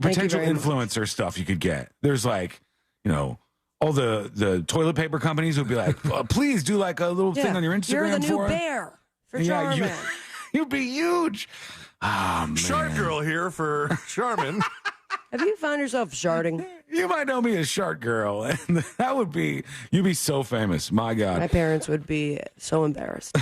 potential very much. influencer stuff you could get. There's like, all the toilet paper companies would be like, please do like a little thing on your Instagram. You're the new for bear for Charmin. You'd be huge. Oh, man. Shark girl here for Charmin. Have you found yourself sharting? You might know me as Shark Girl, and you'd be so famous. My God. My parents would be so embarrassed.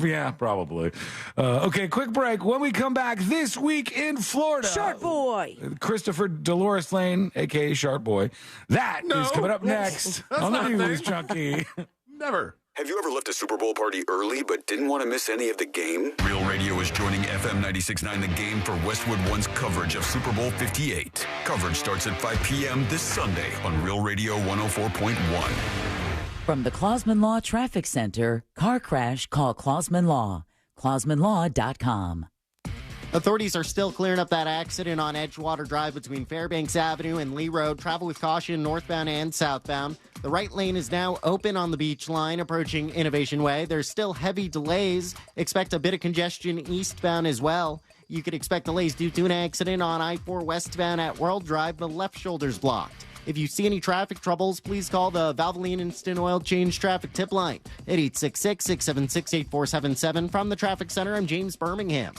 Yeah, probably. Okay, quick break. When we come back, this week in Florida. Shark Boy. Christopher Dolores Lane, a.k.a. Shark Boy. That is coming up next on the News Junkie. Never. Have you ever left a Super Bowl party early but didn't want to miss any of the game? Real Radio is joining FM 96.9 The Game for Westwood One's coverage of Super Bowl 58. Coverage starts at 5 p.m. this Sunday on Real Radio 104.1. From the Clausman Law Traffic Center, car crash, call Clausman Law. ClausmanLaw.com. Authorities are still clearing up that accident on Edgewater Drive between Fairbanks Avenue and Lee Road. Travel with caution northbound and southbound. The right lane is now open on the beach line approaching Innovation Way. There's still heavy delays. Expect a bit of congestion eastbound as well. You could expect delays due to an accident on I-4 westbound at World Drive. The left shoulder's blocked. If you see any traffic troubles, please call the Valvoline Instant Oil Change Traffic Tip Line at 866-676-8477. From the Traffic Center, I'm James Birmingham.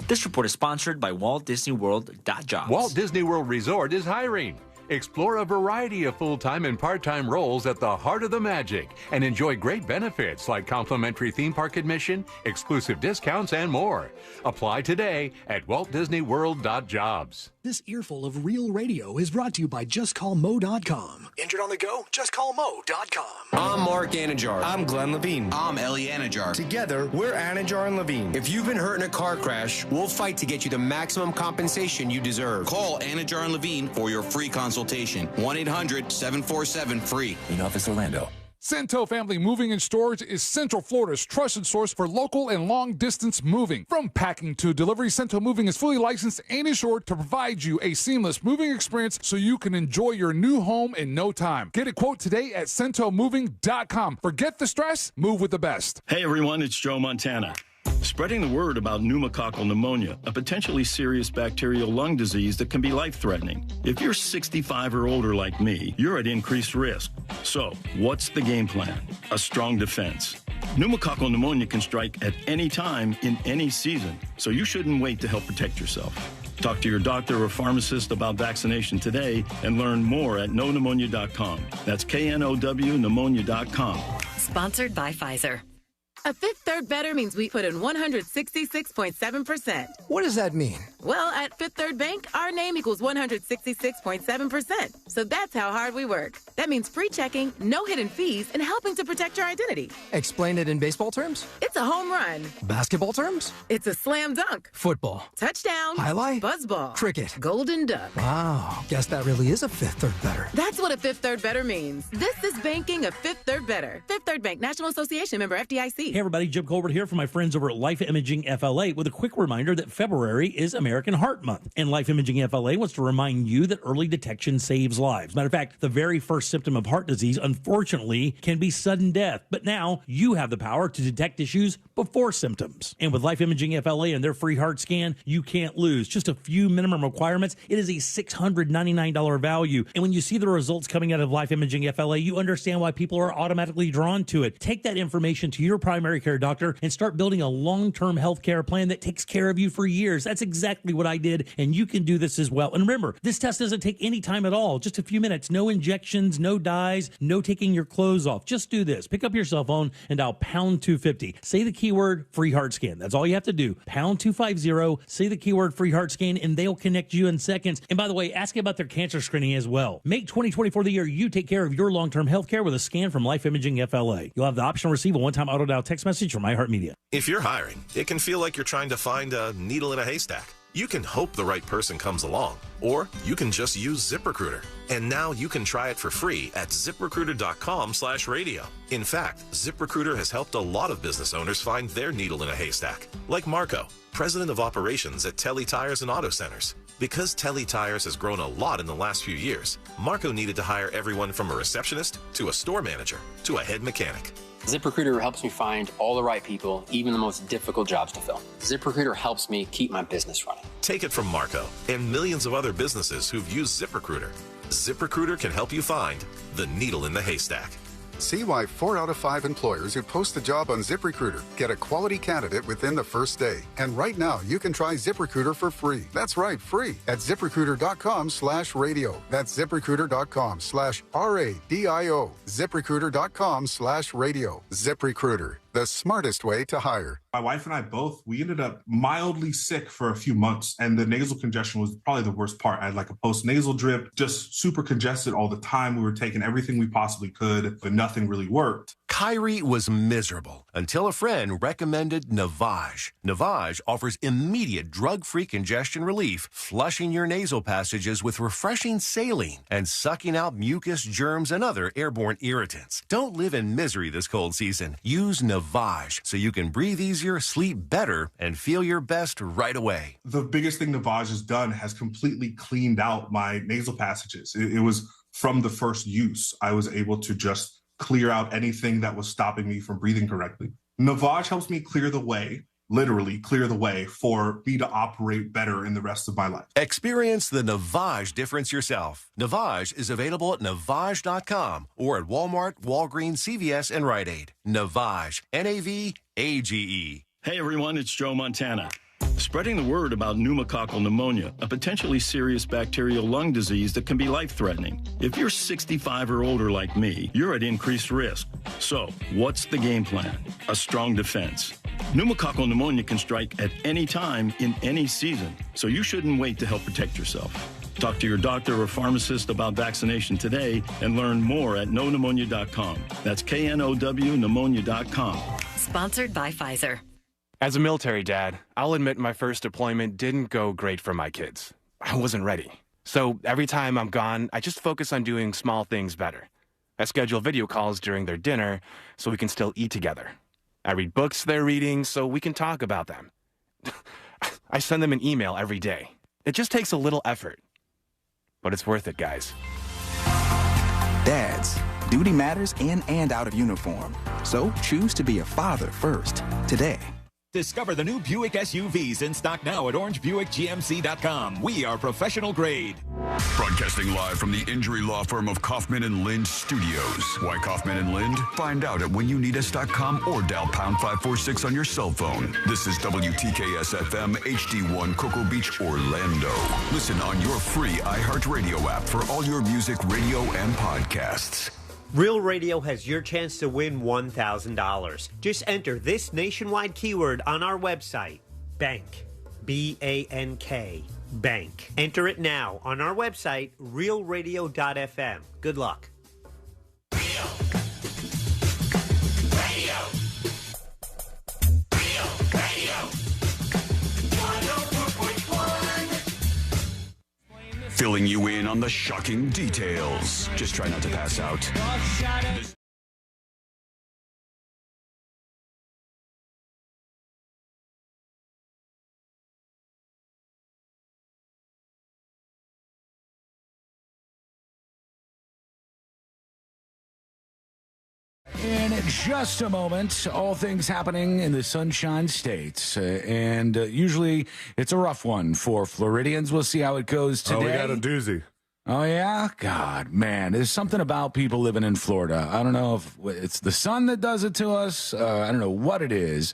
This report is sponsored by Walt Disney World. Jobs. Walt Disney World Resort is hiring. Explore a variety of full-time and part-time roles at the heart of the magic and enjoy great benefits like complimentary theme park admission, exclusive discounts, and more. Apply today at waltdisneyworld.jobs. This earful of real radio is brought to you by JustCallMo.com. Injured on the go? JustCallMo.com. I'm Mark Anajar. I'm Glenn Levine. I'm Ellie Anajar. Together, we're Anajar and Levine. If you've been hurt in a car crash, we'll fight to get you the maximum compensation you deserve. Call Anajar and Levine for your free consultation. 1-800-747-FREE. In Office Orlando. Cento Family Moving and Storage is Central Florida's trusted source for local and long-distance moving. From packing to delivery, Cento Moving is fully licensed and insured to provide you a seamless moving experience so you can enjoy your new home in no time. Get a quote today at CentoMoving.com. Forget the stress, move with the best. Hey everyone, it's Joe Montana. Spreading the word about pneumococcal pneumonia, a potentially serious bacterial lung disease that can be life-threatening. If you're 65 or older like me, you're at increased risk. So, what's the game plan? A strong defense. Pneumococcal pneumonia can strike at any time in any season, so you shouldn't wait to help protect yourself. Talk to your doctor or pharmacist about vaccination today and learn more at knowpneumonia.com. That's KNOW pneumonia.com. Sponsored by Pfizer. A Fifth Third Better means we put in 166.7%. What does that mean? Well, at Fifth Third Bank, our name equals 166.7%. So that's how hard we work. That means free checking, no hidden fees, and helping to protect your identity. Explain it in baseball terms? It's a home run. Basketball terms? It's a slam dunk. Football. Touchdown. Highlight? Buzzball. Cricket. Golden duck. Wow. Guess that really is a Fifth Third Better. That's what a Fifth Third Better means. This is banking a Fifth Third Better. Fifth Third Bank, National Association member FDIC. Hey everybody, Jim Colbert here from my friends over at Life Imaging FLA with a quick reminder that February is American Heart Month. And Life Imaging FLA wants to remind you that early detection saves lives. Matter of fact, the very first symptom of heart disease, unfortunately, can be sudden death. But now you have the power to detect issues before symptoms. And with Life Imaging FLA and their free heart scan, you can't lose. Just a few minimum requirements. It is a $699 value. And when you see the results coming out of Life Imaging FLA, you understand why people are automatically drawn to it. Take that information to your primary care doctor and start building a long-term health care plan that takes care of you for years. That's exactly what I did, and you can do this as well. And remember, this test doesn't take any time at all, just a few minutes. No injections, no dyes, no taking your clothes off. Just do this. Pick up your cell phone and dial pound 250. Say the keyword free heart scan. That's all you have to do. Pound 250, say the keyword free heart scan, and they'll connect you in seconds. And by the way, ask about their cancer screening as well. Make 2024 the year you take care of your long-term health care with a scan from Life Imaging FLA. You'll have the option to receive a one-time auto-dial text message from iHeartMedia. If you're hiring, it can feel like you're trying to find a needle in a haystack. You can hope the right person comes along, or you can just use ZipRecruiter. And now you can try it for free at ZipRecruiter.com/radio. In fact, ZipRecruiter has helped a lot of business owners find their needle in a haystack, like Marco, president of operations at Telly Tires and Auto Centers. Because Telly Tires has grown a lot in the last few years, Marco needed to hire everyone from a receptionist to a store manager to a head mechanic. ZipRecruiter helps me find all the right people, even the most difficult jobs to fill. ZipRecruiter helps me keep my business running. Take it from Marco and millions of other businesses who've used ZipRecruiter. ZipRecruiter can help you find the needle in the haystack. See why 4 out of 5 employers who post a job on ZipRecruiter get a quality candidate within the first day. And right now, you can try ZipRecruiter for free. That's right, free at ZipRecruiter.com/radio. That's ZipRecruiter.com/RADIO. ZipRecruiter.com/radio. ZipRecruiter, the smartest way to hire. My wife and I both, we ended up mildly sick for a few months, and the nasal congestion was probably the worst part. I had like a post-nasal drip, just super congested all the time. We were taking everything we possibly could, but nothing really worked. Kyrie was miserable until a friend recommended Navage. Navage offers immediate drug-free congestion relief, flushing your nasal passages with refreshing saline and sucking out mucus, germs, and other airborne irritants. Don't live in misery this cold season. Use Navage so you can breathe easier, sleep better, and feel your best right away. The biggest thing Navage has done has completely cleaned out my nasal passages. It was from the first use. I was able to just clear out anything that was stopping me from breathing correctly. Navage helps me clear the way, literally clear the way, for me to operate better in the rest of my life. Experience the Navage difference yourself. Navage is available at Navage.com or at Walmart, Walgreens, CVS, and Rite Aid. Navage, N-A-V-A-G-E. Hey everyone, it's Joe Montana. Spreading the word about pneumococcal pneumonia, a potentially serious bacterial lung disease that can be life-threatening. If you're 65 or older like me, you're at increased risk. So, what's the game plan? A strong defense. Pneumococcal pneumonia can strike at any time in any season, so you shouldn't wait to help protect yourself. Talk to your doctor or pharmacist about vaccination today and learn more at knowpneumonia.com. That's K-N-O-W pneumonia.com. Sponsored by Pfizer. As a military dad, I'll admit my first deployment didn't go great for my kids. I wasn't ready. So every time I'm gone, I just focus on doing small things better. I schedule video calls during their dinner so we can still eat together. I read books they're reading so we can talk about them. I send them an email every day. It just takes a little effort. But it's worth it, guys. Dads, duty matters in and out of uniform. So choose to be a father first, today. Discover the new Buick SUVs in stock now at orangebuickgmc.com. We are professional grade. Broadcasting live from the injury law firm of Kaufman and Lind Studios. Why Kaufman and Lind? Find out at whenyouneedus.com or dial pound 546 on your cell phone. This is WTKS FM HD1 Cocoa Beach, Orlando. Listen on your free iHeartRadio app for all your music, radio, and podcasts. Real Radio has your chance to win $1,000. Just enter this nationwide keyword on our website, bank, B-A-N-K, bank. Enter it now on our website, realradio.fm. Good luck. Filling you in on the shocking details. Just try not to pass out. In just a moment, all things happening in the Sunshine States. And usually it's a rough one for Floridians. We'll see how it goes today. Oh, we got a doozy. Oh, yeah? God, man. There's something about people living in Florida. I don't know if it's the sun that does it to us. I don't know what it is.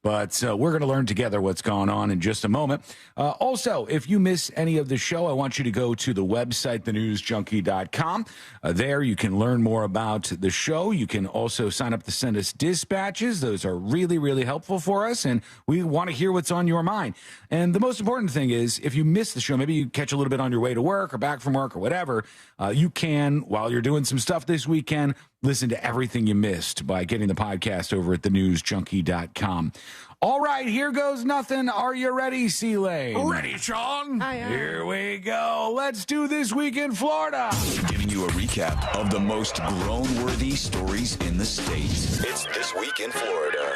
But we're going to learn together what's going on in just a moment. Also, if you miss any of the show, I want you to go to the website, thenewsjunkie.com. There you can learn more about the show. You can also sign up to send us dispatches. Those are really, really helpful for us, and we want to hear what's on your mind. And the most important thing is, if you miss the show, maybe you catch a little bit on your way to work or back from work or whatever, you can, while you're doing some stuff this weekend, listen to everything you missed by getting the podcast over at thenewsjunkie.com. All right, here goes nothing. Are you ready, C-Lane? Ready, Sean? Here we go. Let's do This Week in Florida. Giving you a recap of the most groan-worthy stories in the state. It's This Week in Florida.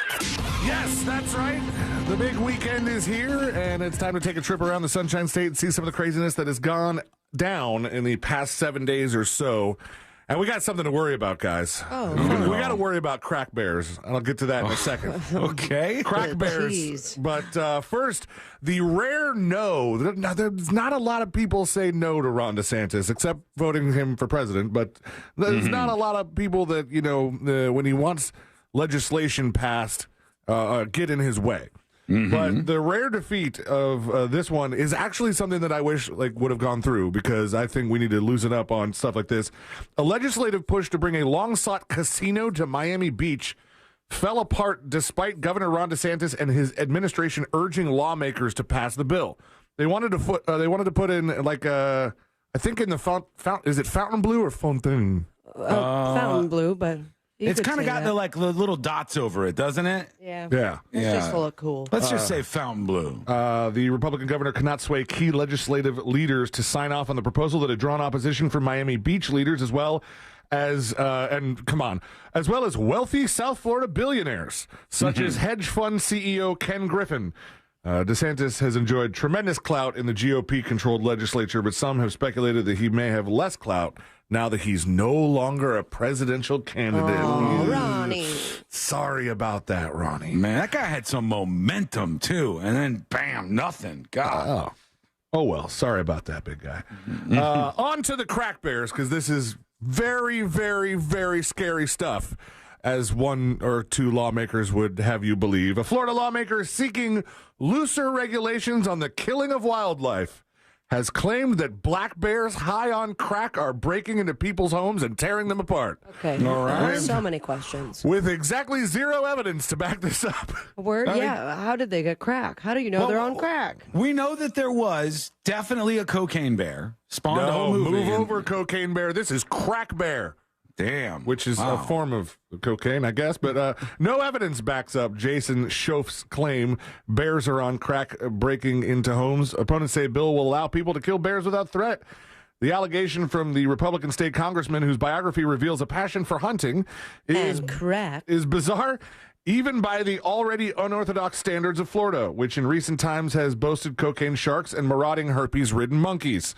Yes, that's right. The big weekend is here, and it's time to take a trip around the Sunshine State and see some of the craziness that has gone down in the past 7 days or so. And we got something to worry about, guys. Oh, we got to worry about crack bears. I'll get to that in a second. Okay. Crack bears. Jeez. But first, the rare no. Now, there's not a lot of people say no to Ron DeSantis, except voting him for president. But there's not a lot of people that, when he wants legislation passed, get in his way. But the rare defeat of this one is actually something that I wish would have gone through, because I think we need to loosen up on stuff like this. A legislative push to bring a long-sought casino to Miami Beach fell apart despite Governor Ron DeSantis and his administration urging lawmakers to pass the bill. They wanted to put in I think in the fountain. Is it Fountain Blue or Fontaine? Fountain Blue, but It's kind of got the little dots over it, doesn't it? Yeah. Yeah. It's just to look cool. Let's just say fountain blue. The Republican governor cannot sway key legislative leaders to sign off on the proposal that had drawn opposition from Miami Beach leaders as well as wealthy South Florida billionaires, such as hedge fund CEO Ken Griffin. DeSantis has enjoyed tremendous clout in the GOP-controlled legislature, but some have speculated that he may have less clout now that he's no longer a presidential candidate. Oh, Ronnie. Sorry about that, Ronnie. Man, that guy had some momentum, too, and then, bam, nothing. God. Oh, well, sorry about that, big guy. On to the crack bears, because this is very, very, very scary stuff, as one or two lawmakers would have you believe. A Florida lawmaker seeking looser regulations on the killing of wildlife has claimed that black bears high on crack are breaking into people's homes and tearing them apart. Okay. All right. So many questions. With exactly zero evidence to back this up. Word? Yeah. How did they get crack? How do you know they're on crack? We know that there was definitely a cocaine bear. Spawned a whole movie. Move over, cocaine bear. This is crack bear. Damn. Which is a form of cocaine, I guess. But no evidence backs up Jason Schoaf's claim bears are on crack breaking into homes. Opponents say bill will allow people to kill bears without threat. The allegation from the Republican state congressman whose biography reveals a passion for hunting is bizarre, even by the already unorthodox standards of Florida, which in recent times has boasted cocaine sharks and marauding herpes-ridden monkeys.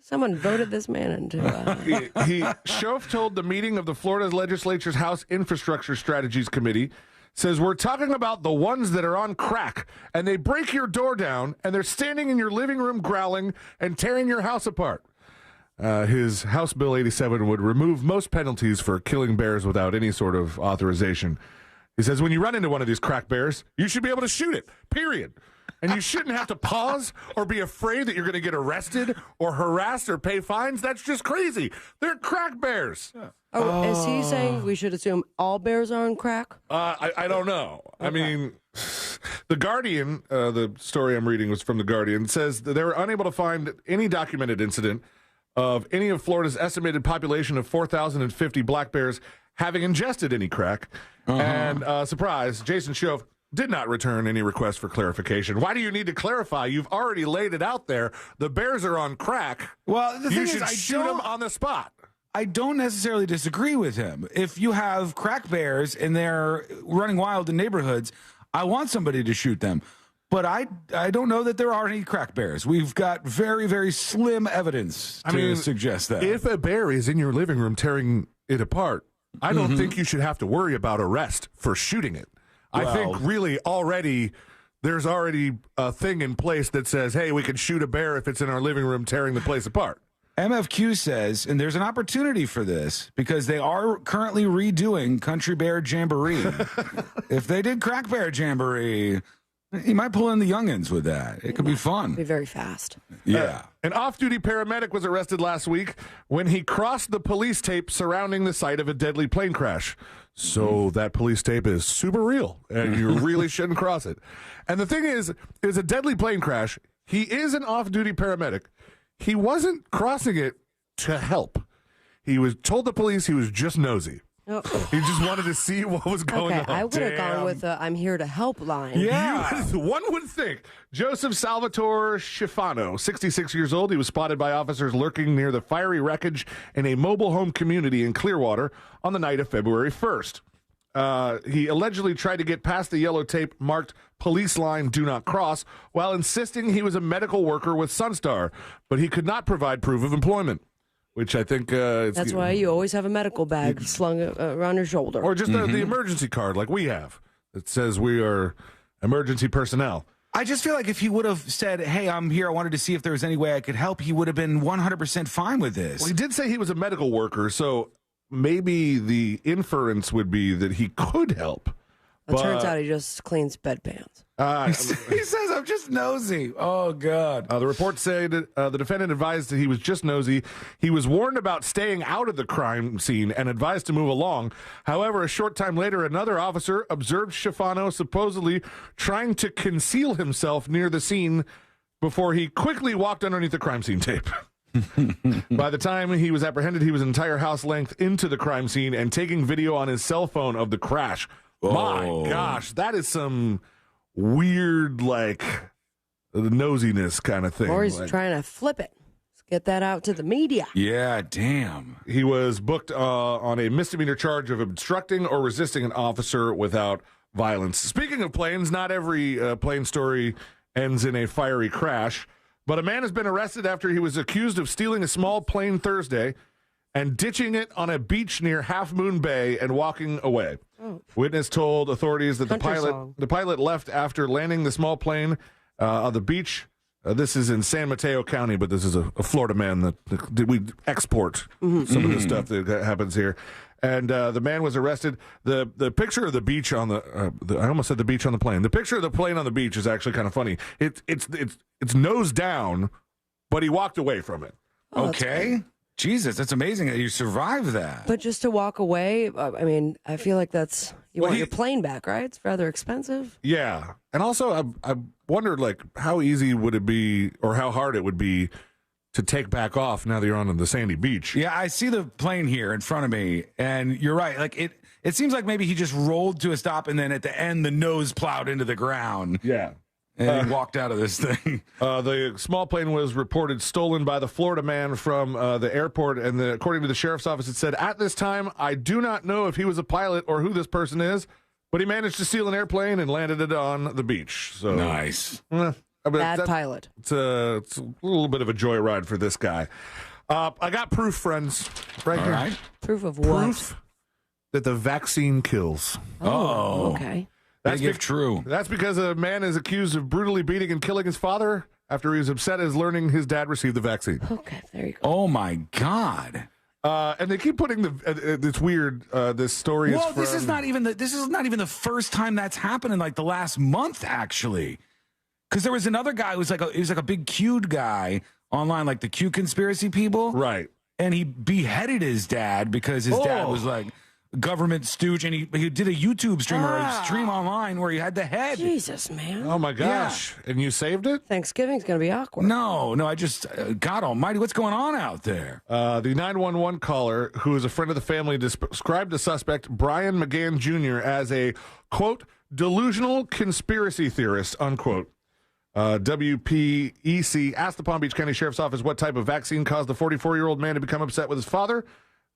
Someone voted this man into. Schoaf told the meeting of the Florida legislature's House Infrastructure Strategies Committee, says, we're talking about the ones that are on crack, and they break your door down, and they're standing in your living room growling and tearing your house apart. His House Bill 87 would remove most penalties for killing bears without any sort of authorization. He says, when you run into one of these crack bears, you should be able to shoot it, period. And you shouldn't have to pause or be afraid that you're going to get arrested or harassed or pay fines. That's just crazy. They're crack bears. Oh, is he saying we should assume all bears are on crack? I don't know. Okay. I mean, The Guardian, the story I'm reading was from The Guardian, says that they were unable to find any documented incident of any of Florida's estimated population of 4,050 black bears having ingested any crack. And surprise, Jason Schoaf did not return any request for clarification. Why do you need to clarify? You've already laid it out there. The bears are on crack. Well, the you thing should is, shoot them on the spot. I don't necessarily disagree with him. If you have crack bears and they're running wild in neighborhoods, I want somebody to shoot them. But I don't know that there are any crack bears. We've got very, very slim evidence to suggest that. If a bear is in your living room tearing it apart, I don't think you should have to worry about arrest for shooting it. I think really there's already a thing in place that says, hey, we can shoot a bear if it's in our living room tearing the place apart. MFQ says, and there's an opportunity for this because they are currently redoing Country Bear Jamboree. If they did Crack Bear Jamboree, he might pull in the youngins with that. It could be fun. Be very fast. Yeah. An off-duty paramedic was arrested last week when he crossed the police tape surrounding the site of a deadly plane crash. So that police tape is super real, and you really shouldn't cross it. And the thing is, it was a deadly plane crash. He is an off-duty paramedic. He wasn't crossing it to help. He was told the police he was just nosy. Oh. He just wanted to see what was going on. I would have gone with I'm here to help line. Yeah. One would think. Joseph Salvatore Schifano, 66 years old. He was spotted by officers lurking near the fiery wreckage in a mobile home community in Clearwater on the night of February 1st. He allegedly tried to get past the yellow tape marked police line do not cross while insisting he was a medical worker with Sunstar, but he could not provide proof of employment. Which I think that's why you always have a medical bag slung around your shoulder. Or just the emergency card like we have. It says we are emergency personnel. I just feel like if he would have said, hey, I'm here, I wanted to see if there was any way I could help, he would have been 100% fine with this. Well, he did say he was a medical worker, so maybe the inference would be that he could help. It turns out he just cleans bedpans. He says, I'm just nosy. Oh, God. The report said the defendant advised that he was just nosy. He was warned about staying out of the crime scene and advised to move along. However, a short time later, another officer observed Schifano supposedly trying to conceal himself near the scene before he quickly walked underneath the crime scene tape. By the time he was apprehended, he was an entire house length into the crime scene and taking video on his cell phone of the crash. Oh. My gosh, that is some weird, like, nosiness kind of thing. Or he's like, trying to flip it. Let's get that out to the media. Yeah, damn. He was booked on a misdemeanor charge of obstructing or resisting an officer without violence. Speaking of planes, not every plane story ends in a fiery crash, but a man has been arrested after he was accused of stealing a small plane Thursday and ditching it on a beach near Half Moon Bay and walking away. Oh. Witness told authorities that the pilot left after landing the small plane on the beach. This is in San Mateo County, but this is a Florida man that we export some of the stuff that happens here. And the man was arrested. The picture of the beach on I almost said the beach on the plane. The picture of the plane on the beach is actually kind of funny. It's nose down, but he walked away from it. Oh, okay. Jesus, that's amazing that you survived that. But just to walk away, I mean, I feel like you want your plane back, right? It's rather expensive. Yeah. And also, I wondered, like, how easy would it be or how hard it would be to take back off now that you're on the sandy beach. Yeah, I see the plane here in front of me, and you're right. Like, it seems like maybe he just rolled to a stop, and then at the end, the nose plowed into the ground. Yeah. And he walked out of this thing. The small plane was reported stolen by the Florida man from the airport, and according to the sheriff's office, it said, at this time, I do not know if he was a pilot or who this person is, but he managed to steal an airplane and landed it on the beach. So nice. Bad pilot. It's a little bit of a joyride for this guy. I got proof, friends, right here. Right. Proof of what? Proof that the vaccine kills. Oh. Okay. That's true. That's because a man is accused of brutally beating and killing his father after he was upset as learning his dad received the vaccine. Okay, there you go. Oh my God. And they keep putting it's weird. This story is. Well, this is not even the first time that's happened in like the last month, actually. Because there was another guy who was like a big Q'd guy online, like the Q conspiracy people, right? And he beheaded his dad because his dad was like government stooge, and he did a YouTube stream or a stream online where he had the head. Jesus, man! Oh my gosh! Yeah. And you saved it? Thanksgiving's gonna be awkward. No, I just God Almighty, what's going on out there? The 911 caller, who is a friend of the family, described the suspect Brian McGann Jr. as a quote delusional conspiracy theorist unquote. WPEC asked the Palm Beach County Sheriff's Office what type of vaccine caused the 44-year-old man to become upset with his father.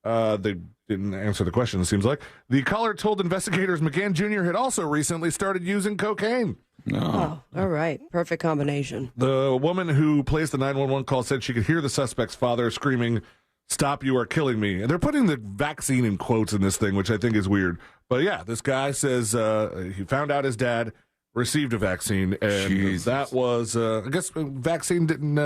They didn't answer the question, it seems like. The caller told investigators McGann Jr. had also recently started using cocaine. Oh, all right. Perfect combination. The woman who placed the 911 call said she could hear the suspect's father screaming, "Stop, you are killing me." And they're putting the vaccine in quotes in this thing, which I think is weird. But yeah, this guy says he found out his dad received a vaccine, and that was, I guess, vaccine didn't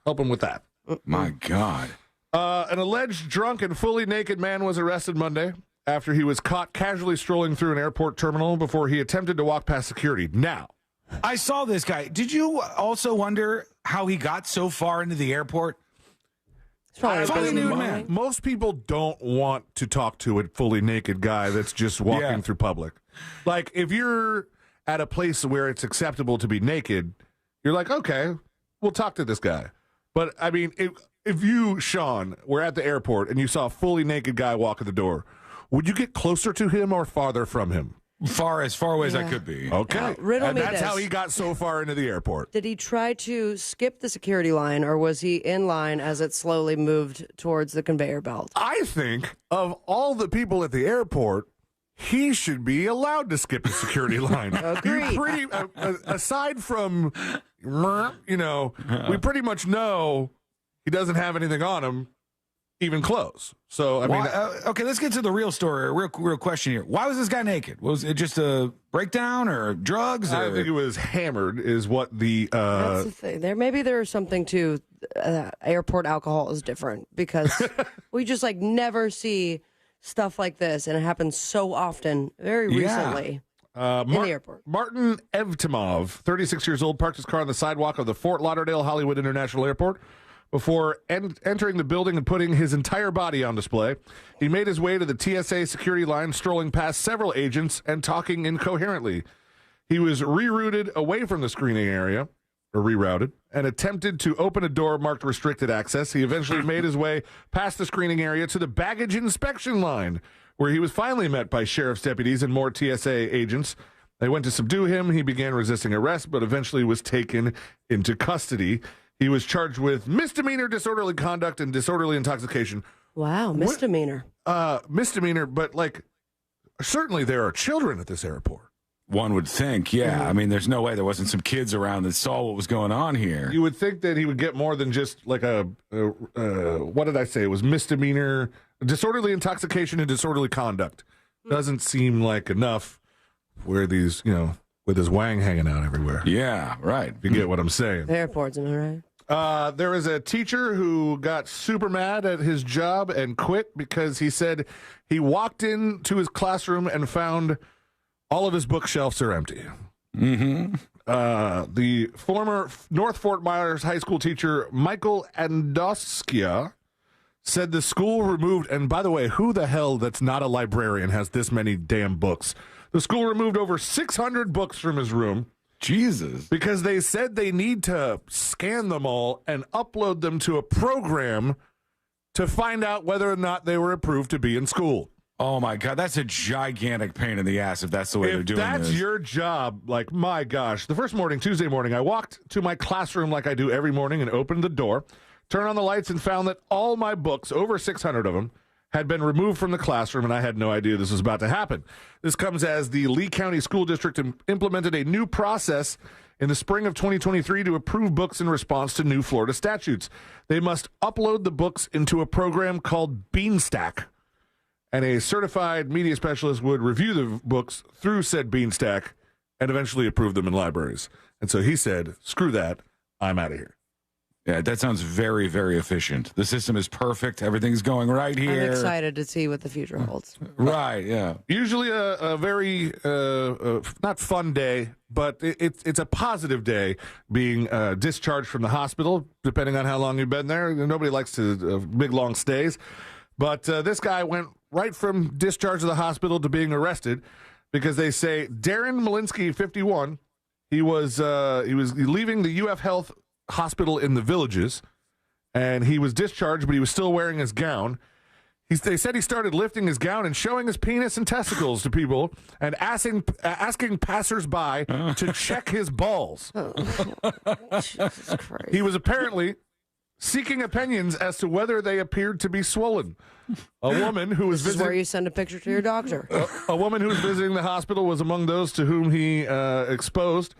help him with that. My God. An alleged drunk and fully naked man was arrested Monday after he was caught casually strolling through an airport terminal before he attempted to walk past security. Now, I saw this guy. Did you also wonder how he got so far into the airport? Fully nude man. Most people don't want to talk to a fully naked guy that's just walking through public. Like, if you're at a place where it's acceptable to be naked, you're like, okay, we'll talk to this guy. But, I mean, if you, Sean, were at the airport and you saw a fully naked guy walk at the door, would you get closer to him or farther from him? As far away as I could be. Okay. Riddle me that's this. how he got so far into the airport. Did he try to skip the security line, or was he in line as it slowly moved towards the conveyor belt? I think of all the people at the airport, he should be allowed to skip the security line. Agreed. Aside from, we pretty much know he doesn't have anything on him, even close. So, I mean... okay, let's get to the real story, real question here. Why was this guy naked? Was it just a breakdown or drugs? I think it was hammered is what the... That's the thing. Maybe there's something to... airport alcohol is different because we just never see stuff like this, and it happens so often, very recently. In the airport. Martin Evtimov, 36 years old, parked his car on the sidewalk of the Fort Lauderdale Hollywood International Airport before entering the building and putting his entire body on display. He made his way to the TSA security line, strolling past several agents and talking incoherently. He was rerouted away from the screening area. or rerouted, and attempted to open a door marked restricted access. He eventually made his way past the screening area to the baggage inspection line, where he was finally met by sheriff's deputies and more TSA agents. They went to subdue him. He began resisting arrest, but eventually was taken into custody. He was charged with misdemeanor disorderly conduct and disorderly intoxication. Wow, misdemeanor. Misdemeanor, but like, certainly there are children at this airport. One would think, yeah. I mean, there's no way there wasn't some kids around that saw what was going on here. You would think that he would get more than just like what did I say? It was misdemeanor, disorderly intoxication, and disorderly conduct. Doesn't seem like enough where these, with his wang hanging out everywhere. Yeah, right. If you get what I'm saying. The airport's, am I right? There was a teacher who got super mad at his job and quit because he said he walked into his classroom and found all of his bookshelves are empty. Mm-hmm. The former North Fort Myers high school teacher, Michael Andoskia, said the school removed, and by the way, who the hell that's not a librarian has this many damn books? The school removed over 600 books from his room. Jesus. Because they said they need to scan them all and upload them to a program to find out whether or not they were approved to be in school. Oh, my God. That's a gigantic pain in the ass if that's the way they're doing this. If that's your job, like, my gosh. The first morning, Tuesday morning, I walked to my classroom like I do every morning and opened the door, turned on the lights, and found that all my books, over 600 of them, had been removed from the classroom, and I had no idea this was about to happen. This comes as the Lee County School District implemented a new process in the spring of 2023 to approve books in response to new Florida statutes. They must upload the books into a program called Beanstack, and a certified media specialist would review the books through said Beanstack and eventually approve them in libraries. And so he said, screw that, I'm out of here. Yeah, that sounds very, very efficient. The system is perfect. Everything's going right here. I'm excited to see what the future holds. Right, yeah. Usually a very, not fun day, but it's a positive day being discharged from the hospital, depending on how long you've been there. Nobody likes big, long stays. But this guy went right from discharge to the hospital to being arrested because they say Darren Malinsky, 51, he was leaving the UF Health Hospital in the Villages, and he was discharged, but he was still wearing his gown. They said he started lifting his gown and showing his penis and testicles to people and asking passersby to check his balls. Jesus Christ. He was apparently seeking opinions as to whether they appeared to be swollen. A woman who was This is where you send a picture to your doctor. A woman who was visiting the hospital was among those to whom he exposed.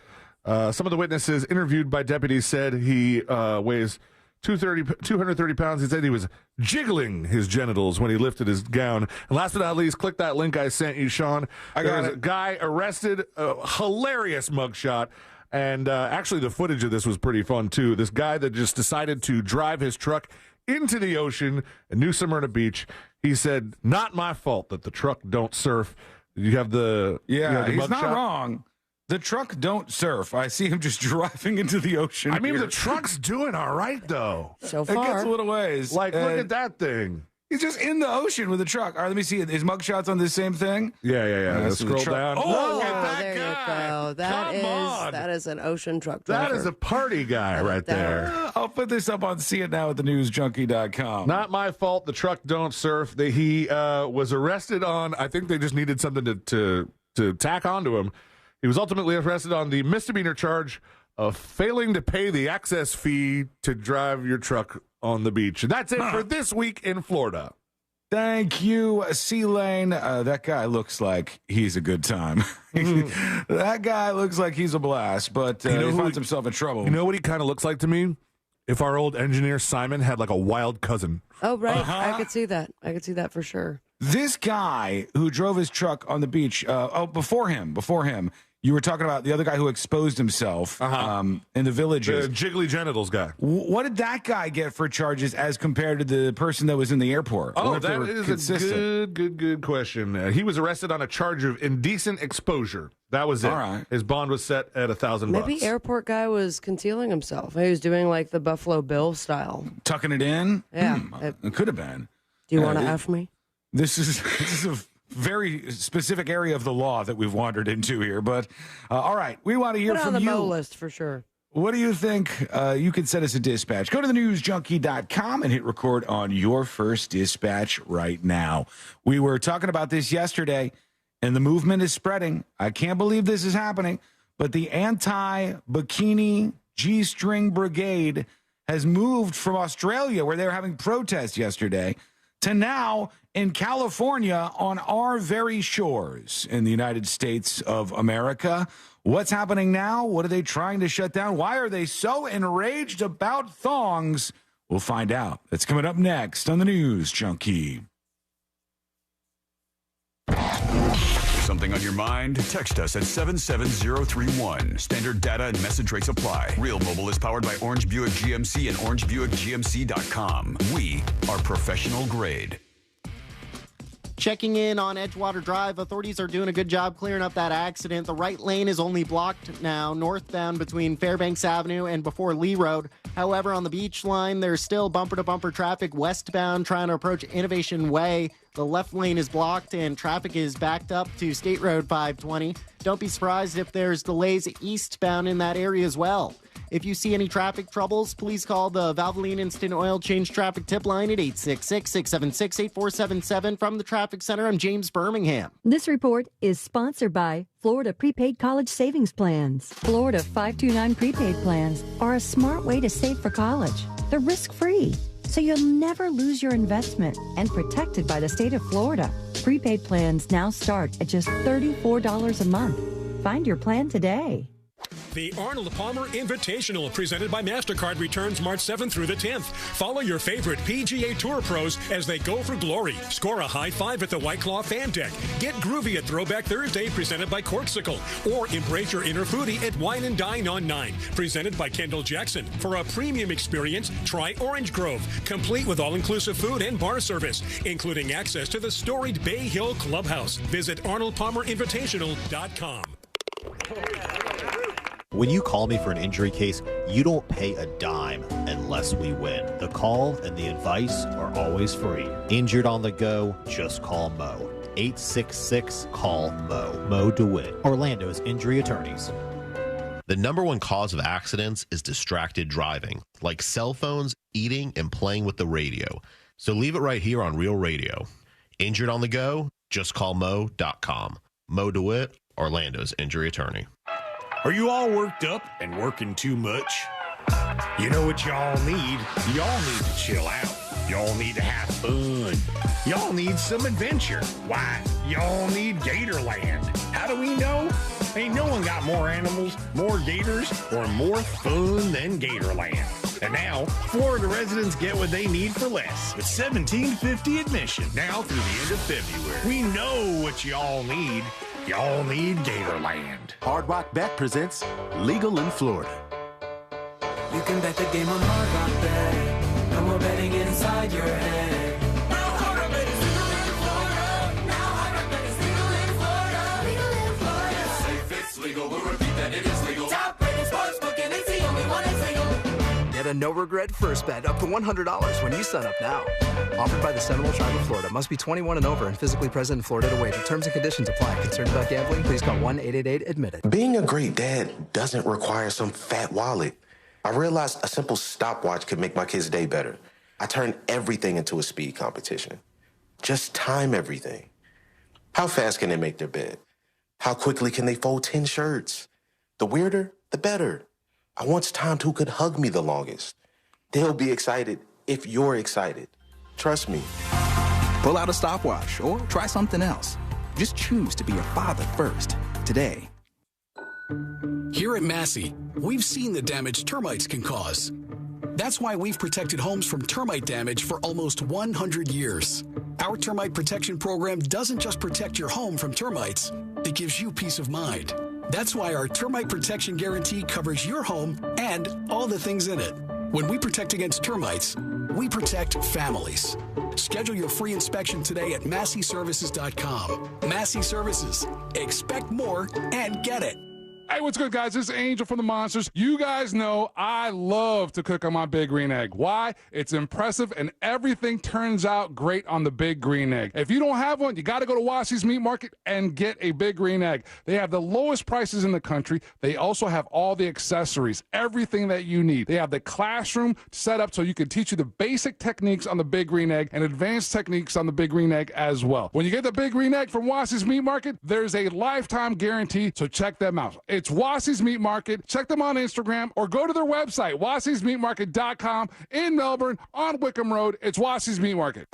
Some of the witnesses interviewed by deputies said he weighs 230 pounds. He said he was jiggling his genitals when he lifted his gown. And last but not least, click that link I sent you, Sean. There was a guy arrested, a hilarious mugshot. And actually, the footage of this was pretty fun, too. This guy that just decided to drive his truck into the ocean in New Smyrna Beach. He said, not my fault that the truck don't surf. You have the he's not wrong. The truck don't surf. I see him just driving into the ocean. I mean, here. the truck's doing all right, though. So It far. gets a little ways. Like, look at that thing. He's just in the ocean with a truck. All right, let me see. His mugshot's on this same thing? Yeah. Let's Scroll down. Oh, look at Oh, that there guy. you go. That is an ocean truck driver. That is a party guy right there. I'll put this up on See It Now at thenewsjunkie.com. Not my fault. The truck don't surf. He was arrested on, I think they just needed something to tack onto him. He was ultimately arrested on the misdemeanor charge of failing to pay the access fee to drive your truck on the beach. And that's it for this week in Florida. Thank you, C-Lane. That guy looks like he's a good time. That guy looks like he's a blast, but he finds himself in trouble. You know what he kind of looks like to me? If our old engineer Simon had like a wild cousin. Oh, right. I could see that. I could see that for sure. This guy who drove his truck on the beach, before him, you were talking about the other guy who exposed himself in the Villages. The jiggly genitals guy. What did that guy get for charges as compared to the person that was in the airport? Oh, that is a good question. He was arrested on a charge of indecent exposure. That was it. All right. His bond was set at $1,000. Maybe airport guy was concealing himself. He was doing like the Buffalo Bill style. Tucking it in? Yeah. It could have been. Do you want to F me? This is a very specific area of the law that we've wandered into here. But all right, we want to hear Put from on the you. Mo list for sure. What do you think? You can send us a dispatch. Go to thenewsjunkie.com and hit record on your first dispatch right now. We were talking about this yesterday, and the movement is spreading. I can't believe this is happening, but the anti-bikini G-string brigade has moved from Australia, where they were having protests yesterday, to now in California on our very shores in the United States of America. What's happening now? What are they trying to shut down? Why are they so enraged about thongs? We'll find out. That's coming up next on the News Junkie. Something on your mind? Text us at 77031. Standard data and message rates apply. Real Mobile is powered by Orange Buick GMC and OrangeBuickGMC.com. We are professional grade. Checking in on Edgewater Drive, authorities are doing a good job clearing up that accident. The right lane is only blocked now, northbound between Fairbanks Avenue and before Lee Road. However, on the beach line, there's still bumper-to-bumper traffic westbound trying to approach Innovation Way. The left lane is blocked and traffic is backed up to State Road 520. Don't be surprised if there's delays eastbound in that area as well. If you see any traffic troubles, please call the Valvoline Instant Oil Change Traffic Tip Line at 866-676-8477. From the Traffic Center, I'm James Birmingham. This report is sponsored by Florida Prepaid College Savings Plans. Florida 529 prepaid plans are a smart way to save for college. They're risk-free, so you'll never lose your investment and protected by the state of Florida. Prepaid plans now start at just $34 a month. Find your plan today. The Arnold Palmer Invitational, presented by MasterCard, returns March 7th through the 10th. Follow your favorite PGA Tour pros as they go for glory. Score a high five at the White Claw Fan Deck. Get groovy at Throwback Thursday, presented by Corksicle. Or embrace your inner foodie at Wine and Dine on 9, presented by Kendall Jackson. For a premium experience, try Orange Grove, complete with all-inclusive food and bar service, including access to the storied Bay Hill Clubhouse. Visit ArnoldPalmerInvitational.com. When you call me for an injury case, you don't pay a dime unless we win. The call and the advice are always free. Injured on the go, just call Mo. 866-CALL-MO. Mo DeWitt, Orlando's injury attorneys. The number one cause of accidents is distracted driving, like cell phones, eating, and playing with the radio. So leave it right here on Real Radio. Injured on the go? Just call Mo.com. Mo DeWitt, Orlando's injury attorney. Are you all worked up and working too much? You know what y'all need? Y'all need to chill out. Y'all need to have fun. Y'all need some adventure. Why? Y'all need Gatorland. How do we know? Ain't no one got more animals, more gators, or more fun than Gatorland. And now, Florida residents get what they need for less with $17.50 admission now through the end of February. We know what y'all need. Y'all need Gatorland. Hard Rock Bet presents Legal in Florida. You can bet the game on Hard Rock Bet. No more betting inside your head. Now Hard Rock Bet is legal in Florida. Now Hard Rock Bet is legal in Florida. Legal in Florida. It's safe, it's legal. We'll repeat that it is legal. Top rated sportsbook and it's the only one that's legal. Get a no-regret first bet up to $100 when you sign up now. Offered by the Seminole Tribe of Florida. Must be 21 and over and physically present in Florida to wager. Terms and conditions apply. Concerned about gambling? Please call 1-888-ADMIT-IT. Being a great dad doesn't require some fat wallet. I realized a simple stopwatch could make my kid's day better. I turned everything into a speed competition. Just time everything. How fast can they make their bed? How quickly can they fold 10 shirts? The weirder, the better. I once timed who could hug me the longest. They'll be excited if you're excited. Trust me. Pull out a stopwatch or try something else. Just choose to be a father first today. Here at Massey, we've seen the damage termites can cause. That's why we've protected homes from termite damage for almost 100 years. Our termite protection program doesn't just protect your home from termites, it gives you peace of mind. That's why our termite protection guarantee covers your home and all the things in it. When we protect against termites, we protect families. Schedule your free inspection today at MasseyServices.com. Massey Services. Expect more and get it. Hey, what's good, guys? This is Angel from the Monsters. You guys know I love to cook on my Big Green Egg. Why? It's impressive, and everything turns out great on the Big Green Egg. If you don't have one, you got to go to Wassy's Meat Market and get a Big Green Egg. They have the lowest prices in the country. They also have all the accessories, everything that you need. They have the classroom set up so you can teach you the basic techniques on the Big Green Egg and advanced techniques on the Big Green Egg as well. When you get the Big Green Egg from Wassy's Meat Market, there's a lifetime guarantee, so check them out. It's Wassy's Meat Market. Check them on Instagram or go to their website, wassysmeatmarket.com in Melbourne on Wickham Road. It's Wassy's Meat Market.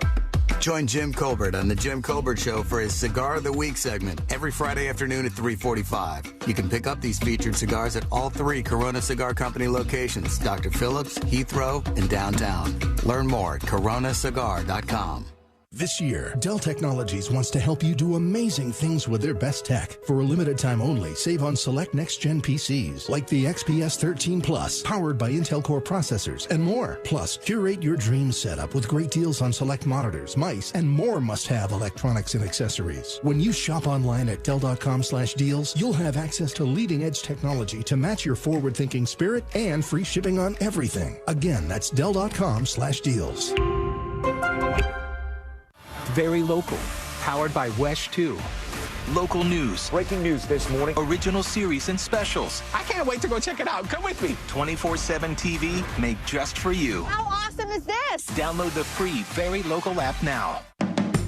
Join Jim Colbert on The Jim Colbert Show for his Cigar of the Week segment every Friday afternoon at 3:45. You can pick up these featured cigars at all 3 Corona Cigar Company locations, Dr. Phillips, Heathrow, and downtown. Learn more at coronacigar.com. This year, Dell Technologies wants to help you do amazing things with their best tech. For a limited time only, save on select next-gen PCs like the XPS 13 Plus, powered by Intel Core processors, and more. Plus, curate your dream setup with great deals on select monitors, mice, and more must-have electronics and accessories. When you shop online at Dell.com/deals, you'll have access to leading-edge technology to match your forward-thinking spirit and free shipping on everything. Again, that's Dell.com/deals. Very local, powered by Wesh 2. Local news. Breaking news this morning. Original series and specials. I can't wait to go check it out. Come with me. 24/7 TV made just for you. How awesome is this? Download the free Very Local app now.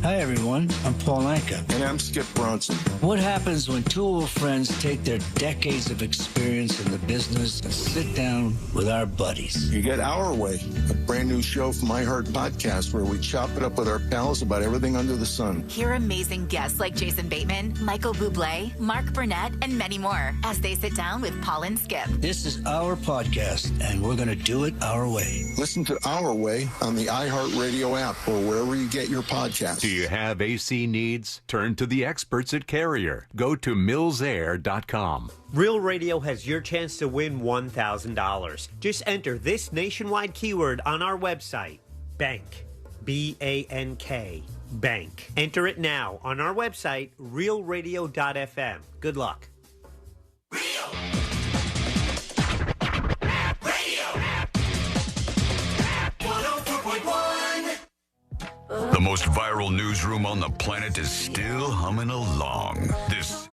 Hi, everyone. I'm Paul Anka. And I'm Skip Bronson. What happens when 2 old friends take their decades of experience in the business and sit down with our buddies? You get Our Way, a brand new show from iHeart Podcast where we chop it up with our pals about everything under the sun. Hear amazing guests like Jason Bateman, Michael Bublé, Mark Burnett, and many more as they sit down with Paul and Skip. This is our podcast, and we're going to do it our way. Listen to Our Way on the iHeart Radio app or wherever you get your podcasts. Do you have AC needs? Turn to the experts at Carrier. Go to millsair.com. Real Radio has your chance to win $1,000. Just enter this nationwide keyword on our website, bank, B-A-N-K, bank. Enter it now on our website, realradio.fm. Good luck. The most viral newsroom on the planet is still humming along. This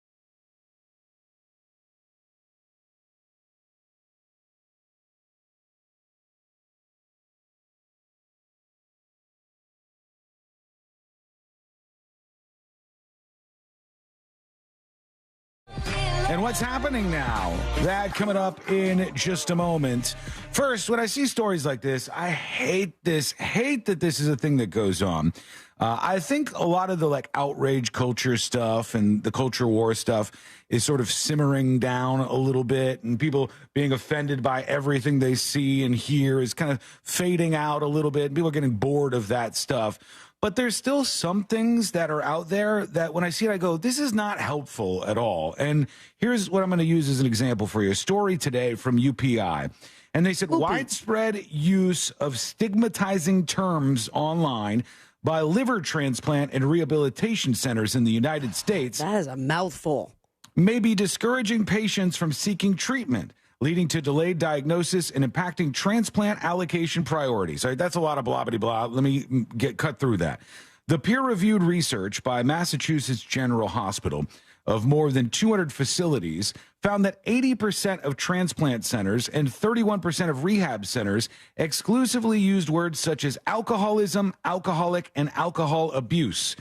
And what's happening now? That coming up in just a moment. First, when I see stories like this, I hate that this is a thing that goes on. I think a lot of the outrage culture stuff and the culture war stuff is sort of simmering down a little bit, and people being offended by everything they see and hear is kind of fading out a little bit. People are getting bored of that stuff. But there's still some things that are out there that when I see it, I go, this is not helpful at all. And here's what I'm going to use as an example for you. A story today from UPI. And they said widespread use of stigmatizing terms online by liver transplant and rehabilitation centers in the United States. That is a mouthful. May be discouraging patients from seeking treatment, leading to delayed diagnosis and impacting transplant allocation priorities. All right, that's a lot of blah-blah-blah. Let me cut through that. The peer-reviewed research by Massachusetts General Hospital of more than 200 facilities found that 80% of transplant centers and 31% of rehab centers exclusively used words such as alcoholism, alcoholic, and alcohol abuse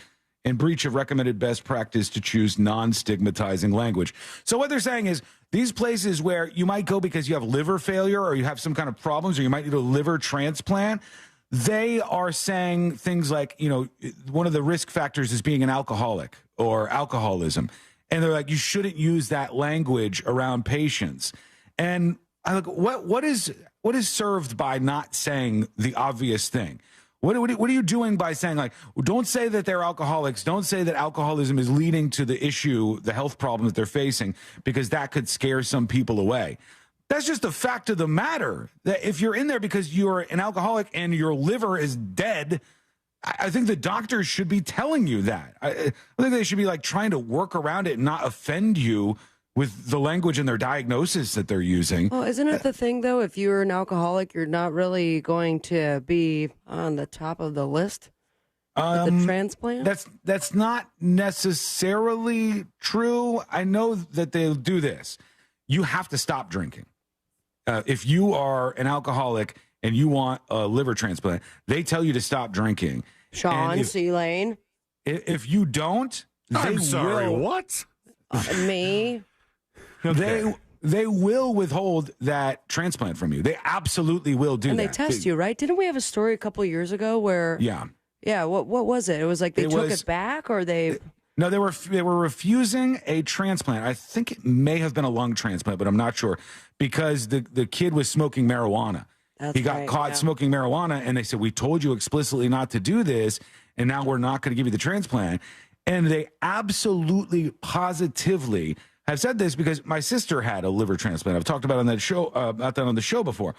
in breach of recommended best practice to choose non-stigmatizing language. So what they're saying is these places where you might go because you have liver failure or you have some kind of problems or you might need a liver transplant, they are saying things like, one of the risk factors is being an alcoholic or alcoholism. And they're like, you shouldn't use that language around patients. And I look, what is served by not saying the obvious thing? What are you doing by saying, don't say that they're alcoholics. Don't say that alcoholism is leading to the issue, the health problem that they're facing, because that could scare some people away. That's just the fact of the matter, that if you're in there because you're an alcoholic and your liver is dead, I think the doctors should be telling you that. I think they should be trying to work around it and not offend you with the language and their diagnosis that they're using. Well, isn't it the thing, though? If you're an alcoholic, you're not really going to be on the top of the list with the transplant? That's not necessarily true. I know that they'll do this. You have to stop drinking. If you are an alcoholic and you want a liver transplant, they tell you to stop drinking. Sean, C-Lane. If you don't, I'm sorry, will, what? Me. Okay. They will withhold that transplant from you. They absolutely will do that. And they test you, right? Didn't we have a story a couple years ago where? Yeah. What was it? It was like they took it back, or they? No, they were refusing a transplant. I think it may have been a lung transplant, but I'm not sure, because the kid was smoking marijuana. He got caught smoking marijuana, and they said, "We told you explicitly not to do this, and now we're not going to give you the transplant." And they absolutely, positively have said this, because my sister had a liver transplant. I've talked about on the show before.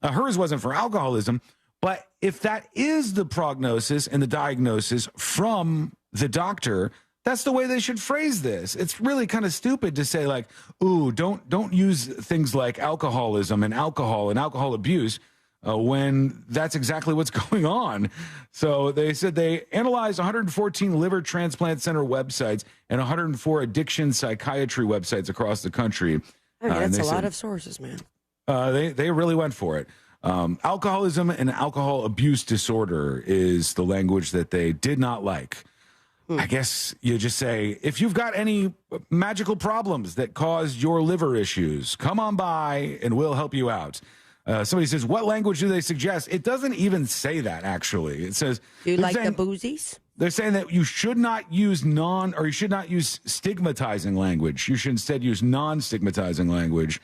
Hers wasn't for alcoholism, but if that is the prognosis and the diagnosis from the doctor, that's the way they should phrase this. It's really kind of stupid to say, like, "Ooh, don't use things like alcoholism and alcohol abuse," when that's exactly what's going on. So they said they analyzed 114 liver transplant center websites and 104 addiction psychiatry websites across the country. I mean, that's a lot of sources, man. They really went for it. Alcoholism and alcohol abuse disorder is the language that they did not like. I guess you just say, if you've got any magical problems that cause your liver issues, come on by and we'll help you out. Somebody says, what language do they suggest? It doesn't even say that, actually. It says, do you like the boozies? They're saying that you should not use you should not use stigmatizing language. You should instead use non-stigmatizing language.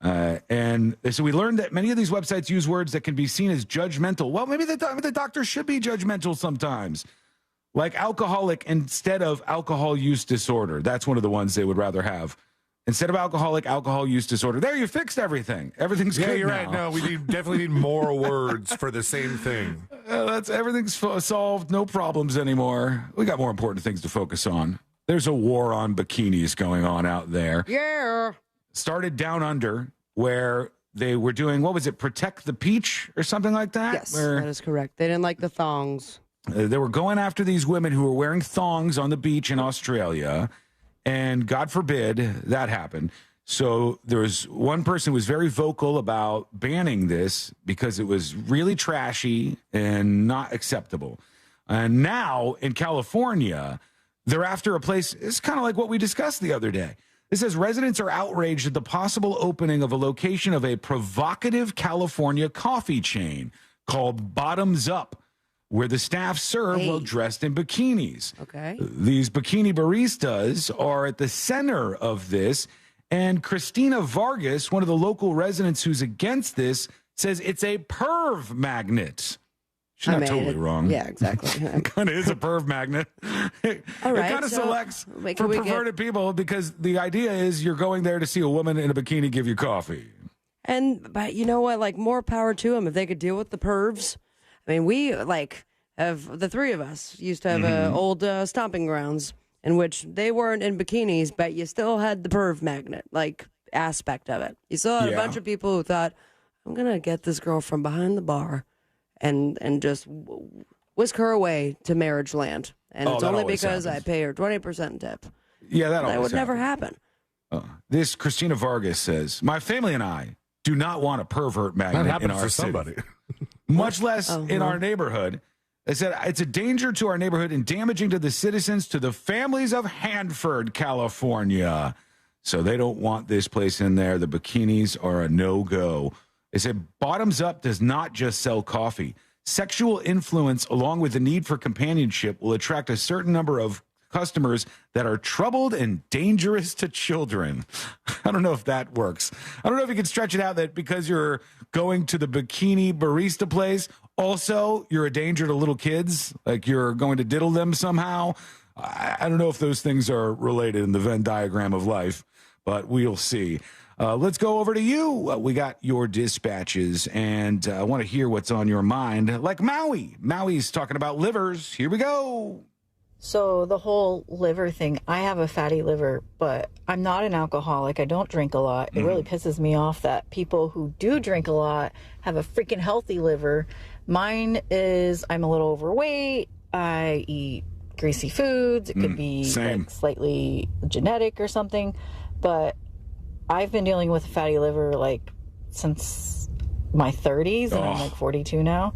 And so we learned that many of these websites use words that can be seen as judgmental. Well, maybe the doctor should be judgmental sometimes. Like alcoholic instead of alcohol use disorder. That's one of the ones they would rather have. Instead of alcohol use disorder. There, you fixed everything. Everything's good now. Yeah, you're right. No, we definitely need more words for the same thing. Everything's solved. No problems anymore. We got more important things to focus on. There's a war on bikinis going on out there. Yeah. Started down under, where they were doing, what was it, Protect the Peach or something like that? Yes, that is correct. They didn't like the thongs. They were going after these women who were wearing thongs on the beach in Australia, and God forbid that happened. So there was one person who was very vocal about banning this because it was really trashy and not acceptable. And now in California, they're after a place, it's kind of like what we discussed the other day. It says residents are outraged at the possible opening of a location of a provocative California coffee chain called Bottoms Up, where the staff serve while dressed in bikinis. Okay. These bikini baristas are at the center of this, and Christina Vargas, one of the local residents who's against this, says it's a perv magnet. She's not totally wrong. Yeah, exactly. It kind of is a perv magnet. All right, it kind of selects for perverted people, because the idea is you're going there to see a woman in a bikini give you coffee. But you know what? Like, more power to them if they could deal with the pervs. I mean, we, have the three of us used to have old stomping grounds in which they weren't in bikinis, but you still had the perv magnet, aspect of it. You still had a bunch of people who thought, I'm going to get this girl from behind the bar and just whisk her away to marriage land. And it's only because I pay her 20% tip. Yeah, that would never happen. This Christina Vargas says, my family and I do not want a pervert magnet in our city. Much less in our neighborhood. They said it's a danger to our neighborhood and damaging to the citizens, to the families of Hanford, California. So they don't want this place in there. The bikinis are a no-go. They said Bottoms Up does not just sell coffee. Sexual influence, along with the need for companionship, will attract a certain number of customers that are troubled and dangerous to children. I don't know if that works. I don't know if you can stretch it out that because you're going to the bikini barista place, also you're a danger to little kids, like you're going to diddle them somehow. I don't know if those things are related in the Venn diagram of life, but we'll see. Let's go over to you. We got your dispatches, and I want to hear what's on your mind. Like Maui. Maui's talking about livers. Here we go. So the whole liver thing, I have a fatty liver, but I'm not an alcoholic. I don't drink a lot. It really pisses me off that people who do drink a lot have a freaking healthy liver. Mine is, I'm a little overweight. I eat greasy foods. It could be like slightly genetic or something. But I've been dealing with a fatty liver like since my 30s, and I'm like 42 now.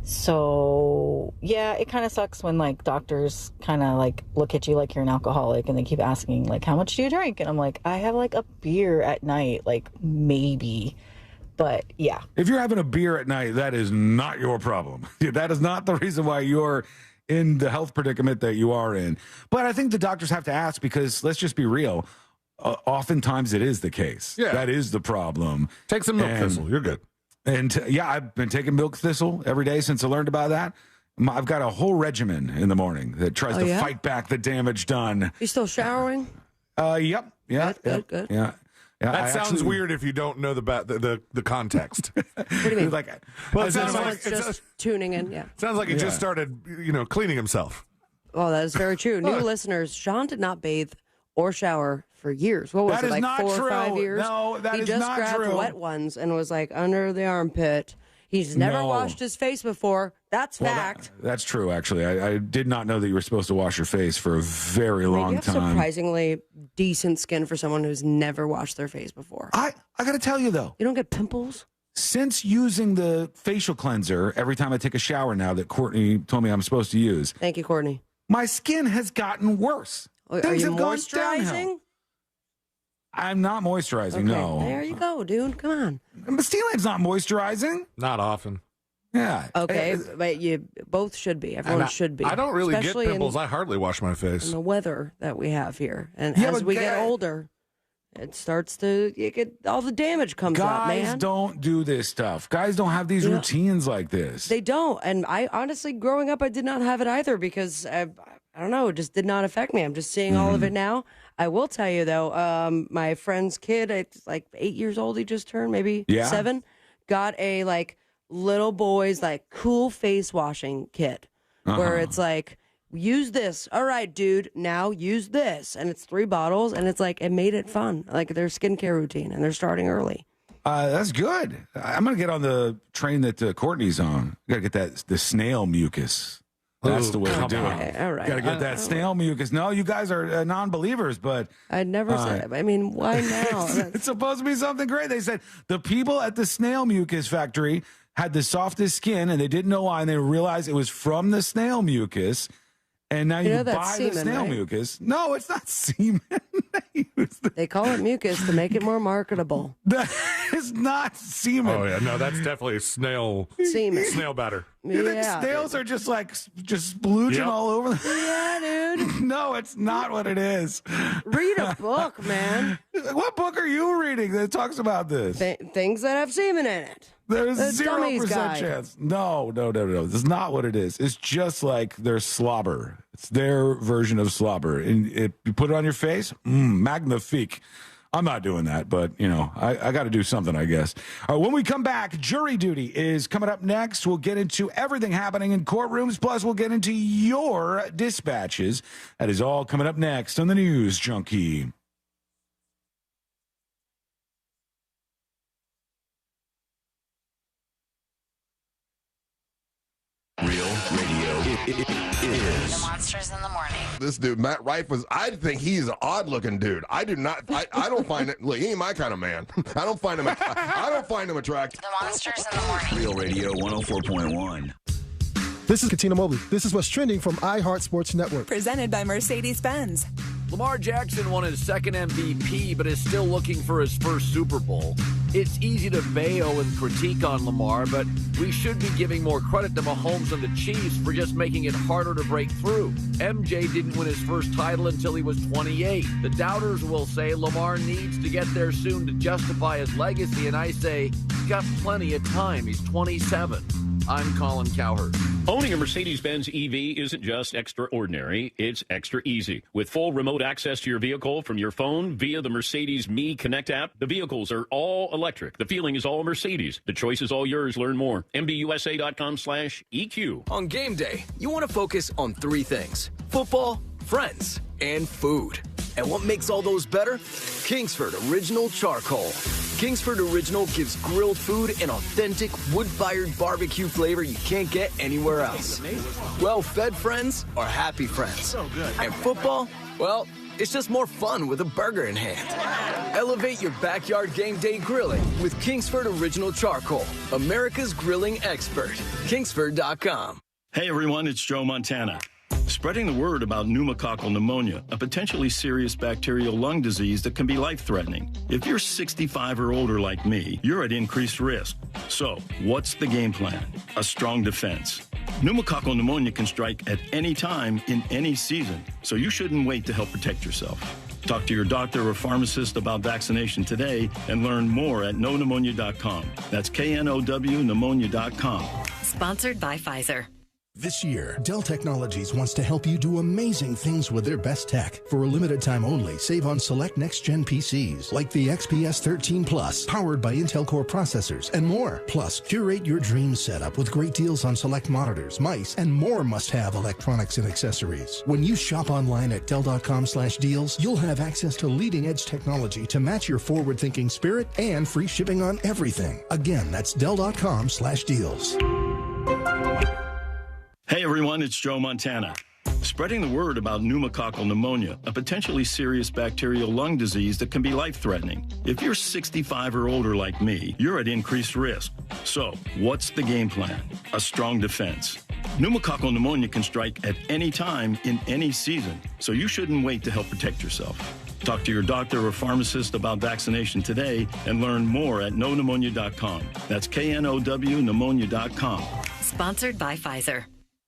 So, yeah, it kind of sucks when, like, doctors kind of, like, look at you like you're an alcoholic and they keep asking, like, how much do you drink? And I'm like, I have, like, a beer at night, like, maybe. But, yeah. If you're having a beer at night, that is not your problem. That is not the reason why you're in the health predicament that you are in. But I think the doctors have to ask because, let's just be real, oftentimes it is the case. Yeah. That is the problem. Take some milk thistle. You're good. And yeah, I've been taking milk thistle every day since I learned about that. I've got a whole regimen in the morning that tries to fight back the damage done. You still showering? Yep. Yeah. Good. Yeah. That sounds weird if you don't know the context. What do you mean? Well, it sounds like just tuning in. Yeah. Sounds like he just started, cleaning himself. Well, that is very true. New listeners, Sean did not bathe or shower for years. What was it, like 4 or 5 years? No, that is not true. He just grabbed wet ones and was like under the armpit. He's never washed his face before. That's fact. That's true, actually. I did not know that you were supposed to wash your face for a very long time. You have surprisingly decent skin for someone who's never washed their face before. I got to tell you, though. You don't get pimples? Since using the facial cleanser every time I take a shower now that Courtney told me I'm supposed to use. Thank you, Courtney. My skin has gotten worse. Are you moisturizing? I'm not moisturizing, no. There you go, dude. Come on. But Steelhead's not moisturizing. Not often. Yeah. Okay, but you both should be. Everyone should be. I don't really get pimples. I hardly wash my face. In the weather that we have here. And as we get older, it starts to, all the damage comes up, man. Guys don't do this stuff. Guys don't have these routines like this. They don't. And I honestly, growing up, I did not have it either because I don't know, it just did not affect me. I'm just seeing all of it now. I will tell you, though, my friend's kid, it's like 8 years old, he just turned, maybe 7, got a, like, little boy's, like, cool face washing kit where it's like, use this. All right, dude, now use this. And it's 3 bottles, and it's like, it made it fun. Like, their skincare routine, and they're starting early. That's good. I'm going to get on the train that Courtney's on. Got to get the snail mucus. That's the way to do it. All right. Got to get that snail mucus. No, you guys are non-believers, but I'd never said it. I mean, why now? It's supposed to be something great. They said the people at the snail mucus factory had the softest skin, and they didn't know why, and they realized it was from the snail mucus. And now you buy semen, the snail mucus. No, it's not semen. They call it mucus to make it more marketable. That is not semen. Oh, yeah. No, that's definitely snail batter. You think snails are just like splooging all over them? Yeah, dude. No, it's not what it is. Read a book, man. What book are you reading that talks about this? Things that have semen in it. There's 0% chance. No. This is not what it is. It's just like their slobber. It's their version of slobber. And you put it on your face, magnifique. I'm not doing that, but, I got to do something, I guess. When we come back, jury duty is coming up next. We'll get into everything happening in courtrooms, plus we'll get into your dispatches. That is all coming up next on the News Junkie. Real radio is The Monsters in the Morning. This dude, Matt Rife, I think he's an odd-looking dude. I don't find it. Look, he ain't my kind of man. I don't find him attractive. The Monsters in the Morning. Real Radio 104.1. This is Katina Mobley. This is what's trending from iHeart Sports Network. Presented by Mercedes-Benz. Lamar Jackson won his second MVP, but is still looking for his first Super Bowl. It's easy to bail and critique on Lamar, but we should be giving more credit to Mahomes and the Chiefs for just making it harder to break through. MJ didn't win his first title until he was 28. The doubters will say Lamar needs to get there soon to justify his legacy, and I say he's got plenty of time. He's 27. I'm Colin Cowherd. Owning a Mercedes-Benz EV isn't just extraordinary, it's extra easy. With full remote access to your vehicle from your phone via the Mercedes Me Connect app, the vehicles are all electric. The feeling is all Mercedes. The choice is all yours. Learn more. MBUSA.com/EQ. On game day, you want to focus on three things: football, friends, and food. And what makes all those better? Kingsford Original Charcoal. Kingsford Original gives grilled food an authentic wood-fired barbecue flavor you can't get anywhere else. Well-fed friends are happy friends. So good. And football, well, it's just more fun with a burger in hand. Elevate your backyard game day grilling with Kingsford Original Charcoal, America's grilling expert. Kingsford.com. Hey everyone, it's Joe Montana. Spreading the word about pneumococcal pneumonia, a potentially serious bacterial lung disease that can be life-threatening. If you're 65 or older like me, you're at increased risk. So, what's the game plan? A strong defense. Pneumococcal pneumonia can strike at any time in any season, so you shouldn't wait to help protect yourself. Talk to your doctor or pharmacist about vaccination today and learn more at knowpneumonia.com. That's KNOW pneumonia.com. Sponsored by Pfizer. This year, Dell Technologies wants to help you do amazing things with their best tech. For a limited time only, save on select next-gen PCs, like the XPS 13 Plus, powered by Intel Core processors, and more. Plus, curate your dream setup with great deals on select monitors, mice, and more must-have electronics and accessories. When you shop online at Dell.com/deals, you'll have access to leading-edge technology to match your forward-thinking spirit and free shipping on everything. Again, that's Dell.com/deals. Hey everyone, it's Joe Montana. Spreading the word about pneumococcal pneumonia, a potentially serious bacterial lung disease that can be life-threatening. If you're 65 or older like me, you're at increased risk. So, what's the game plan? A strong defense. Pneumococcal pneumonia can strike at any time in any season, so you shouldn't wait to help protect yourself. Talk to your doctor or pharmacist about vaccination today and learn more at knowpneumonia.com. That's KNOW pneumonia.com. Sponsored by Pfizer.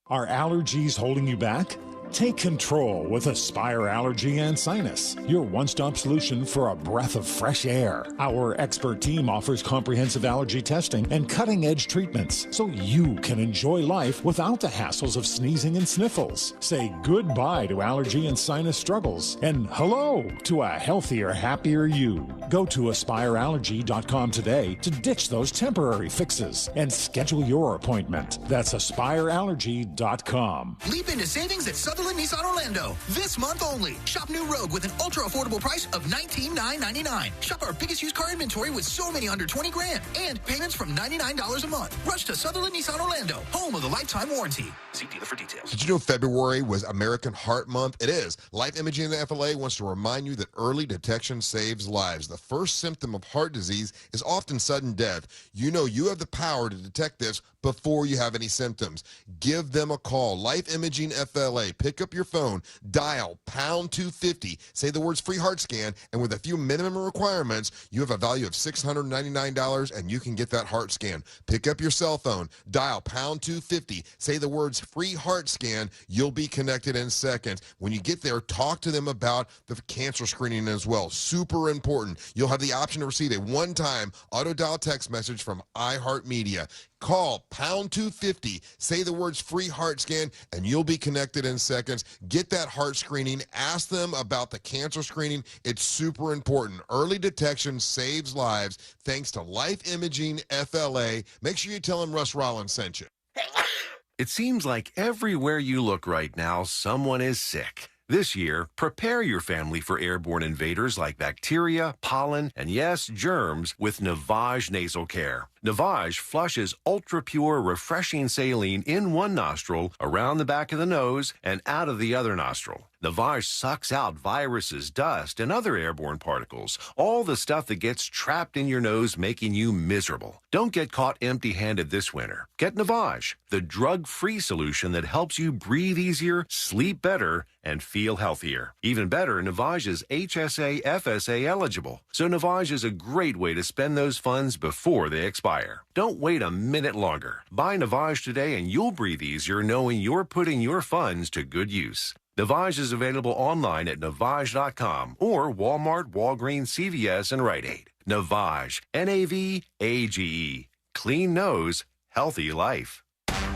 Are allergies holding you back? Take control with Aspire Allergy and Sinus, your one-stop solution for a breath of fresh air. Our expert team offers comprehensive allergy testing and cutting-edge treatments so you can enjoy life without the hassles of sneezing and sniffles. Say goodbye to allergy and sinus struggles and hello to a healthier, happier you. Go to AspireAllergy.com today to ditch those temporary fixes and schedule your appointment. That's AspireAllergy.com. Leap into savings at Sutherland Nissan Orlando. This month only. Shop new Rogue with an ultra-affordable price of $19,999. Shop our biggest used car inventory with so many under 20 grand. And payments from $99 a month. Rush to Sutherland Nissan Orlando, home of the lifetime warranty. See dealer for details. Did you know February was American Heart Month? It is. Life Imaging in the FLA wants to remind you that early detection saves lives. The first symptom of heart disease is often sudden death. You know you have the power to detect this before you have any symptoms. Give them a call. Life Imaging FLA. Pick up your phone, dial pound 250, say the words free heart scan, and with a few minimum requirements, you have a value of $699 and you can get that heart scan. Pick up your cell phone, dial pound 250, say the words free heart scan, you'll be connected in seconds. When you get there, talk to them about the cancer screening as well. Super important. You'll have the option to receive a one-time auto dial text message from iHeartMedia. Call pound 250, say the words free heart scan, and you'll be connected in seconds. Get that heart screening. Ask them about the cancer screening. It's super important. Early detection saves lives thanks to Life Imaging FLA. Make sure you tell them Russ Rollins sent you. It seems like everywhere you look right now, someone is sick. This year, prepare your family for airborne invaders like bacteria, pollen, and yes, germs with Navage Nasal Care. Navage flushes ultra-pure, refreshing saline in one nostril, around the back of the nose, and out of the other nostril. Navage sucks out viruses, dust, and other airborne particles, all the stuff that gets trapped in your nose, making you miserable. Don't get caught empty-handed this winter. Get Navage, the drug-free solution that helps you breathe easier, sleep better, and feel healthier. Even better, Navage is HSA, FSA eligible, so Navage is a great way to spend those funds before they expire. Don't wait a minute longer. Buy Navage today and you'll breathe easier knowing you're putting your funds to good use. Navage is available online at Navage.com or Walmart, Walgreens, CVS, and Rite Aid. Navage, Navage. Clean nose, healthy life.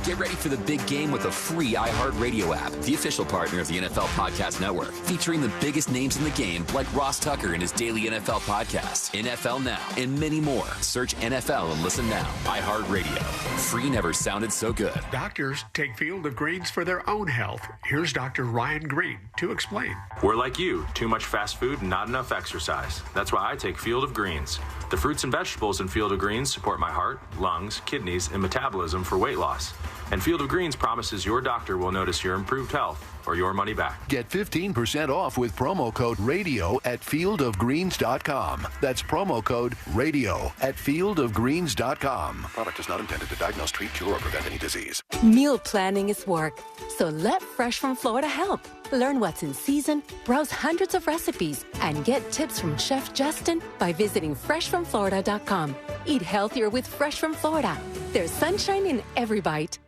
Get ready for the big game with the free iHeartRadio app, the official partner of the NFL Podcast Network, featuring the biggest names in the game like Ross Tucker and his daily NFL podcast, NFL Now, and many more. Search NFL and listen now. iHeartRadio. Free never sounded so good. Doctors take Field of Greens for their own health. Here's Dr. Ryan Green to explain. We're like you, too much fast food and not enough exercise. That's why I take Field of Greens. The fruits and vegetables in Field of Greens support my heart, lungs, kidneys, and metabolism for weight loss. And Field of Greens promises your doctor will notice your improved health or your money back. Get 15% off with promo code RADIO at fieldofgreens.com. That's promo code RADIO at fieldofgreens.com. Product is not intended to diagnose, treat, cure, or prevent any disease. Meal planning is work, so let Fresh from Florida help. Learn what's in season, browse hundreds of recipes, and get tips from Chef Justin by visiting freshfromflorida.com. Eat healthier with Fresh from Florida. There's sunshine in every bite.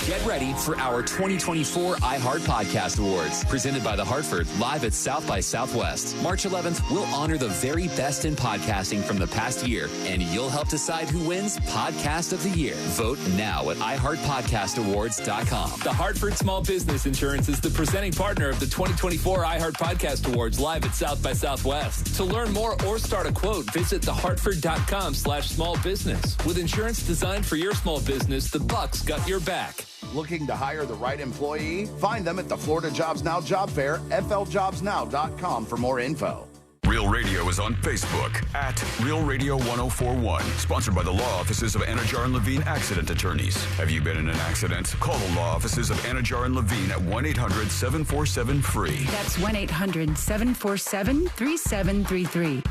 Get ready for our 2024 iHeart Podcast Awards, presented by The Hartford, live at South by Southwest. March 11th, we'll honor the very best in podcasting from the past year, and you'll help decide who wins Podcast of the Year. Vote now at iHeartPodcastAwards.com. The Hartford Small Business Insurance is the presenting partner of the 2024 iHeart Podcast Awards, live at South by Southwest. To learn more or start a quote, visit thehartford.com/smallbusiness. With insurance designed for your small business, the Bucks got your back. Looking to hire the right employee? Find them at the Florida Jobs Now job fair, fljobsnow.com for more info. Real Radio is on Facebook at Real Radio 1041. Sponsored by the law offices of Anajar and Levine Accident Attorneys. Have you been in an accident? Call the law offices of Anajar and Levine at 1-800-747-FREE. That's 1-800-747-3733.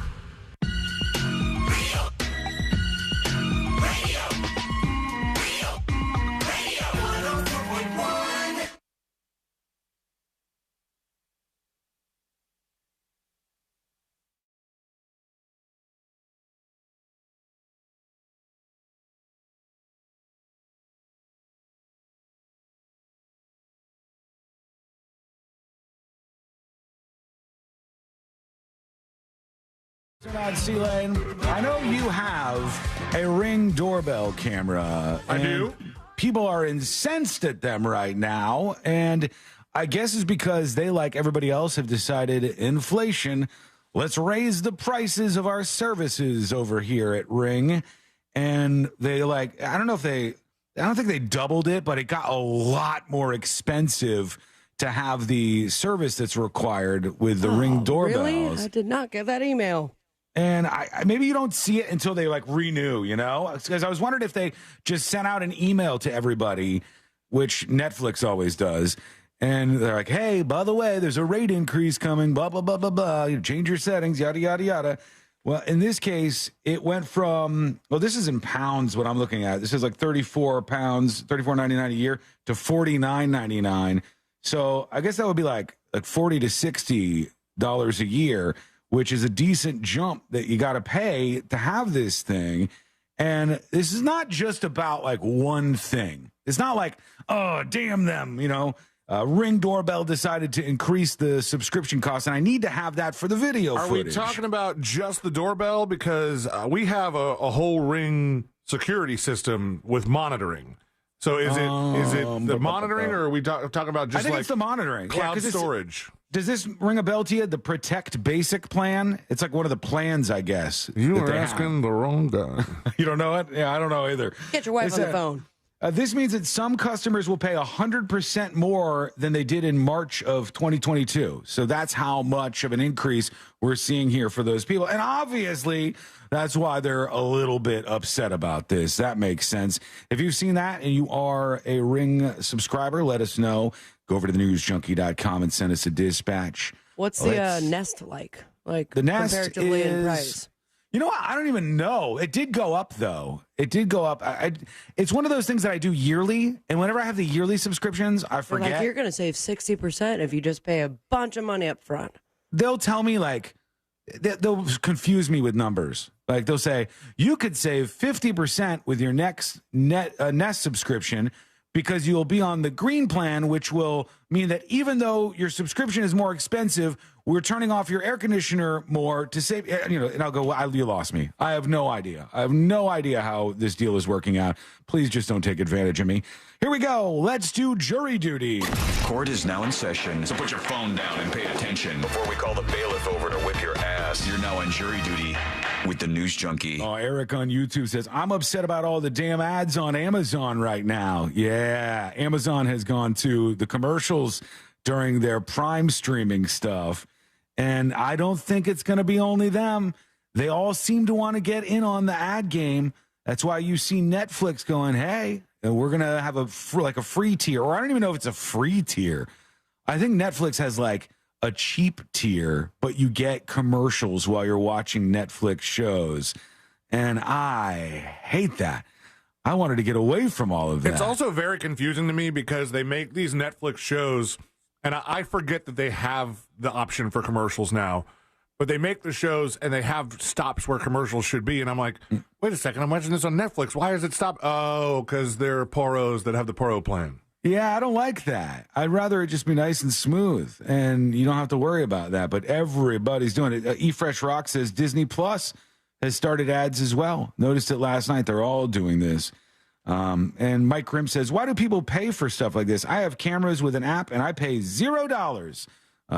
C-Lane, I know you have a Ring doorbell camera. I do. People are incensed at them right now, and I guess it's because they, like everybody else, have decided inflation. Let's raise the prices of our services over here at Ring. And they I don't think they doubled it, but it got a lot more expensive to have the service that's required with the Ring doorbells. Really? I did not get that email. And I maybe you don't see it until they renew, because I was wondering if they just sent out an email to everybody, which Netflix always does. And they're like, hey, by the way, there's a rate increase coming, blah, blah, blah, blah, blah. You change your settings, yada, yada, yada. Well, in this case, it went from, this is in pounds what I'm looking at. This is like £34, $34.99 a year to $49.99. So I guess that would be like $40 to $60 a year, which is a decent jump that you got to pay to have this thing. And this is not just about one thing. It's not like, oh, damn them, Ring doorbell decided to increase the subscription cost, and I need to have that for the video footage. Are we talking about just the doorbell? Because we have a whole Ring security system with monitoring. So is it the monitoring, or are we talking about just I think it's the monitoring. Cloud storage? Does this ring a bell to you? The Protect Basic plan? It's like one of the plans, I guess. You are asking the wrong guy. You don't know it? Yeah, I don't know either. Get your wife on the phone. This means that some customers will pay 100% more than they did in March of 2022. So that's how much of an increase we're seeing here for those people. And obviously, that's why they're a little bit upset about this. That makes sense. If you've seen that and you are a Ring subscriber, let us know. Go over to thenewsjunkie.com and send us a dispatch. What's the Nest like? The Nest comparatively in price? You know what? I don't even know. It did go up, though. It did go up. It's one of those things that I do yearly, and whenever I have the yearly subscriptions, I forget. You're going to save 60% if you just pay a bunch of money up front. They'll tell me, they'll confuse me with numbers. They'll say, you could save 50% with your next Nest subscription because you'll be on the green plan, which will mean that even though your subscription is more expensive, we're turning off your air conditioner more to save, and I'll go, well, you lost me. I have no idea. I have no idea how this deal is working out. Please just don't take advantage of me. Here we go. Let's do jury duty. Court is now in session, so put your phone down and pay attention before we call the bailiff over to whip your ass. You're now on jury duty with the News Junkie. Oh, Eric on YouTube says, I'm upset about all the damn ads on Amazon right now. Yeah, Amazon has gone to the commercials during their Prime streaming stuff, and I don't think it's going to be only them. They all seem to want to get in on the ad game. That's why you see Netflix going, hey, we're going to have a free tier, or I don't even know if it's a free tier. I think Netflix has like a cheap tier, but you get commercials while you're watching Netflix shows. And I hate that. I wanted to get away from all of that. It's also very confusing to me because they make these Netflix shows, and I forget that they have the option for commercials now, but they make the shows and they have stops where commercials should be. And I'm like, wait a second, I'm watching this on Netflix. Why is it stopped? Oh, because they're Poros that have the Poro plan. Yeah, I don't like that. I'd rather it just be nice and smooth, and you don't have to worry about that. But everybody's doing it. eFresh Rock says Disney Plus has started ads as well. Noticed it last night. They're all doing this. And Mike Grimm says, why do people pay for stuff like this? I have cameras with an app, and I pay $0.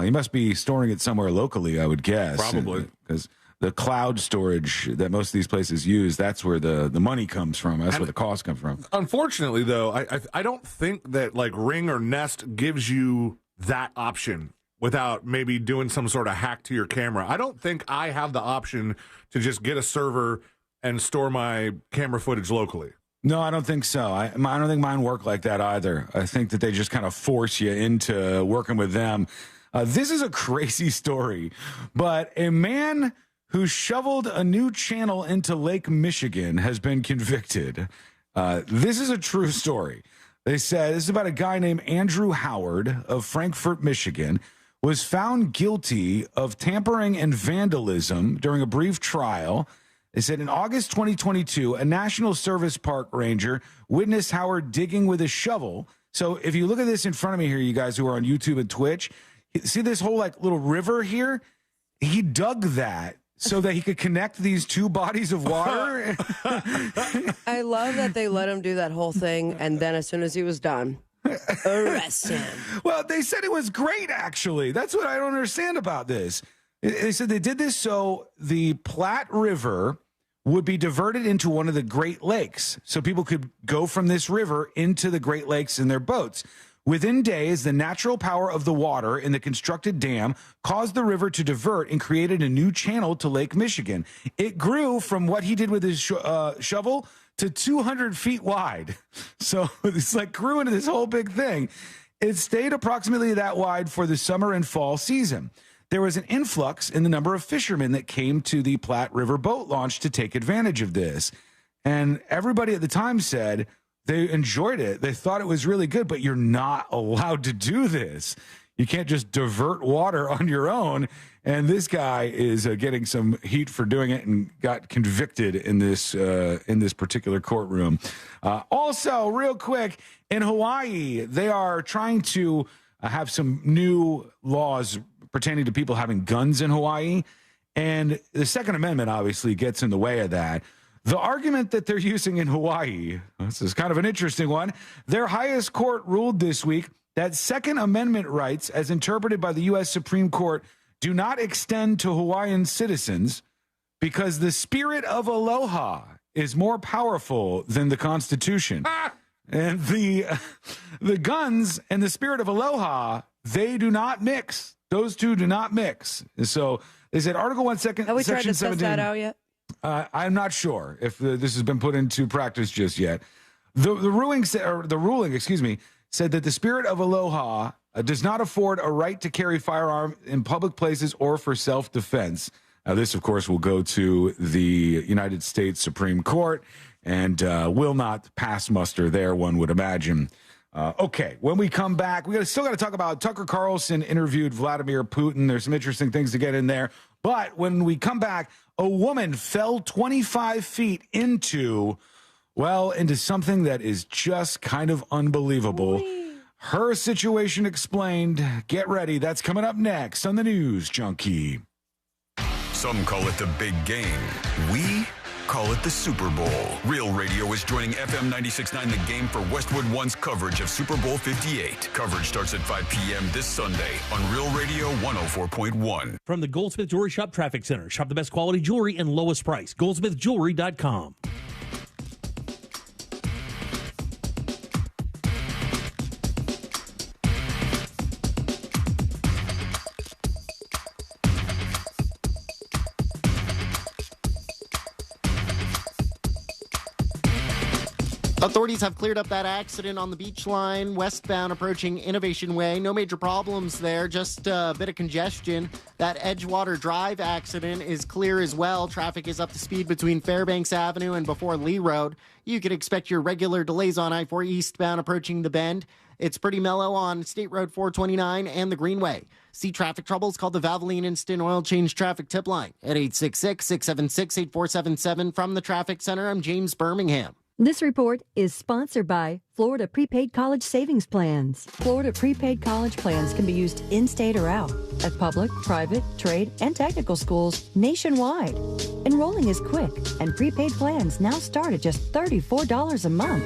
You must be storing it somewhere locally, I would guess. Probably. Because the cloud storage that most of these places use, that's where the money comes from. That's where the cost comes from. Unfortunately, though, I don't think that like Ring or Nest gives you that option without maybe doing some sort of hack to your camera. I don't think I have the option to just get a server and store my camera footage locally. No, I don't think so. I don't think mine work like that either. I think that they just kind of force you into working with them. This is a crazy story, but a man who shoveled a new channel into Lake Michigan has been convicted. This is a true story. They said this is about a guy named Andrew Howard of Frankfort, Michigan, was found guilty of tampering and vandalism during a brief trial. They said in August 2022, a National Service Park ranger witnessed Howard digging with a shovel. So if you look at this in front of me here, you guys who are on YouTube and Twitch, see this whole like little river here? He dug that so that he could connect these two bodies of water. I love that they let him do that whole thing, and then as soon as he was done, arrest him. Well, they said it was great, actually. That's what I don't understand about this. They said they did this so the Platte River would be diverted into one of the Great Lakes, so people could go from this river into the Great Lakes in their boats. Within days, the natural power of the water in the constructed dam caused the river to divert and created a new channel to Lake Michigan. It grew from what he did with his shovel to 200 feet wide. So it's like grew into this whole big thing. It stayed approximately that wide for the summer and fall season. There was an influx in the number of fishermen that came to the Platte River boat launch to take advantage of this. And everybody at the time said they enjoyed it. They thought it was really good, but you're not allowed to do this. You can't just divert water on your own. And this guy is getting some heat for doing it and got convicted in this particular courtroom. Also, real quick, in Hawaii, they are trying to have some new laws pertaining to people having guns in Hawaii. And the Second Amendment obviously gets in the way of that. The argument that they're using in Hawaii, this is kind of an interesting one. Their highest court ruled this week that Second Amendment rights, as interpreted by the U.S. Supreme Court, do not extend to Hawaiian citizens because the spirit of aloha is more powerful than the Constitution. And the guns and the spirit of aloha, they do not mix. Those two do not mix. So they said Article 1, Section 17. Have we tried to test that out yet? I'm not sure if this has been put into practice just yet. The ruling said that the spirit of aloha does not afford a right to carry firearm in public places or for self-defense. Now, this, of course, will go to the United States Supreme Court and will not pass muster there, one would imagine. Okay, when we come back, we still got to talk about Tucker Carlson interviewed Vladimir Putin. There's some interesting things to get in there. But when we come back, a woman fell 25 feet into something that is just kind of unbelievable. Her situation explained. Get ready. That's coming up next on the News Junkie. Some call it the big game. We call it the Super Bowl. Real Radio is joining FM 96.9 The Game for Westwood One's coverage of Super Bowl 58. Coverage starts at 5 p.m. this Sunday on Real Radio 104.1. From the Goldsmith Jewelry Shop Traffic Center. Shop the best quality jewelry and lowest price. GoldsmithJewelry.com. Authorities have cleared up that accident on the beach line, westbound approaching Innovation Way. No major problems there, just a bit of congestion. That Edgewater Drive accident is clear as well. Traffic is up to speed between Fairbanks Avenue and before Lee Road. You can expect your regular delays on I-4 eastbound approaching the Bend. It's pretty mellow on State Road 429 and the Greenway. See traffic troubles? Call the Valvoline Instant Oil Change Traffic Tip Line at 866-676-8477. From the Traffic Center, I'm James Birmingham. This report is sponsored by Florida Prepaid College Savings Plans. Florida Prepaid College Plans can be used in-state or out at public, private, trade, and technical schools nationwide. Enrolling is quick, and prepaid plans now start at just $34 a month.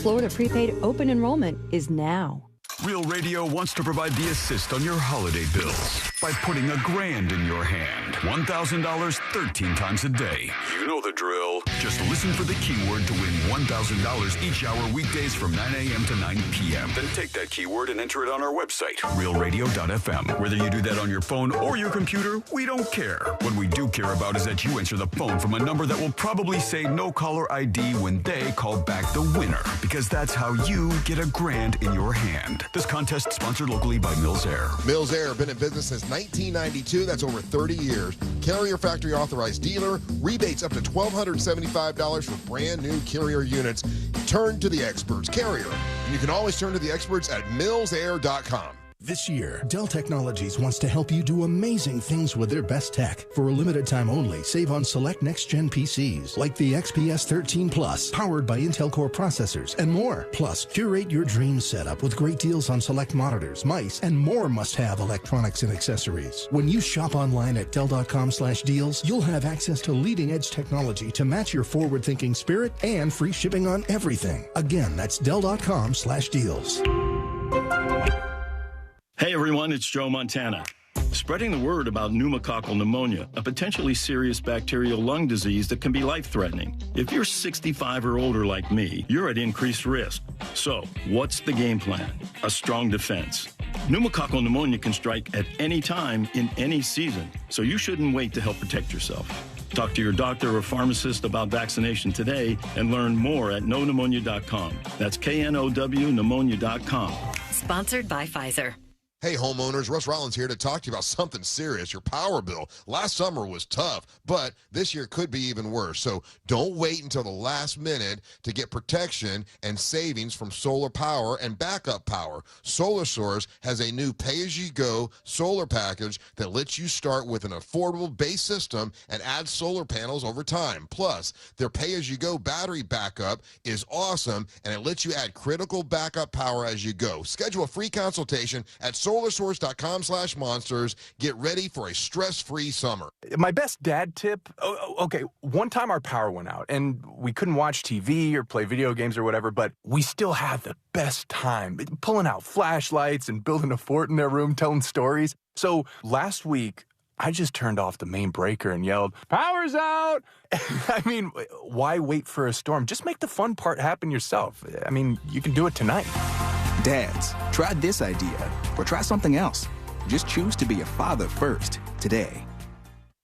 Florida Prepaid Open Enrollment is now. Real Radio wants to provide the assist on your holiday bills by putting $1,000 in your hand. $1,000 13 times a day. You know the drill. Just listen for the keyword to win $1,000 each hour weekdays from 9 a.m. to 9 p.m. Then take that keyword and enter it on our website, realradio.fm. Whether you do that on your phone or your computer, we don't care. What we do care about is that you answer the phone from a number that will probably say no caller ID when they call back the winner, because that's how you get $1,000 in your hand. This contest sponsored locally by Mills Air. Mills Air, been in business since 1992. That's over 30 years. Carrier factory authorized dealer. Rebates up to $1,275 for brand new Carrier units. Turn to the experts. Carrier. And you can always turn to the experts at millsair.com. This year, Dell Technologies wants to help you do amazing things with their best tech. For a limited time only, save on select next-gen PCs like the XPS 13 Plus, powered by Intel Core processors, and more. Plus, curate your dream setup with great deals on select monitors, mice, and more must-have electronics and accessories. When you shop online at Dell.com/deals, you'll have access to leading-edge technology to match your forward-thinking spirit and free shipping on everything. Again, that's Dell.com/deals. Hey everyone, it's Joe Montana. Spreading the word about pneumococcal pneumonia, a potentially serious bacterial lung disease that can be life-threatening. If you're 65 or older like me, you're at increased risk. So, what's the game plan? A strong defense. Pneumococcal pneumonia can strike at any time in any season, so you shouldn't wait to help protect yourself. Talk to your doctor or pharmacist about vaccination today and learn more at knowpneumonia.com. That's KNOW pneumonia.com. Sponsored by Pfizer. Hey homeowners, Russ Rollins here to talk to you about something serious, your power bill. Last summer was tough, but this year could be even worse. So don't wait until the last minute to get protection and savings from solar power and backup power. Solar Source has a new pay-as-you-go solar package that lets you start with an affordable base system and add solar panels over time. Plus, their pay-as-you-go battery backup is awesome, and it lets you add critical backup power as you go. Schedule a free consultation at solarsource.com/monsters. Get ready for a stress-free summer. My best dad tip, okay, one time our power went out and we couldn't watch TV or play video games or whatever, but we still had the best time pulling out flashlights and building a fort in their room, telling stories. So last week, I just turned off the main breaker and yelled, "Power's out!" I mean, why wait for a storm? Just make the fun part happen yourself. I mean, you can do it tonight. Dads, try this idea, or try something else. Just choose to be a father first, today.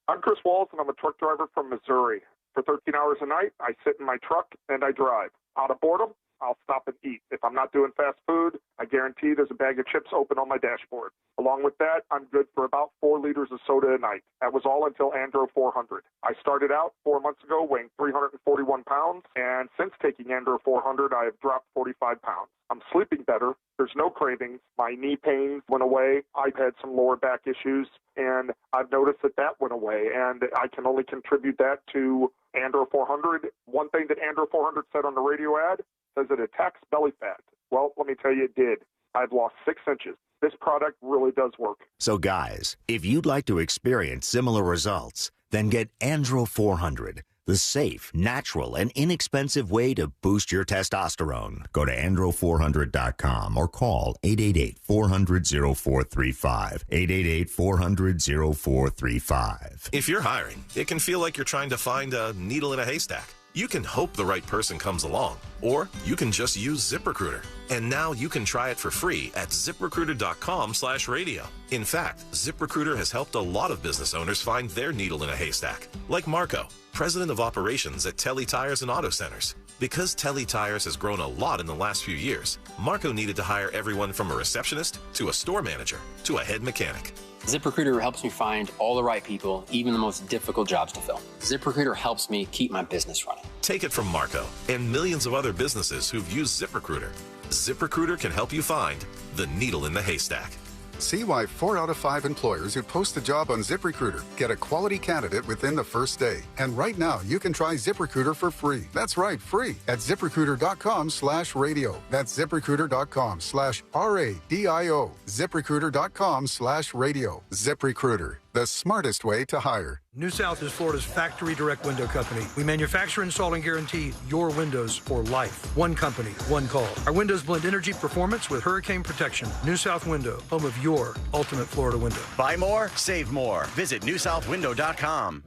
I'm Chris Walls, and I'm a truck driver from Missouri. For 13 hours a night, I sit in my truck and I drive. Out of boredom, I'll stop and eat. If I'm not doing fast food, I guarantee there's a bag of chips open on my dashboard. Along with that, I'm good for about 4 liters of soda a night. That was all until Andro 400. I started out 4 months ago weighing 341 pounds, and since taking Andro 400, I have dropped 45 pounds. I'm sleeping better. There's no cravings. My knee pains went away. I've had some lower back issues, and I've noticed that went away, and I can only contribute that to Andro 400. One thing that Andro 400 said on the radio ad says it attacks belly fat. Well, let me tell you, it did. I've lost 6 inches. This product really does work. So guys, if you'd like to experience similar results, then get Andro 400, the safe, natural, and inexpensive way to boost your testosterone. Go to andro400.com or call 888-400-0435. 888-400-0435. If you're hiring, it can feel like you're trying to find a needle in a haystack. You can hope the right person comes along, or you can just use ZipRecruiter. And now you can try it for free at ZipRecruiter.com/radio. In fact, ZipRecruiter has helped a lot of business owners find their needle in a haystack, like Marco, president of operations at Telly Tires and Auto Centers. Because Telly Tires has grown a lot in the last few years, Marco needed to hire everyone from a receptionist to a store manager to a head mechanic. ZipRecruiter helps me find all the right people, even the most difficult jobs to fill. ZipRecruiter helps me keep my business running. Take it from Marco and millions of other businesses who've used ZipRecruiter. ZipRecruiter can help you find the needle in the haystack. See why 4 out of 5 employers who post a job on ZipRecruiter get a quality candidate within the first day. And right now, you can try ZipRecruiter for free. That's right, free at ZipRecruiter.com/radio. That's ZipRecruiter.com/RADIO. ZipRecruiter.com/radio. ZipRecruiter, the smartest way to hire. New South is Florida's factory direct window company. We manufacture, install, and guarantee your windows for life. One company, one call. Our windows blend energy performance with hurricane protection. New South Window, home of your ultimate Florida window. Buy more, save more. Visit newsouthwindow.com.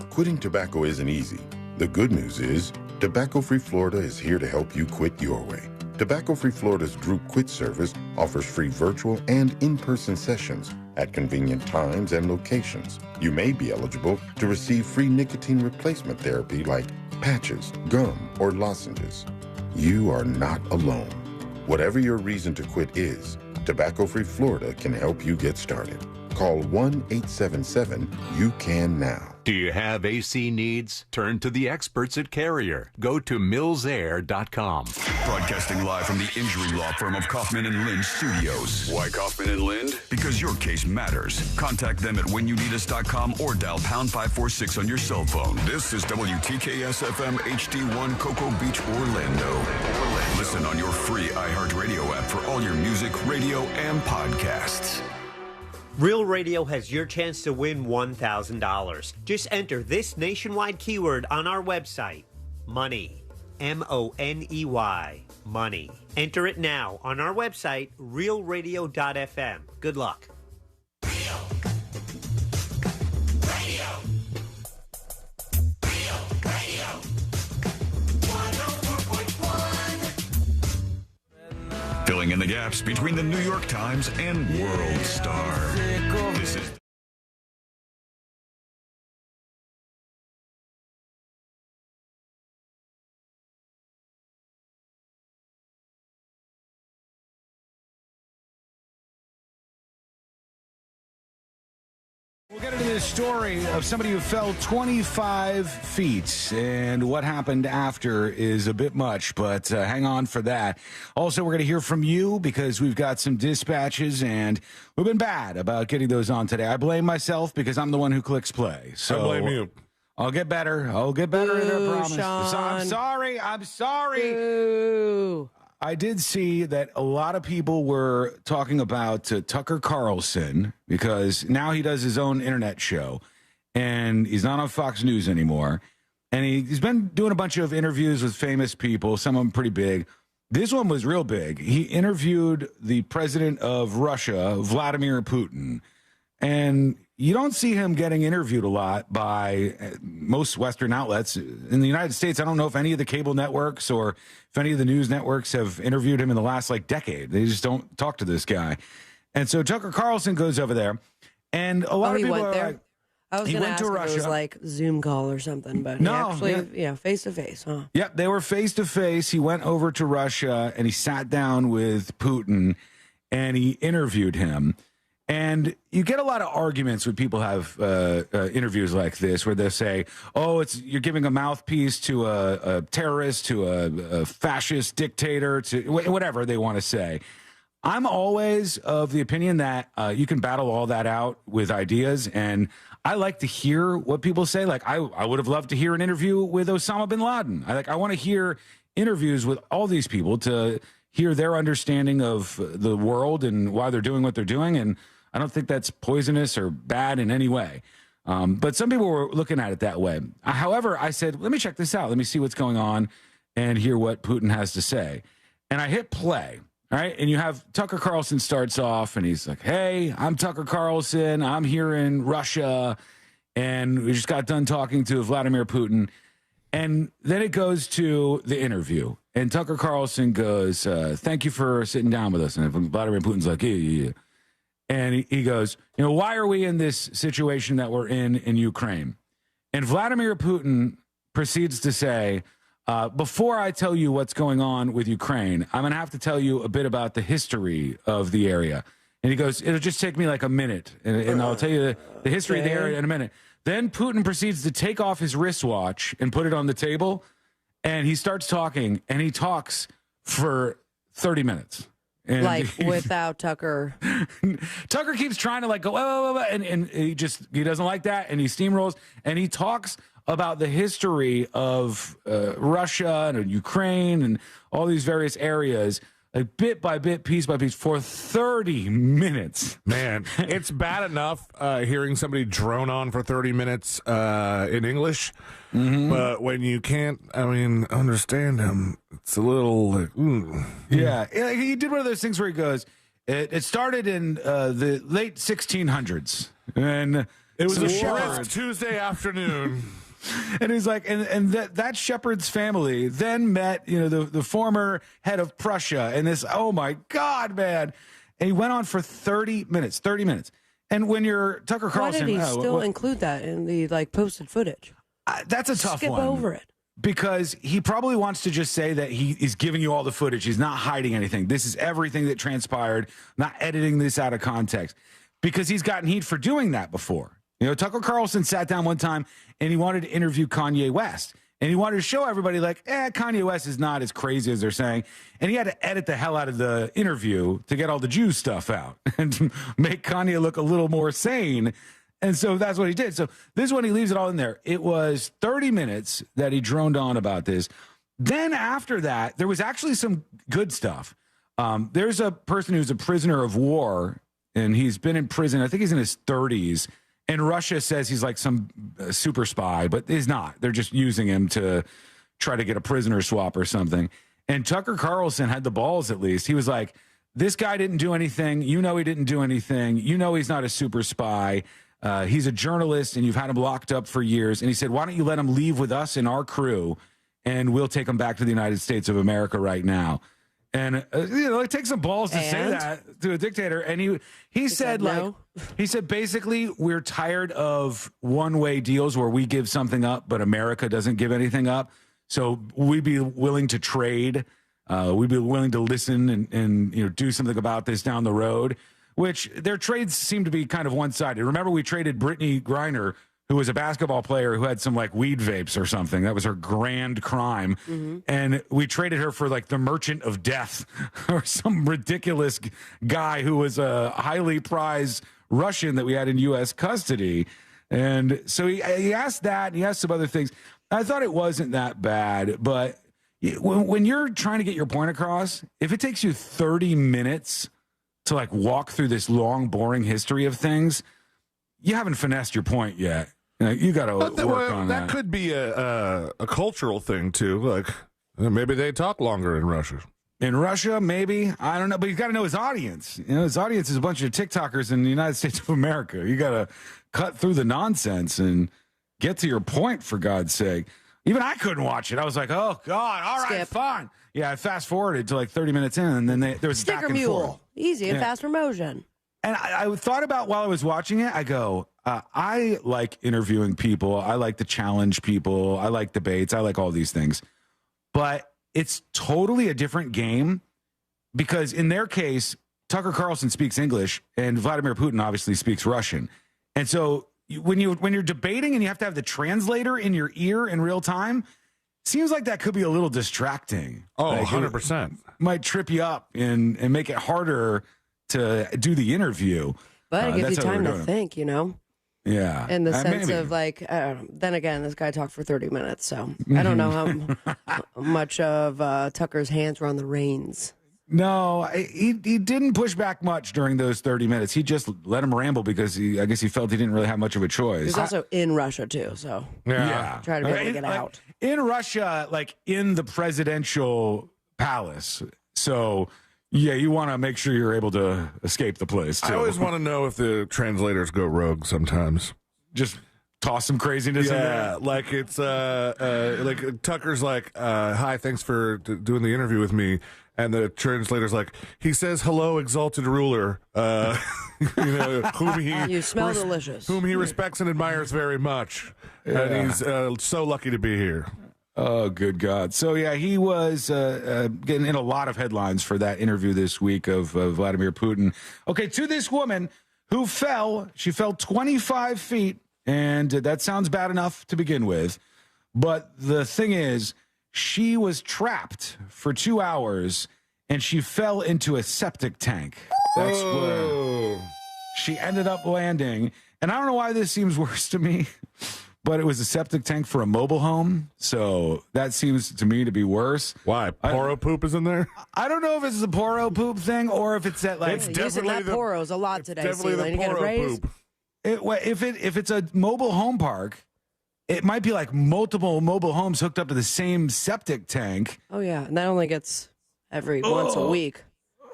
Quitting tobacco isn't easy. The good news is, Tobacco-Free Florida is here to help you quit your way. Tobacco-Free Florida's Group Quit service offers free virtual and in-person sessions at convenient times and locations. You may be eligible to receive free nicotine replacement therapy like patches, gum, or lozenges. You are not alone. Whatever your reason to quit is, Tobacco-Free Florida can help you get started. Call 1-877-YOU-CAN-NOW. Do you have AC needs? Turn to the experts at Carrier. Go to millsair.com. Broadcasting live from the injury law firm of Kaufman and Lind Studios. Why Kaufman and Lind? Because your case matters. Contact them at whenyouneedus.com or dial pound 546 on your cell phone. This is WTKS-FM HD1 Cocoa Beach, Orlando. Listen on your free iHeartRadio app for all your music, radio, and podcasts. Real Radio has your chance to win $1,000. Just enter this nationwide keyword on our website, money, M-O-N-E-Y, money. Enter it now on our website, realradio.fm. Good luck. Filling in the gaps between the New York Times and World Star. This is We'll get into this story of somebody who fell 25 feet, and what happened after is a bit much, but hang on for that. Also, we're going to hear from you because we've got some dispatches, and we've been bad about getting those on today. I blame myself because I'm the one who clicks play. So I blame you. I'll get better. I'll get better, I promise. Sean. I'm sorry. Ooh. I did see that a lot of people were talking about Tucker Carlson because now he does his own internet show and he's not on Fox News anymore. And he's been doing a bunch of interviews with famous people, some of them pretty big. This one was real big. He interviewed the president of Russia, Vladimir Putin. And you don't see him getting interviewed a lot by most Western outlets. In the United States, I don't know if any of the cable networks or if any of the news networks have interviewed him in the last decade. They just don't talk to this guy. And so Tucker Carlson goes over there, and a lot of people went are there? like, I was he going to went ask to if Russia. it was like Zoom call or something, but No, actually, face-to-face, huh? Yep, they were face-to-face. He went over to Russia, and he sat down with Putin, and he interviewed him. And you get a lot of arguments when people have interviews like this where they say, oh, you're giving a mouthpiece to a terrorist, to a fascist dictator, to whatever they want to say. I'm always of the opinion that you can battle all that out with ideas, and I like to hear what people say. Like, I would have loved to hear an interview with Osama bin Laden. I want to hear interviews with all these people to hear their understanding of the world and why they're doing what they're doing. And I don't think that's poisonous or bad in any way. But some people were looking at it that way. However, I said, let me check this out. Let me see what's going on and hear what Putin has to say. And I hit play. All right. And you have Tucker Carlson starts off and he's like, hey, I'm Tucker Carlson. I'm here in Russia. And we just got done talking to Vladimir Putin. And then it goes to the interview. And Tucker Carlson goes, thank you for sitting down with us. And Vladimir Putin's like, yeah. And he goes, why are we in this situation that we're in Ukraine? And Vladimir Putin proceeds to say, before I tell you what's going on with Ukraine, I'm going to have to tell you a bit about the history of the area. And he goes, it'll just take me like a minute, and I'll tell you the history of the area in a minute. Then Putin proceeds to take off his wristwatch and put it on the table, and he starts talking, and he talks for 30 minutes. And without Tucker. Tucker keeps trying to go, and he doesn't like that, and he steamrolls, and he talks about the history of Russia and Ukraine and all these various areas, bit by bit, piece by piece, for 30 minutes. Man, it's bad enough hearing somebody drone on for 30 minutes in English, but when you can't, understand him, it's a little Yeah, he did one of those things where he goes, it started in the late 1600s, and it was a brisk Tuesday afternoon. And he's like, and that shepherd's family then met, the former head of Prussia, and this, oh my God, man. And he went on for 30 minutes. And when you're Tucker Carlson, why did he still include that in the posted footage? That's a tough one. Skip over it. Because he probably wants to just say that he is giving you all the footage. He's not hiding anything. This is everything that transpired, not editing this out of context. Because he's gotten heat for doing that before. Tucker Carlson sat down one time and he wanted to interview Kanye West. And he wanted to show everybody Kanye West is not as crazy as they're saying. And he had to edit the hell out of the interview to get all the Jew stuff out and make Kanye look a little more sane. And so that's what he did. So this is when he leaves it all in there. It was 30 minutes that he droned on about this. Then after that, there was actually some good stuff. There's a person who's a prisoner of war, and he's been in prison. I think he's in his 30s. And Russia says he's like some super spy, but he's not. They're just using him to try to get a prisoner swap or something. And Tucker Carlson had the balls, at least. He was like, this guy didn't do anything. He didn't do anything. He's not a super spy. He's a journalist, and you've had him locked up for years. And he said, why don't you let him leave with us and our crew, and we'll take him back to the United States of America right now. And it takes some balls to say that to a dictator. And he said no. He said basically we're tired of one-way deals where we give something up, but America doesn't give anything up. So we'd be willing to trade. We'd be willing to listen and do something about this down the road. Which their trades seem to be kind of one-sided. Remember, we traded Brittany Griner, who was a basketball player who had some weed vapes or something. That was her grand crime. Mm-hmm. And we traded her for the Merchant of Death or some ridiculous guy who was a highly prized Russian that we had in U.S. custody. And so he asked that, and he asked some other things. I thought it wasn't that bad, but when you're trying to get your point across, if it takes you 30 minutes to walk through this long, boring history of things, you haven't finessed your point yet. You got to work on that. That could be a cultural thing too. Maybe they talk longer in Russia. In Russia, maybe. I don't know, but you got to know his audience. His audience is a bunch of TikTokers in the United States of America. You got to cut through the nonsense and get to your point, for God's sake. Even I couldn't watch it. I was like, oh God, all right, fine. Yeah, I fast forwarded to 30 minutes in, and then there was Sticker back and mule. forth. Easy and fast promotion. And I thought about while I was watching it, I go, I like interviewing people. I like to challenge people. I like debates. I like all these things. But it's totally a different game because in their case, Tucker Carlson speaks English and Vladimir Putin obviously speaks Russian. And so when you're debating and you have to have the translator in your ear in real time, seems like that could be a little distracting. Oh, 100%. Might trip you up and make it harder to do the interview. But it gives you time to think, Yeah. In the sense of then again, this guy talked for 30 minutes, so I don't know how much of Tucker's hands were on the reins. No, he didn't push back much during those 30 minutes. He just let him ramble because I guess he felt he didn't really have much of a choice. He's also in Russia too, so yeah. try to be able to get out. In Russia, like in the presidential palace. So, yeah, you want to make sure you're able to escape the place, too. I always want to know if the translators go rogue sometimes. Just toss some craziness in there. Like it's like Tucker's like, hi, thanks for doing the interview with me. And the translator's like, he says, hello, exalted ruler, whom he you smell delicious, whom he respects and admires very much. Yeah. And he's so lucky to be here. Oh, good God. So, yeah, he was getting in a lot of headlines for that interview this week of Vladimir Putin. Okay, to this woman who fell. She fell 25 feet, and that sounds bad enough to begin with. But the thing is, she was trapped for 2 hours, and she fell into a septic tank. That's where she ended up landing. And I don't know why this seems worse to me, but it was a septic tank for a mobile home. So that seems to me to be worse. Why? Poro poop is in there? I don't know if it's the poro poop thing or if it's that, like... It's definitely using that poros a lot today. Definitely the poro poop. If it's a mobile home park... It might be like multiple mobile homes hooked up to the same septic tank. Oh, yeah. And that only gets once a week.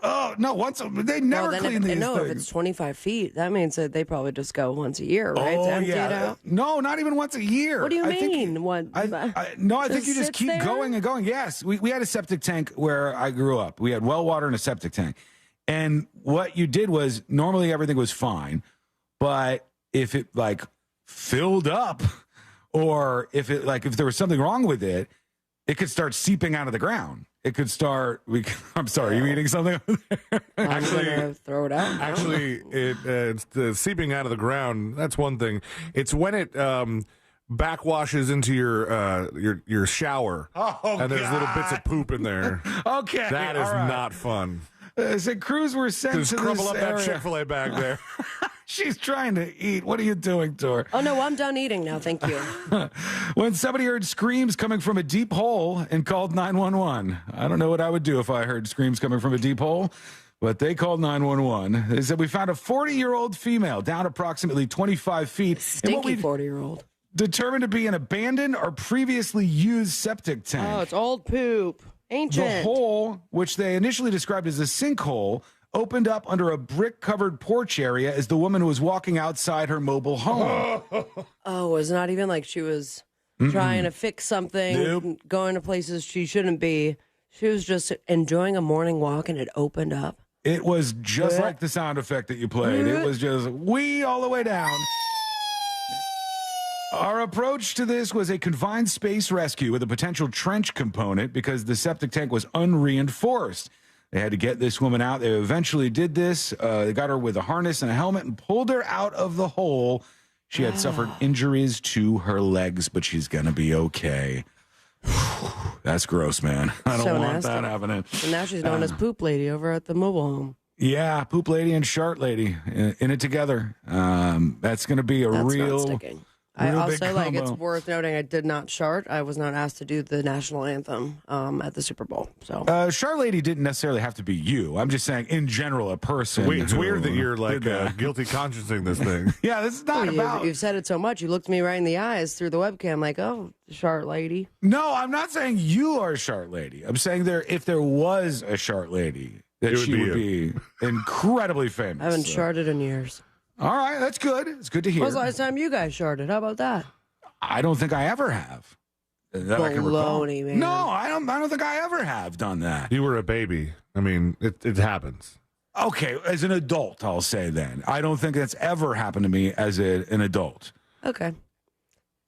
Oh, no, they never clean these things. If it's 25 feet, that means that they probably just go once a year, right? Oh, to empty it out? No, not even once a year. What do you mean? I think you just keep going and going. Yes, we had a septic tank where I grew up. We had well water and a septic tank. And what you did was normally everything was fine. But if it like filled up... Or if there was something wrong with it, it could start seeping out of the ground. It could start. I'm sorry, you eating something? Actually, throw it out. Actually, it's the seeping out of the ground. That's one thing. It's when it backwashes into your shower, and there's little bits of poop in there. Okay, that is not fun. So crews were sent Just to crumble this up area. that Chick-fil-A bag there. She's trying to eat. What are you doing to her? Oh, no, I'm done eating now. Thank you. When somebody heard screams coming from a deep hole and called 911. I don't know what I would do if I heard screams coming from a deep hole, but they called 911. They said, we found a 40-year-old female down approximately 25 feet. Stinky 40-year-old. Determined to be an abandoned or previously used septic tank. Oh, it's old poop. Ancient. The hole, which they initially described as a sinkhole, opened up under a brick-covered porch area as the woman was walking outside her mobile home. Oh, it was not even like she was trying to fix something, going to places she shouldn't be. She was just enjoying a morning walk, and it opened up. It was just like the sound effect that you played. It was just wee all the way down. Our approach to this was a confined space rescue with a potential trench component because the septic tank was unreinforced. They had to get this woman out. They eventually did this. They got her with a harness and a helmet and pulled her out of the hole. She had suffered injuries to her legs, but she's going to be okay. That's gross, man. I don't want that happening. And now she's known as Poop Lady over at the mobile home. Yeah, Poop Lady and Shart Lady in it together. That's going to be a real... I also like it's worth noting I did not shart. I was not asked to do the national anthem at the Super Bowl. So Shart Lady didn't necessarily have to be you. I'm just saying in general a person. It's weird that you're like guilty consciencing this thing. Yeah, this is not about. You've said it so much. You looked me right in the eyes through the webcam like, oh, Shart Lady. No, I'm not saying you are a Shart Lady. I'm saying if there was a Shart Lady, that she would be incredibly famous. I haven't sharted in years. All right, that's good. It's good to hear. When was the last time you guys sharted? How about that? I don't think I ever have. That I can recall. Man. No, I don't think I ever have done that. You were a baby. I mean, it happens. Okay, as an adult, I'll say then. I don't think that's ever happened to me as an adult. Okay.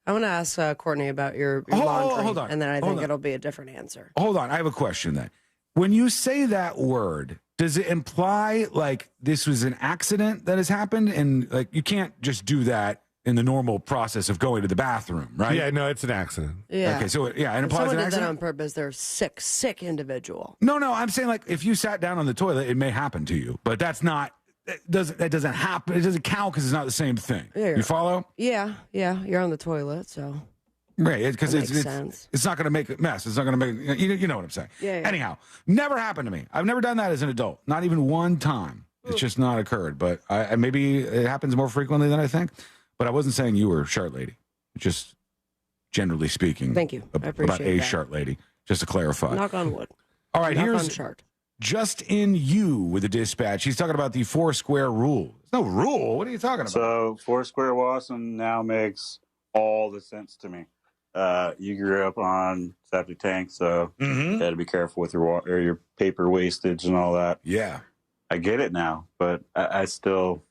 I want to ask Courtney about your laundry. Hold on. And then I think it'll be a different answer. Hold on. I have a question then. When you say that word, does it imply like this was an accident that has happened? And like you can't just do that in the normal process of going to the bathroom, right? Yeah, no, it's an accident. Yeah. Okay, so it implies an accident. accident. Did that on purpose. They're sick individual. No, I'm saying like if you sat down on the toilet, it may happen to you, but that's not. That doesn't happen. It doesn't count because it's not the same thing. Yeah, you follow? Yeah. You're on the toilet, so. Right, because it's not going to make a mess. It's not going to make, you know what I'm saying. Yeah. Anyhow, never happened to me. I've never done that as an adult. Not even one time. It's just not occurred. But maybe it happens more frequently than I think. But I wasn't saying you were a shart lady. Just generally speaking. Thank you. I appreciate about a that. shart lady, just to clarify. Knock on wood. All right, Knock here's on shart. Just in you with the dispatch. He's talking about the 4 square rule. There's no rule. What are you talking about? So 4 square Wasson now makes all the sense to me. You grew up on septic tanks, so you had to be careful with your water, or your paper wastage and all that. Yeah. I get it now, but I still,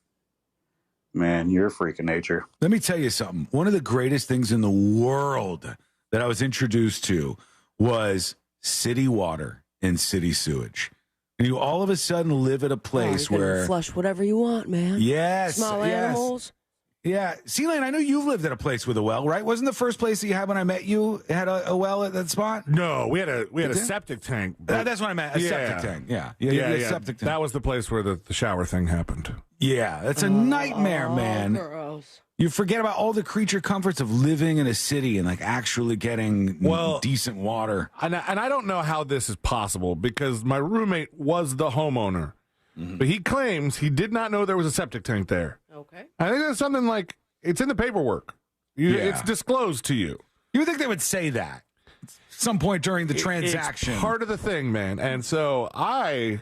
man, you're a freak of nature. Let me tell you something. One of the greatest things in the world that I was introduced to was city water and city sewage. And you all of a sudden live at a place where flush whatever you want, man. Yes. Small animals. Yeah. C-Lane, I know you've lived at a place with a well, right? Wasn't the first place that you had when I met you had a well at that spot? No, we had a septic tank. That's what I meant. A septic tank. Yeah. Yeah. Septic tank. That was the place where the shower thing happened. Yeah. That's a nightmare, man. Gross. You forget about all the creature comforts of living in a city and like actually getting decent water. And I don't know how this is possible because my roommate was the homeowner. But he claims he did not know there was a septic tank there. Okay. I think that's something like, it's in the paperwork. It's disclosed to you. You would think they would say that at some point during the transaction. It's part of the thing, man. And so I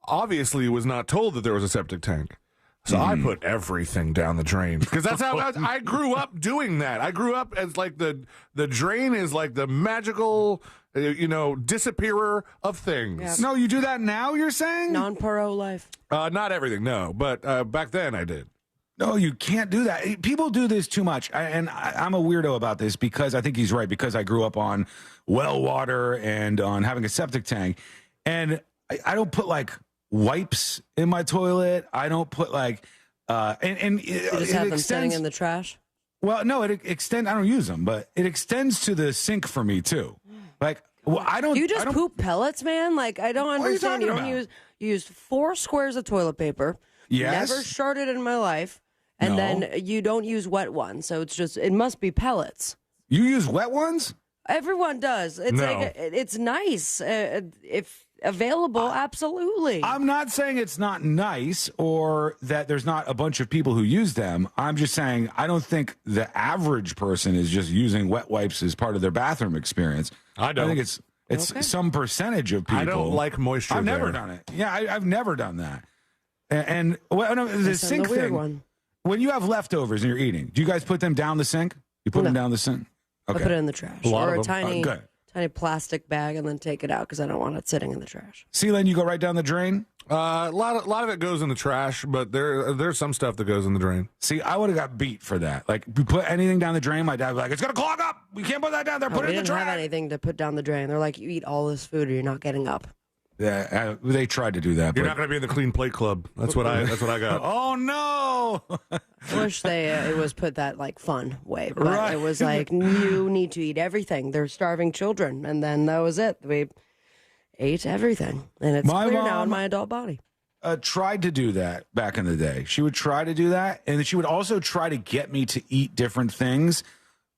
obviously was not told that there was a septic tank. So I put everything down the drain because that's how I grew up doing that. I grew up as like the drain is like the magical, disappearer of things. Yeah. No, you do that now, you're saying? Non-paro life. Not everything, no. But back then I did. No, you can't do that. People do this too much. I'm a weirdo about this because I think he's right, because I grew up on well water and on having a septic tank. And I don't put like wipes in my toilet. I don't put like and You just have them sitting in the trash. Well, no, it extends. I don't use them, but it extends to the sink for me too. Like, well, I don't. You just poop pellets, man. Like, I don't understand. You used 4 squares of toilet paper. Yes. Never sharted in my life, and then you don't use wet ones. So it must be pellets. You use wet ones? Everyone does. It's like it's nice if available. Absolutely. I'm not saying it's not nice or that there's not a bunch of people who use them. I'm just saying I don't think the average person is just using wet wipes as part of their bathroom experience. I don't. I think it's some percentage of people. I don't like moisture. I've never done it. Yeah, I've never done that. And the sink thing. When you have leftovers and you're eating, do you guys put them down the sink? You put them down the sink? Okay. I put it in the trash. Or a tiny plastic bag and then take it out because I don't want it sitting in the trash. C-Lane, you go right down the drain? A lot of it goes in the trash, but there's some stuff that goes in the drain. See, I would have got beat for that. Like, you put anything down the drain, my dad was like, it's going to clog up. We can't put that down there. Put it in the trash. We didn't have anything to put down the drain. They're like, you eat all this food or you're not getting up. Yeah, they tried to do that. You're not going to be in the clean plate club. That's what I got. Oh no! I wish it was put that like fun way, but it was like you need to eat everything. They're starving children, and then that was it. We ate everything, and it's clear now in my adult body. Tried to do that back in the day. She would try to do that, and she would also try to get me to eat different things.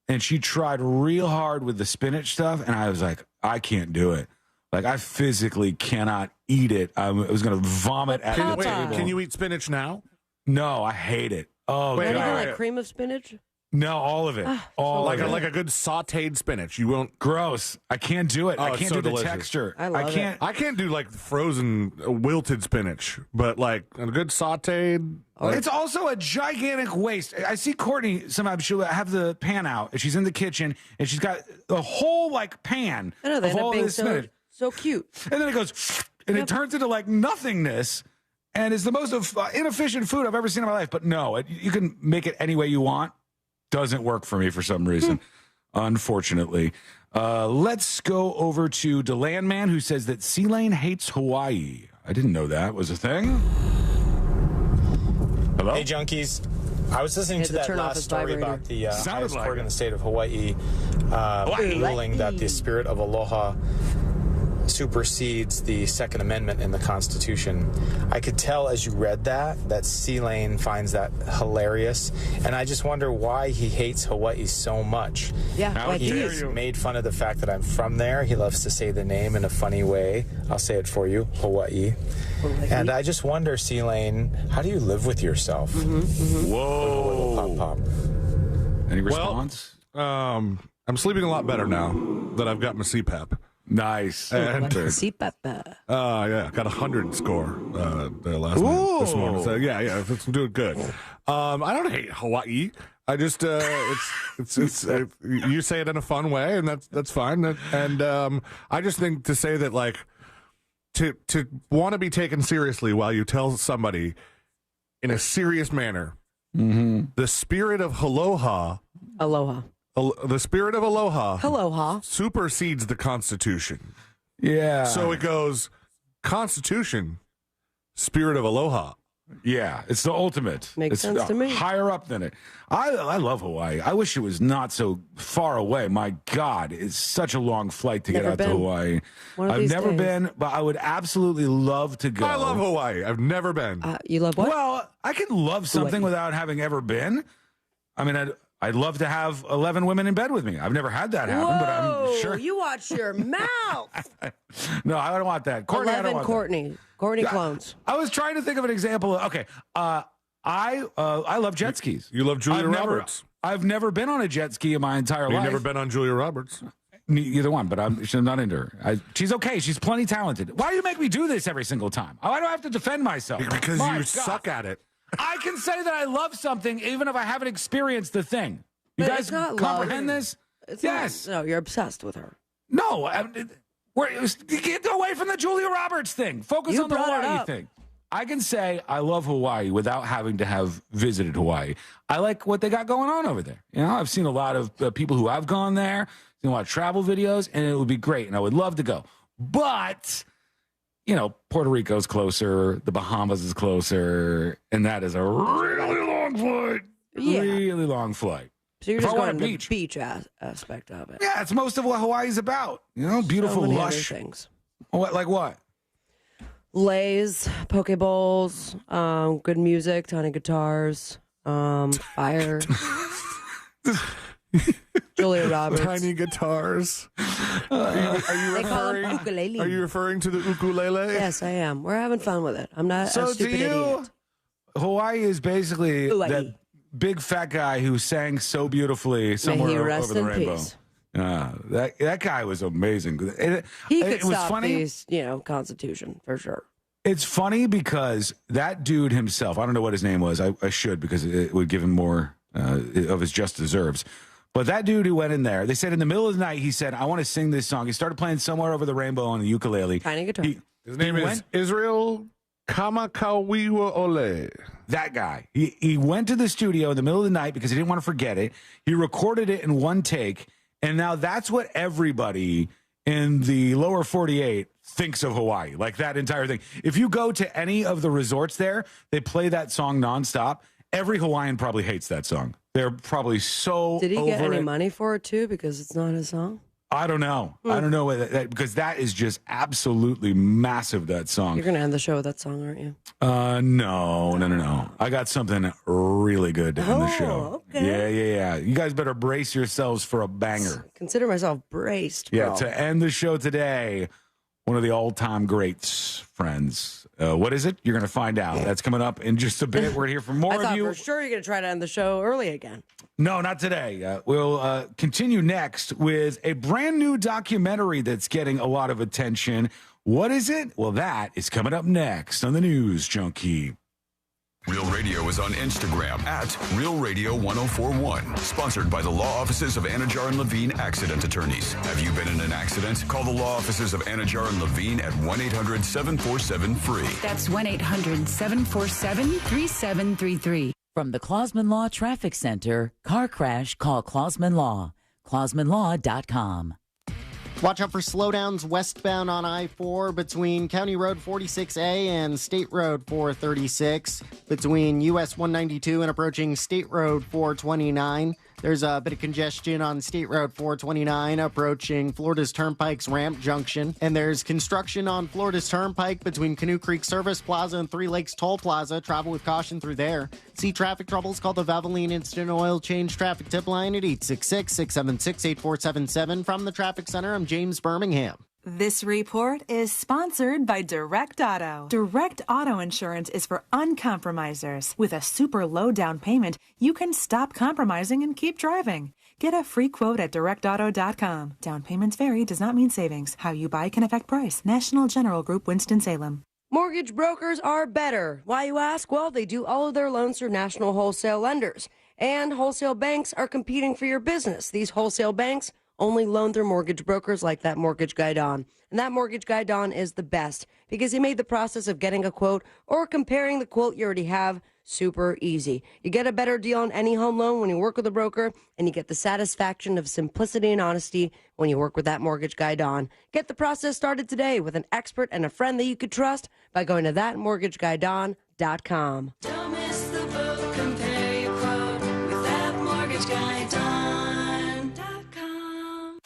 And she tried real hard with the spinach stuff, and I was like, I can't do it. Like, I physically cannot eat it. I was going to vomit at the table. Can you eat spinach now? No, I hate it. Oh, not even like cream of spinach? No, all of it. All like a good sautéed spinach. You won't. Gross. I can't do it. I can't do the texture. I can't. I can't do like frozen wilted spinach, but like a good sautéed. It's also a gigantic waste. I see Courtney sometimes she'll have the pan out and she's in the kitchen and she's got a whole like pan of all this spinach. So cute. And then it goes, and it turns into like nothingness. And it's the most inefficient food I've ever seen in my life. But no, you can make it any way you want. Doesn't work for me for some reason, unfortunately. Let's go over to DeLandman, who says that C-Lane hates Hawaii. I didn't know that was a thing. Hello? Hey, junkies. I was listening to that last story about the highest court in the state of Hawaii ruling that the spirit of aloha supersedes the Second Amendment in the Constitution. I could tell as you read that C. Lane finds that hilarious, and I just wonder why he hates Hawaii so much. Yeah, he's made fun of the fact that I'm from there. He loves to say the name in a funny way. I'll say it for you, Hawaii. And I just wonder, C. Lane, how do you live with yourself? Whoa. Pop. Any response? Well, I'm sleeping a lot better now that I've got my CPAP. Nice. And, CPAP. Yeah, got 100 score last night this morning. So yeah, I'm doing good. I don't hate Hawaii. I just it's you say it in a fun way, and that's fine. And I just think to say that like to want to be taken seriously while you tell somebody in a serious manner, the spirit of aloha. The spirit of aloha supersedes the Constitution. Yeah. So it goes Constitution, spirit of aloha. Yeah, it's the ultimate. Makes sense to me. Higher up than it. I love Hawaii. I wish it was not so far away. My God, it's such a long flight to get out to Hawaii. I've never been, but I would absolutely love to go. I love Hawaii. I've never been. You love what? Well, I can love something without having ever been. I mean, I'd love to have 11 women in bed with me. I've never had that happen, but I'm sure. You watch your mouth. No, I don't want that. Courtney, 11 I don't want Courtney. that. Courtney clones. I was trying to think of an example. Okay. I love jet skis. You love Julia Roberts. I've never been on a jet ski in my entire life. You've never been on Julia Roberts? Either one, but I'm not into her. She's okay. She's plenty talented. Why do you make me do this every single time? Why do I have to defend myself? Because you suck at it. I can say that I love something even if I haven't experienced the thing. You guys comprehend this? Yes. No, you're obsessed with her. No. Get away from the Julia Roberts thing. Focus on the Hawaii thing. I can say I love Hawaii without having to have visited Hawaii. I like what they got going on over there. You know, I've seen a lot of people who have gone there, seen a lot of travel videos, and it would be great, and I would love to go. But, you know, Puerto Rico's closer, the Bahamas is closer, and that is a really long flight. Yeah. Really long flight. So you're just going to the beach aspect of it. Yeah, it's most of what Hawaii's about. You know, beautiful, so many lush things. What, like what? Lays, poke bowls, good music, tiny guitars, fire. Julia Roberts. Tiny guitars. Are you referring to the ukulele? Yes, I am. We're having fun with it. I'm not a stupid idiot. Hawaii is basically that big fat guy who sang so beautifully somewhere over the rainbow. Peace. That guy was amazing. He could stop these, Constitution for sure. It's funny because that dude himself, I don't know what his name was. I should, because it would give him more of his just deserves. But that dude who went in there, they said in the middle of the night, he said, I want to sing this song. He started playing Somewhere Over the Rainbow on the ukulele. Tiny guitar. His name is Israel Kamakawiwa Ole. That guy. He went to the studio in the middle of the night because he didn't want to forget it. He recorded it in one take. And now that's what everybody in the lower 48 thinks of Hawaii, like that entire thing. If you go to any of the resorts there, they play that song nonstop. Every Hawaiian probably hates that song. They're probably so Did he over get any it. money for it, too, because it's not his song? I don't know. I don't know because that is just absolutely massive, that song. You're going to end the show with that song, aren't you? No. I got something really good to end the show. Okay. Yeah. You guys better brace yourselves for a banger. Consider myself braced, bro. Yeah, to end the show today, one of the all-time greats, friends. What is it? You're going to find out. That's coming up in just a bit. We're going to hear from more of you. I thought for sure you're going to try to end the show early again. No, not today. We'll continue next with a brand new documentary that's getting a lot of attention. What is it? Well, that is coming up next on the News Junkie. Real Radio is on Instagram at Real Radio 1041. Sponsored by the law offices of Anajar and Levine Accident Attorneys. Have you been in an accident? Call the law offices of Anajar and Levine at 1-800-747-FREE. That's 1-800-747-3733. From the Clausman Law Traffic Center, car crash, call Clausman Law. ClausmanLaw.com. Watch out for slowdowns westbound on I-4 between County Road 46A and State Road 436, between US 192 and approaching State Road 429, There's a bit of congestion on State Road 429 approaching Florida's Turnpike's Ramp Junction. And there's construction on Florida's Turnpike between Canoe Creek Service Plaza and Three Lakes Toll Plaza. Travel with caution through there. See traffic troubles? Call the Valvoline Instant Oil Change Traffic Tip Line at 866-676-8477. From the Traffic Center, I'm James Birmingham. This report is sponsored by Direct Auto. Direct Auto Insurance is for uncompromisers. With a super low down payment, you can stop compromising and keep driving. Get a free quote at directauto.com. Down payments vary, does not mean savings. How you buy can affect price. National General Group, Winston-Salem. Mortgage brokers are better. Why, you ask? Well, they do all of their loans through national wholesale lenders. And wholesale banks are competing for your business. These wholesale banks only loan through mortgage brokers like that mortgage guy Don. And that mortgage guy Don is the best because he made the process of getting a quote or comparing the quote you already have super easy. You get a better deal on any home loan when you work with a broker, and you get the satisfaction of simplicity and honesty when you work with that mortgage guy Don. Get the process started today with an expert and a friend that you could trust by going to thatmortgageguydon.com. Don't miss the boat, compare your quote with that mortgage guy Don.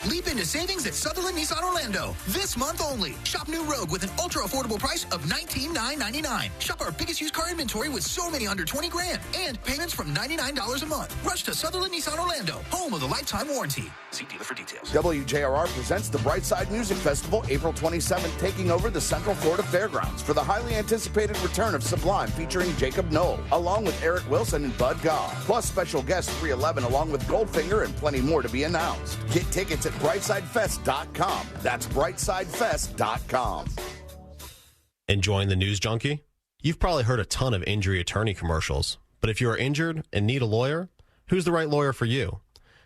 Leap into savings at Sutherland Nissan Orlando. This month only. Shop new Rogue with an ultra-affordable price of $19,999. Shop our biggest used car inventory with so many under 20 grand. And payments from $99 a month. Rush to Sutherland Nissan Orlando, home of the lifetime warranty. See dealer for details. WJRR presents the Brightside Music Festival April 27th, taking over the Central Florida Fairgrounds for the highly anticipated return of Sublime featuring Jacob Knoll, along with Eric Wilson and Bud Goff. Plus special guest 311 along with Goldfinger and plenty more to be announced. Get tickets at brightsidefest.com. That's brightsidefest.com. Enjoying the news junkie? You've probably heard a ton of injury attorney commercials, but if you are injured and need a lawyer, who's the right lawyer for you?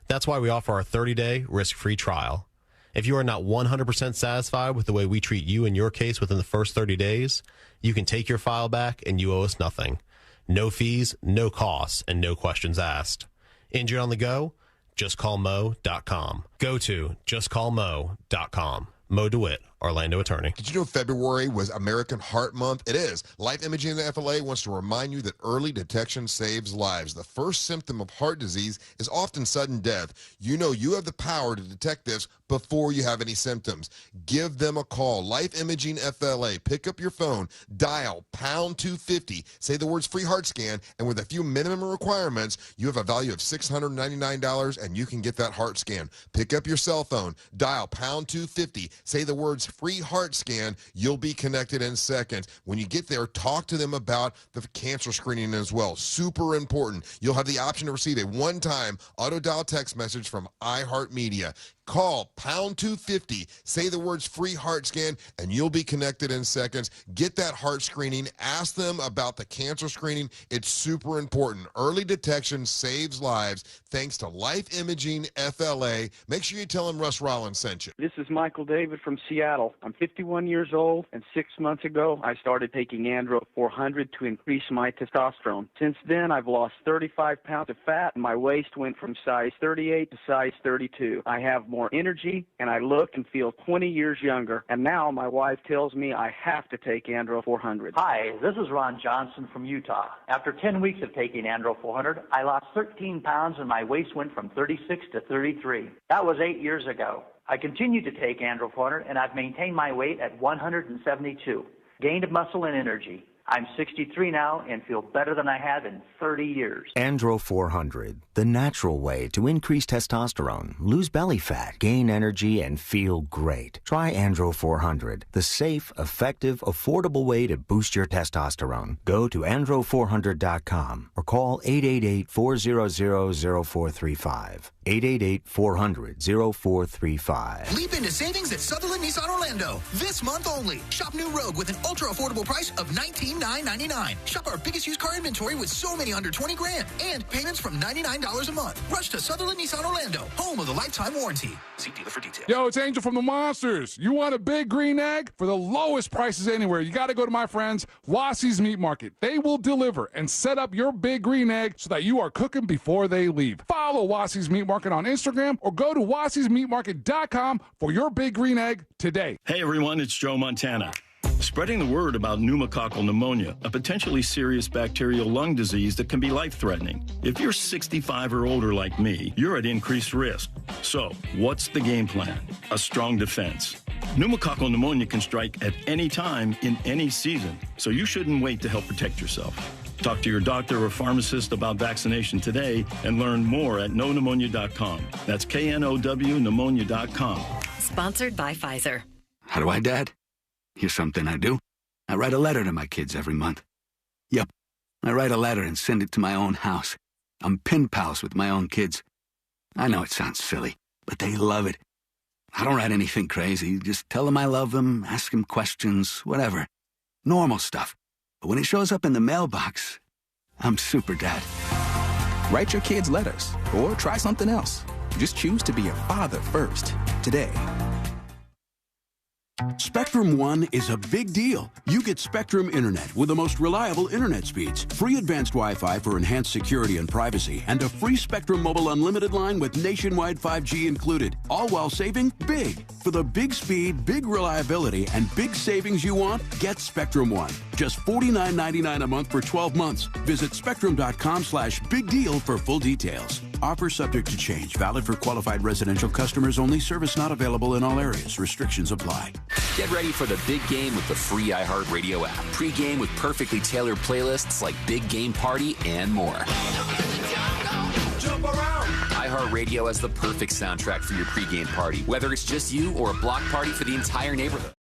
That's why we offer our 30-day risk-free trial. If you are not 100% satisfied with the way we treat you in your case within the first 30 days, you can take your file back and you owe us nothing. No fees, no costs, and no questions asked. Injured on the go? JustCallMo.com. Go to JustCallMo.com. Mo DeWitt, Orlando attorney. Did you know February was American Heart Month? It is. Life Imaging FLA wants to remind you that early detection saves lives. The first symptom of heart disease is often sudden death. You know you have the power to detect this before you have any symptoms. Give them a call. Life Imaging FLA. Pick up your phone, dial pound 250, say the words free heart scan, and with a few minimum requirements, you have a value of $699 and you can get that heart scan. Pick up your cell phone, dial pound 250, say the words free heart scan. You'll be connected in seconds. When you get there, talk to them about the cancer screening as well. Super important. You'll have the option to receive a one-time auto dial text message from iHeartMedia. Call pound 250, say the words free heart scan, and you'll be connected in seconds. Get that heart screening. Ask them about the cancer screening. It's super important. Early detection saves lives thanks to Life Imaging FLA. Make sure you tell them Russ Rollins sent you. This is Michael David from Seattle. I'm 51 years old, and 6 months ago, I started taking Andro 400 to increase my testosterone. Since then, I've lost 35 pounds of fat, and my waist went from size 38 to size 32. I have more energy, and I look and feel 20 years younger. And now my wife tells me I have to take Andro 400. Hi, this is Ron Johnson from Utah. After 10 weeks of taking Andro 400, I lost 13 pounds and my waist went from 36 to 33. That was 8 years ago. I continue to take Andro 400, and I've maintained my weight at 172. Gained muscle and energy. I'm 63 now and feel better than I have in 30 years. Andro 400, the natural way to increase testosterone, lose belly fat, gain energy, and feel great. Try Andro 400, the safe, effective, affordable way to boost your testosterone. Go to andro400.com or call 888-400-0435. 888-400-0435. Leap into savings at Sutherland Nissan Orlando. This month only. Shop new Rogue with an ultra-affordable price of $19,999. Shop our biggest used car inventory with so many under 20 grand. And payments from $99 a month. Rush to Sutherland Nissan Orlando, home of the lifetime warranty. See dealer for details. Yo, it's Angel from the Monsters. You want a big green egg? For the lowest prices anywhere, you got to go to my friends, Wassie's Meat Market. They will deliver and set up your big green egg so that you are cooking before they leave. Follow Wassie's Meat Market on Instagram or go to wassiesmeatmarket.com for your big green egg today. Hey everyone, it's Joe Montana. Spreading the word about pneumococcal pneumonia, a potentially serious bacterial lung disease that can be life-threatening. If you're 65 or older like me, you're at increased risk. So, what's the game plan? A strong defense. Pneumococcal pneumonia can strike at any time in any season, so you shouldn't wait to help protect yourself. Talk to your doctor or pharmacist about vaccination today and learn more at knowpneumonia.com. That's KNOW pneumonia.com. Sponsored by Pfizer. How do I, Dad? Here's something I do. I write a letter to my kids every month. Yep, I write a letter and send it to my own house. I'm pen pals with my own kids. I know it sounds silly, but they love it. I don't write anything crazy. Just tell them I love them, ask them questions, whatever. Normal stuff. But when it shows up in the mailbox, I'm super dad. Write your kids letters or try something else. Just choose to be a father first today. Spectrum One is a big deal. You get Spectrum Internet with the most reliable internet speeds, free advanced Wi-Fi for enhanced security and privacy, and a free Spectrum Mobile Unlimited line with nationwide 5G included, all while saving big. For the big speed, big reliability, and big savings you want, get Spectrum One. Just $49.99 a month for 12 months. Visit spectrum.com/big deal for full details. Offer subject to change. Valid for qualified residential customers only. Service not available in all areas. Restrictions apply. Get ready for the big game with the free iHeartRadio app. Pre-game with perfectly tailored playlists like Big Game Party and more. iHeartRadio has the perfect soundtrack for your pre-game party, whether it's just you or a block party for the entire neighborhood.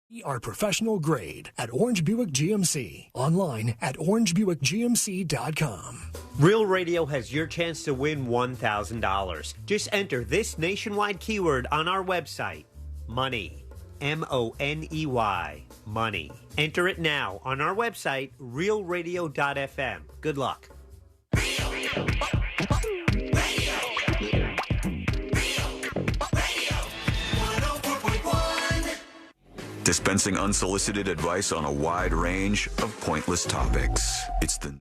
We are professional grade at Orange Buick GMC. Online at orangebuickgmc.com. Real Radio has your chance to win $1,000. Just enter this nationwide keyword on our website. Money. M-O-N-E-Y. Money. Enter it now on our website, realradio.fm. Good luck. Dispensing unsolicited advice on a wide range of pointless topics. It's the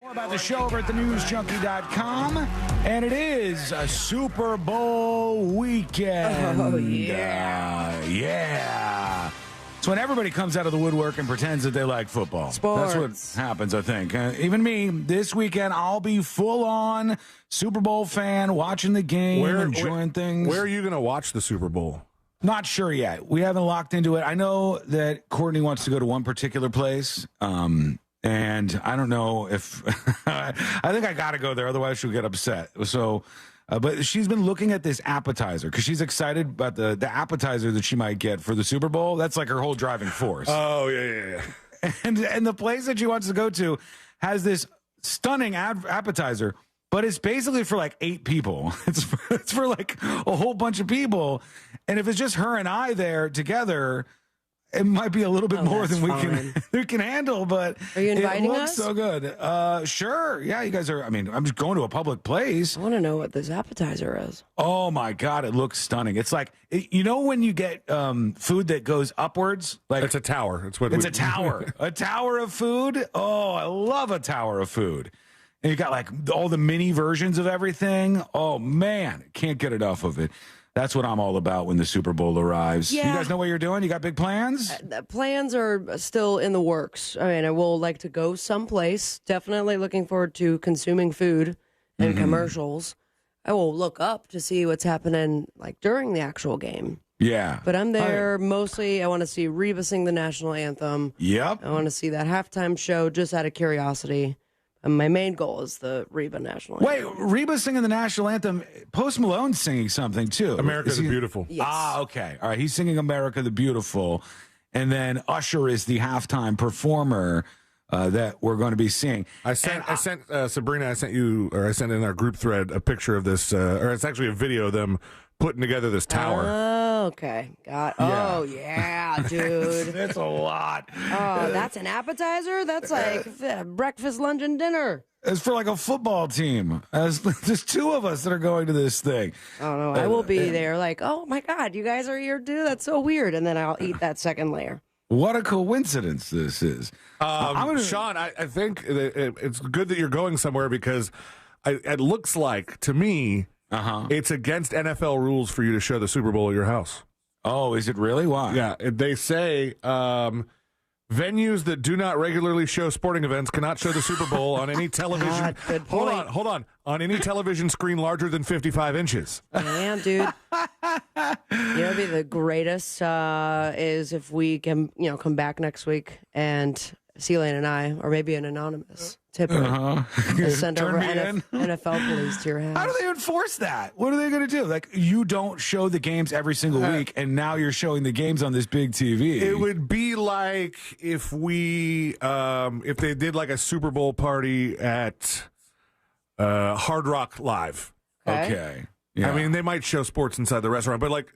More about the show over at thenewsjunkie.com. And it is a Super Bowl weekend. Oh, yeah. Yeah. It's when everybody comes out of the woodwork and pretends that they like football. Sports. That's what happens, I think. Even me, this weekend, I'll be full-on Super Bowl fan, watching the game, enjoying things. Where are you going to watch the Super Bowl? Not sure yet. We haven't locked into it. I know that Courtney wants to go to one particular place. And I don't know if I think I got to go there. Otherwise, she'll get upset. So, but she's been looking at this appetizer because she's excited about the appetizer that she might get for the Super Bowl. That's like her whole driving force. Oh, yeah. And the place that she wants to go to has this stunning appetizer, but it's basically for like 8 people. It's for like a whole bunch of people. And if it's just her and I there together, it might be a little bit more than we can handle, but are you inviting it looks us? so good. Sure. Yeah, you guys are. I mean, I'm just going to a public place. I want to know what this appetizer is. Oh my God, it looks stunning. It's like, you know, when you get food that goes upwards, like it's a tower. It's a tower, a tower of food. Oh, I love a tower of food. And you got like all the mini versions of everything. Oh man, can't get enough of it. That's what I'm all about when the Super Bowl arrives. Yeah. You guys know what you're doing? You got big plans? Plans are still in the works. I mean, I will like to go someplace. Definitely looking forward to consuming food and commercials. I will look up to see what's happening like during the actual game. Yeah. But I'm there mostly. I want to see Reba sing the national anthem. Yep. I want to see that halftime show just out of curiosity. And my main goal is the Reba national anthem. Wait, Reba's singing the national anthem. Post Malone's singing something, too. America the Beautiful. Yes. Ah, okay. All right, he's singing America the Beautiful. And then Usher is the halftime performer that we're going to be seeing. I sent Sabrina, I sent in our group thread a picture of this, or it's actually a video of them putting together this tower. Oh, okay. Oh, yeah, dude. That's a lot. Oh, that's an appetizer? That's like breakfast, lunch, and dinner. It's for like a football team. There's two of us that are going to this thing. Oh, no, I will be there like, oh, my God, you guys are here, too? That's so weird. And then I'll eat that second layer. What a coincidence this is. Sean, I think it's good that you're going somewhere because it looks like, to me, it's against NFL rules for you to show the Super Bowl at your house. Oh, is it really? Why? Yeah, they say venues that do not regularly show sporting events cannot show the Super Bowl on any television. Hold on. On any television screen larger than 55 inches. Man, dude. It'll be the greatest is if we can, come back next week and C-Lane and I, or maybe an anonymous tipper, send over NFL police to your house. How do they enforce that? What are they going to do? Like, you don't show the games every single week, and now you're showing the games on this big TV. It would be like if if they did like a Super Bowl party at Hard Rock Live. Okay. Yeah. I mean, they might show sports inside the restaurant, but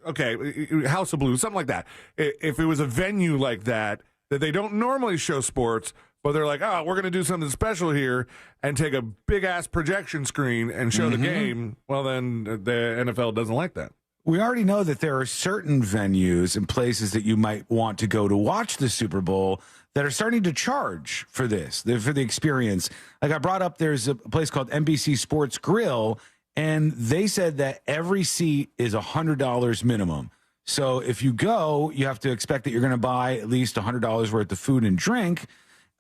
House of Blues, something like that. If it was a venue like that they don't normally show sports, but they're like, we're going to do something special here and take a big-ass projection screen and show the game, well, then the NFL doesn't like that. We already know that there are certain venues and places that you might want to go to watch the Super Bowl that are starting to charge for this, for the experience. Like I brought up, there's a place called NBC Sports Grill, and they said that every seat is $100 minimum. So if you go, you have to expect that you're going to buy at least $100 worth of food and drink.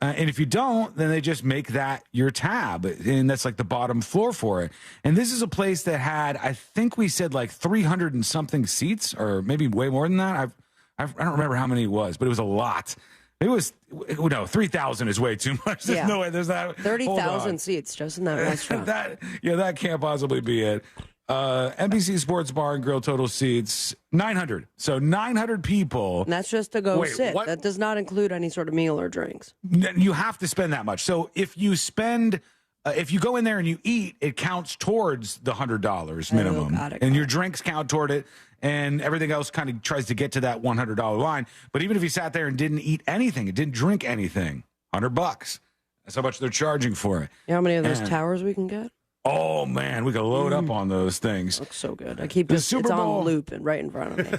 And if you don't, then they just make that your tab. And that's like the bottom floor for it. And this is a place that had, I think we said like 300 and something seats, or maybe way more than that. I don't remember how many it was, but it was a lot. It was, 3,000 is way too much. There's no way. There's that 30,000 seats just in that restaurant. that can't possibly be it. NBC Sports Bar and Grill, total seats 900. So 900 people. And that's just to go sit. What? That does not include any sort of meal or drinks. You have to spend that much. So if you spend, if you go in there and you eat, it counts towards the $100 minimum. Got it. Your drinks count toward it, and everything else kind of tries to get to that $100 line. But even if you sat there and didn't eat anything, it didn't drink anything, $100. That's how much they're charging for it. You know how many of those towers we can get? Oh, man, we could load up on those things. Looks so good. I keep it's on loop and right in front of me.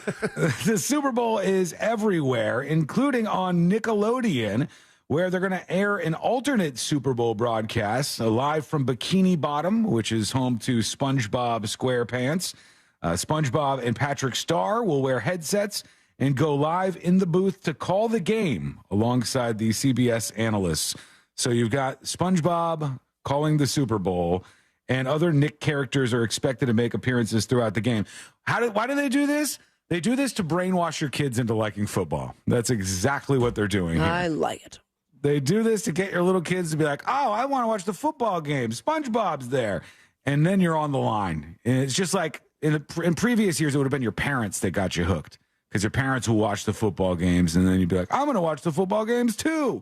The Super Bowl is everywhere, including on Nickelodeon, where they're going to air an alternate Super Bowl broadcast live from Bikini Bottom, which is home to SpongeBob SquarePants. SpongeBob and Patrick Star will wear headsets and go live in the booth to call the game alongside the CBS analysts. So you've got SpongeBob calling the Super Bowl, and other Nick characters are expected to make appearances throughout the game. Why do they do this? They do this to brainwash your kids into liking football. That's exactly what they're doing here. I like it. They do this to get your little kids to be like, oh, I want to watch the football game. SpongeBob's there. And then you're on the line. And it's just like in previous years, it would have been your parents that got you hooked, because your parents will watch the football games, and then you'd be like, I'm going to watch the football games too.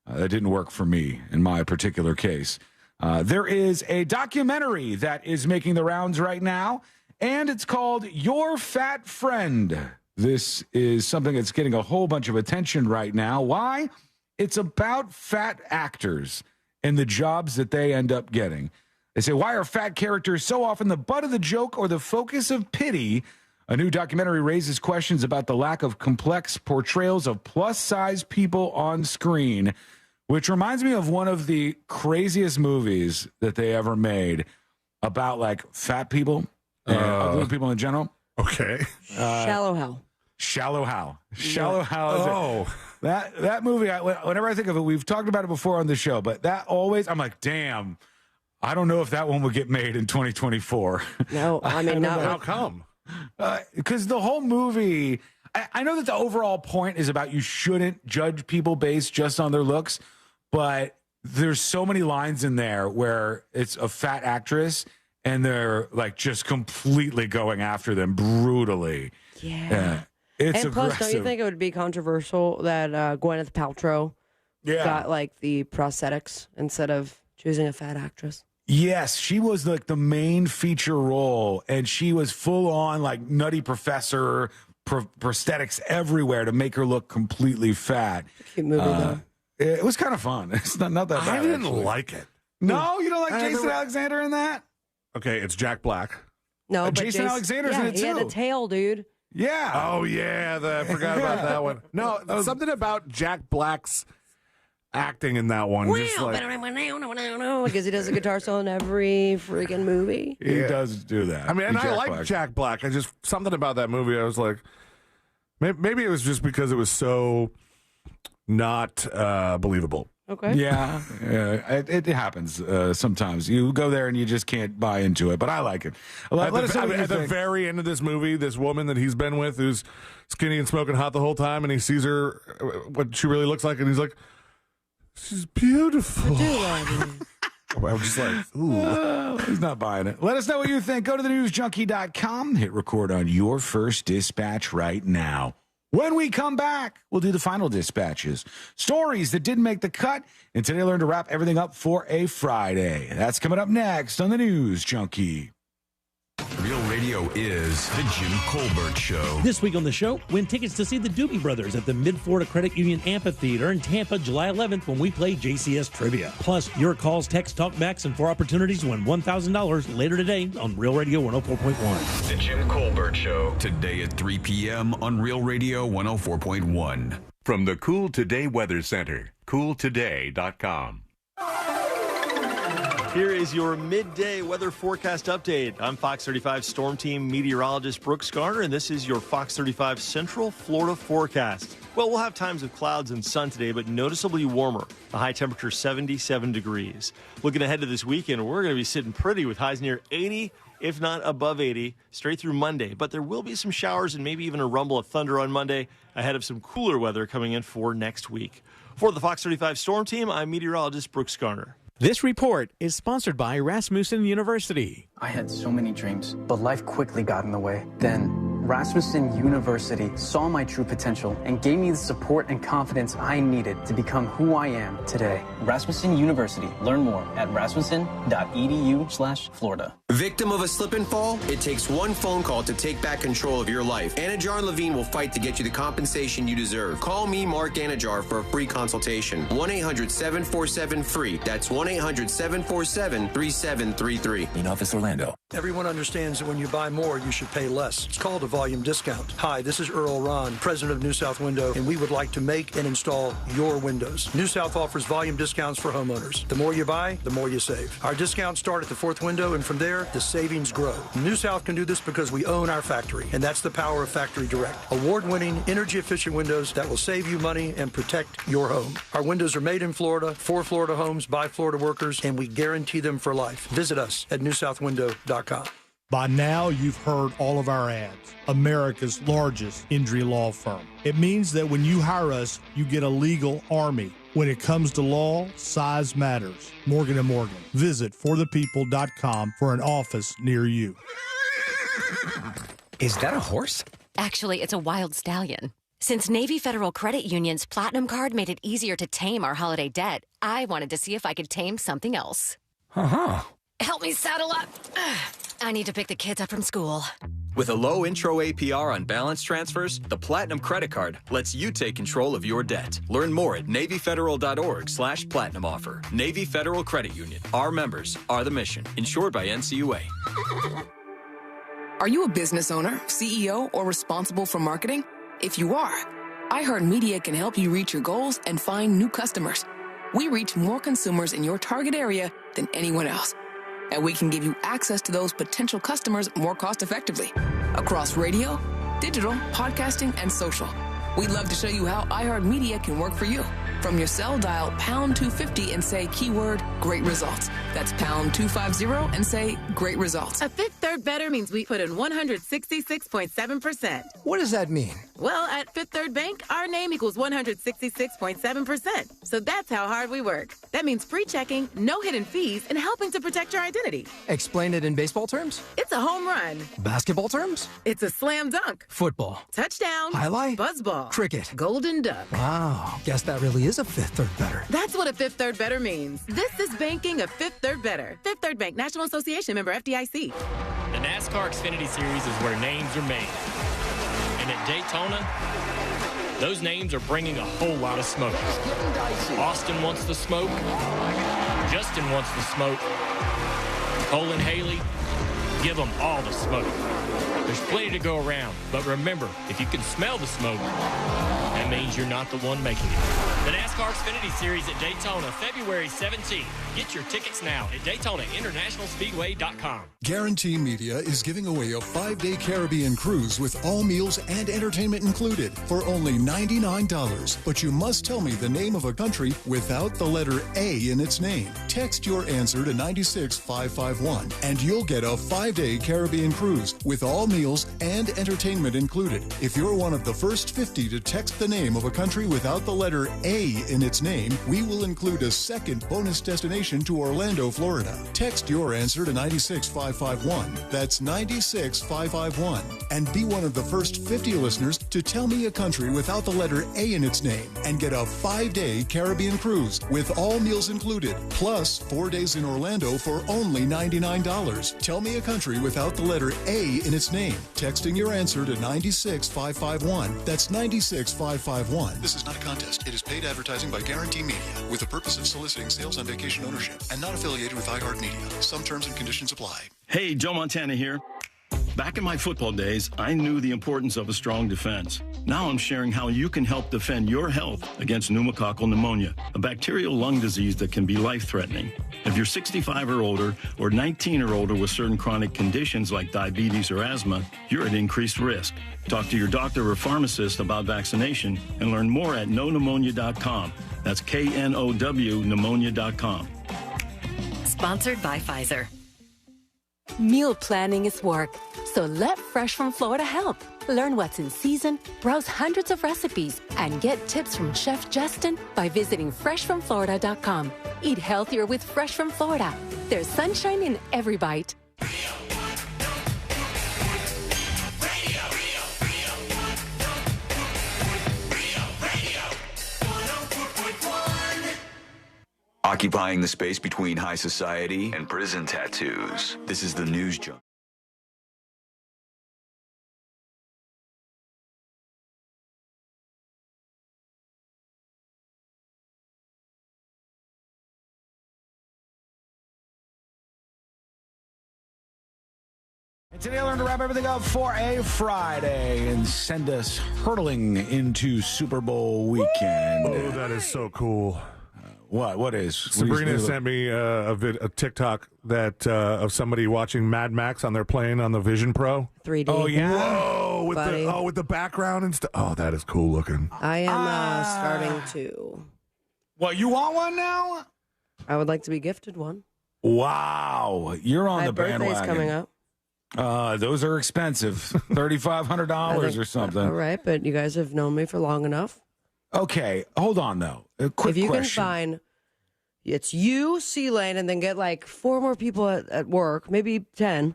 That didn't work for me in my particular case. There is a documentary that is making the rounds right now, and it's called Your Fat Friend. This is something that's getting a whole bunch of attention right now. Why? It's about fat actors and the jobs that they end up getting. They say, why are fat characters so often the butt of the joke or the focus of pity? A new documentary raises questions about the lack of complex portrayals of plus-size people on screen, which reminds me of one of the craziest movies that they ever made about like fat people and ugly people in general. Okay. Shallow Hal. Shallow Hal. Shallow Hal. That movie, whenever I think of it, we've talked about it before on the show, but that always, I'm like, damn, I don't know if that one would get made in 2024. No, I mean, not. How come? Because the whole movie, I know that the overall point is about you shouldn't judge people based just on their looks, but there's so many lines in there where it's a fat actress and they're like just completely going after them brutally. Yeah. It's and plus, aggressive. don't you think it would be controversial that Gwyneth Paltrow got like the prosthetics instead of choosing a fat actress? Yes, she was like the main feature role, and she was full on like Nutty Professor prosthetics everywhere to make her look completely fat. Cute movie though. It was kind of fun. It's not that bad. I didn't actually. like it. No, you don't like Jason Alexander in that? Okay, it's Jack Black. No, but Jason Alexander's in it too. He had a tail, dude. Yeah. Oh yeah, I forgot about that one. No, something about Jack Black's acting in that one. Just like, Because he does a guitar solo in every freaking movie. He does do that. I mean, and I like Black. Jack Black. I just something about that movie. I was like, maybe it was just because it was so not believable. Okay. Yeah, it happens sometimes. You go there and you just can't buy into it, but I like it. Let us know what you At the think. very end of this movie, this woman that he's been with, who's skinny and smoking hot the whole time, and he sees her, what she really looks like, and he's like, she's beautiful. I'm just like, ooh. He's not buying it. Let us know what you think. Go to thenewsjunkie.com. Hit record on your first dispatch right now. When we come back, we'll do the final dispatches. Stories that didn't make the cut. And today I learned to wrap everything up for a Friday. That's coming up next on the News Junkie. Real Radio is The Jim Colbert Show. This week on the show, win tickets to see the Doobie Brothers at the Mid-Florida Credit Union Amphitheater in Tampa, July 11th when we play JCS Trivia. Plus, your calls, text, talkbacks, and 4 opportunities to win $1,000 later today on Real Radio 104.1. The Jim Colbert Show. Today at 3 p.m. on Real Radio 104.1. From the Cool Today Weather Center, cooltoday.com. Here is your midday weather forecast update. I'm Fox 35 Storm Team meteorologist Brooks Garner, and this is your Fox 35 Central Florida forecast. Well, we'll have times of clouds and sun today, but noticeably warmer. The high temperature 77 degrees. Looking ahead to this weekend, we're going to be sitting pretty with highs near 80, if not above 80, straight through Monday. But there will be some showers and maybe even a rumble of thunder on Monday ahead of some cooler weather coming in for next week. For the Fox 35 Storm Team, I'm meteorologist Brooks Garner. This report is sponsored by Rasmussen University. I had so many dreams, but life quickly got in the way. Then, Rasmussen University saw my true potential and gave me the support and confidence I needed to become who I am today. Rasmussen University. Learn more at rasmussen.edu/Florida. Victim of a slip and fall? It takes one phone call to take back control of your life. Anajar and Levine will fight to get you the compensation you deserve. Call me, Mark Anajar, for a free consultation. 1-800-747-FREE. That's 1-800-747-3733. In Office Orlando. Everyone understands that when you buy more, you should pay less. It's called a volume discount. Hi, this is Earl Ron, president of New South Window, and we would like to make and install your windows. New South offers volume discounts for homeowners. The more you buy, the more you save. Our discounts start at the 4th window, and from there, the savings grow. New South can do this because we own our factory, and that's the power of Factory Direct. Award-winning, energy-efficient windows that will save you money and protect your home. Our windows are made in Florida, for Florida homes, by Florida workers, and we guarantee them for life. Visit us at newsouthwindow.com. By now, you've heard all of our ads. America's largest injury law firm. It means that when you hire us, you get a legal army. When it comes to law, size matters. Morgan & Morgan. Visit forthepeople.com for an office near you. Is that a horse? Actually, it's a wild stallion. Since Navy Federal Credit Union's Platinum Card made it easier to tame our holiday debt, I wanted to see if I could tame something else. Uh-huh. Help me saddle up. I need to pick the kids up from school. With a low intro APR on balance transfers, the Platinum Credit Card lets you take control of your debt. Learn more at NavyFederal.org/Platinum offer. Navy Federal Credit Union. Our members are the mission. Insured by NCUA. Are you a business owner, CEO, or responsible for marketing? If you are, iHeartMedia can help you reach your goals and find new customers. We reach more consumers in your target area than anyone else. And we can give you access to those potential customers more cost-effectively across radio, digital, podcasting, and social. We'd love to show you how iHeartMedia can work for you. From your cell, dial pound 250 and say keyword great results. That's pound 250 and say great results. A fifth third better means we put in 166.7%. What does that mean? Well, at Fifth Third Bank, our name equals 166.7%. So that's how hard we work. That means free checking, no hidden fees, and helping to protect your identity. Explain it in baseball terms? It's a home run. Basketball terms? It's a slam dunk. Football. Touchdown. Highlight? Buzzball. Cricket. Golden duck. Wow. Guess that really is a Fifth Third better. That's what a Fifth Third better means. This is banking a Fifth Third better. Fifth Third Bank, National Association, member FDIC. The NASCAR Xfinity Series is where names are made. And at Daytona, those names are bringing a whole lot of smoke. Austin wants the smoke. Justin wants the smoke. Cole and Haley, give them all the smoke. There's plenty to go around, but remember, if you can smell the smoke, that means you're not the one making it. The NASCAR Xfinity Series at Daytona, February 17th. Get your tickets now at DaytonaInternationalSpeedway.com. Guarantee Media is giving away a 5-day Caribbean cruise with all meals and entertainment included for only $99. But you must tell me the name of a country without the letter A in its name. Text your answer to 96551 and you'll get a 5-day Caribbean cruise with all meals and entertainment included. If you're one of the first 50 to text the name of a country without the letter A in its name, we will include a second bonus destination to Orlando, Florida. Text your answer to 96551. That's 96551. And be one of the first 50 listeners to tell me a country without the letter A in its name and get a 5-day Caribbean cruise with all meals included, plus 4 days in Orlando for only $99. Tell me a country without the letter A in its name. Texting your answer to 96551. That's 96551. This is not a contest. It is paid advertising by Guarantee Media with the purpose of soliciting sales on vacation ownership and not affiliated with iHeartMedia. Some terms and conditions apply. Hey, Joe Montana here. Back in my football days, I knew the importance of a strong defense. Now I'm sharing how you can help defend your health against pneumococcal pneumonia, a bacterial lung disease that can be life-threatening. If you're 65 or older or 19 or older with certain chronic conditions like diabetes or asthma, you're at increased risk. Talk to your doctor or pharmacist about vaccination and learn more at knowpneumonia.com. That's KNOW pneumonia.com. Sponsored by Pfizer. Meal planning is work, so let Fresh from Florida help. Learn what's in season, browse hundreds of recipes, and get tips from Chef Justin by visiting freshfromflorida.com. Eat healthier with Fresh from Florida. There's sunshine in every bite. Occupying the space between high society and prison tattoos. This is the News Junk. And today I learned to wrap everything up for a Friday and send us hurtling into Super Bowl weekend. Oh, that is so cool. What is? Sabrina sent me a TikTok that of somebody watching Mad Max on their plane on the Vision Pro. 3D. Oh yeah. Whoa, with the background and stuff. Oh, that is cool looking. I am starting to. What, you want one now? I would like to be gifted one. Wow, you're on the bandwagon. My birthday's coming up. Those are expensive, $3,500 or something. All right, but you guys have known me for long enough. Okay, hold on though. A quick if you question. can find, it's you, C-Lane, and then get like 4 more people at work, maybe 10.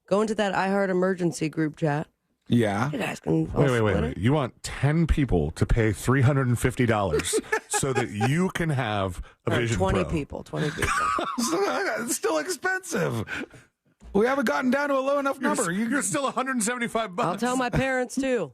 Go into that iHeart emergency group chat. Yeah. You guys can Wait. You want 10 people to pay $350 so that you can have a Vision 20 Pro. 20 people. It's still expensive. We haven't gotten down to a low enough number. You're still $175. I'll tell my parents too.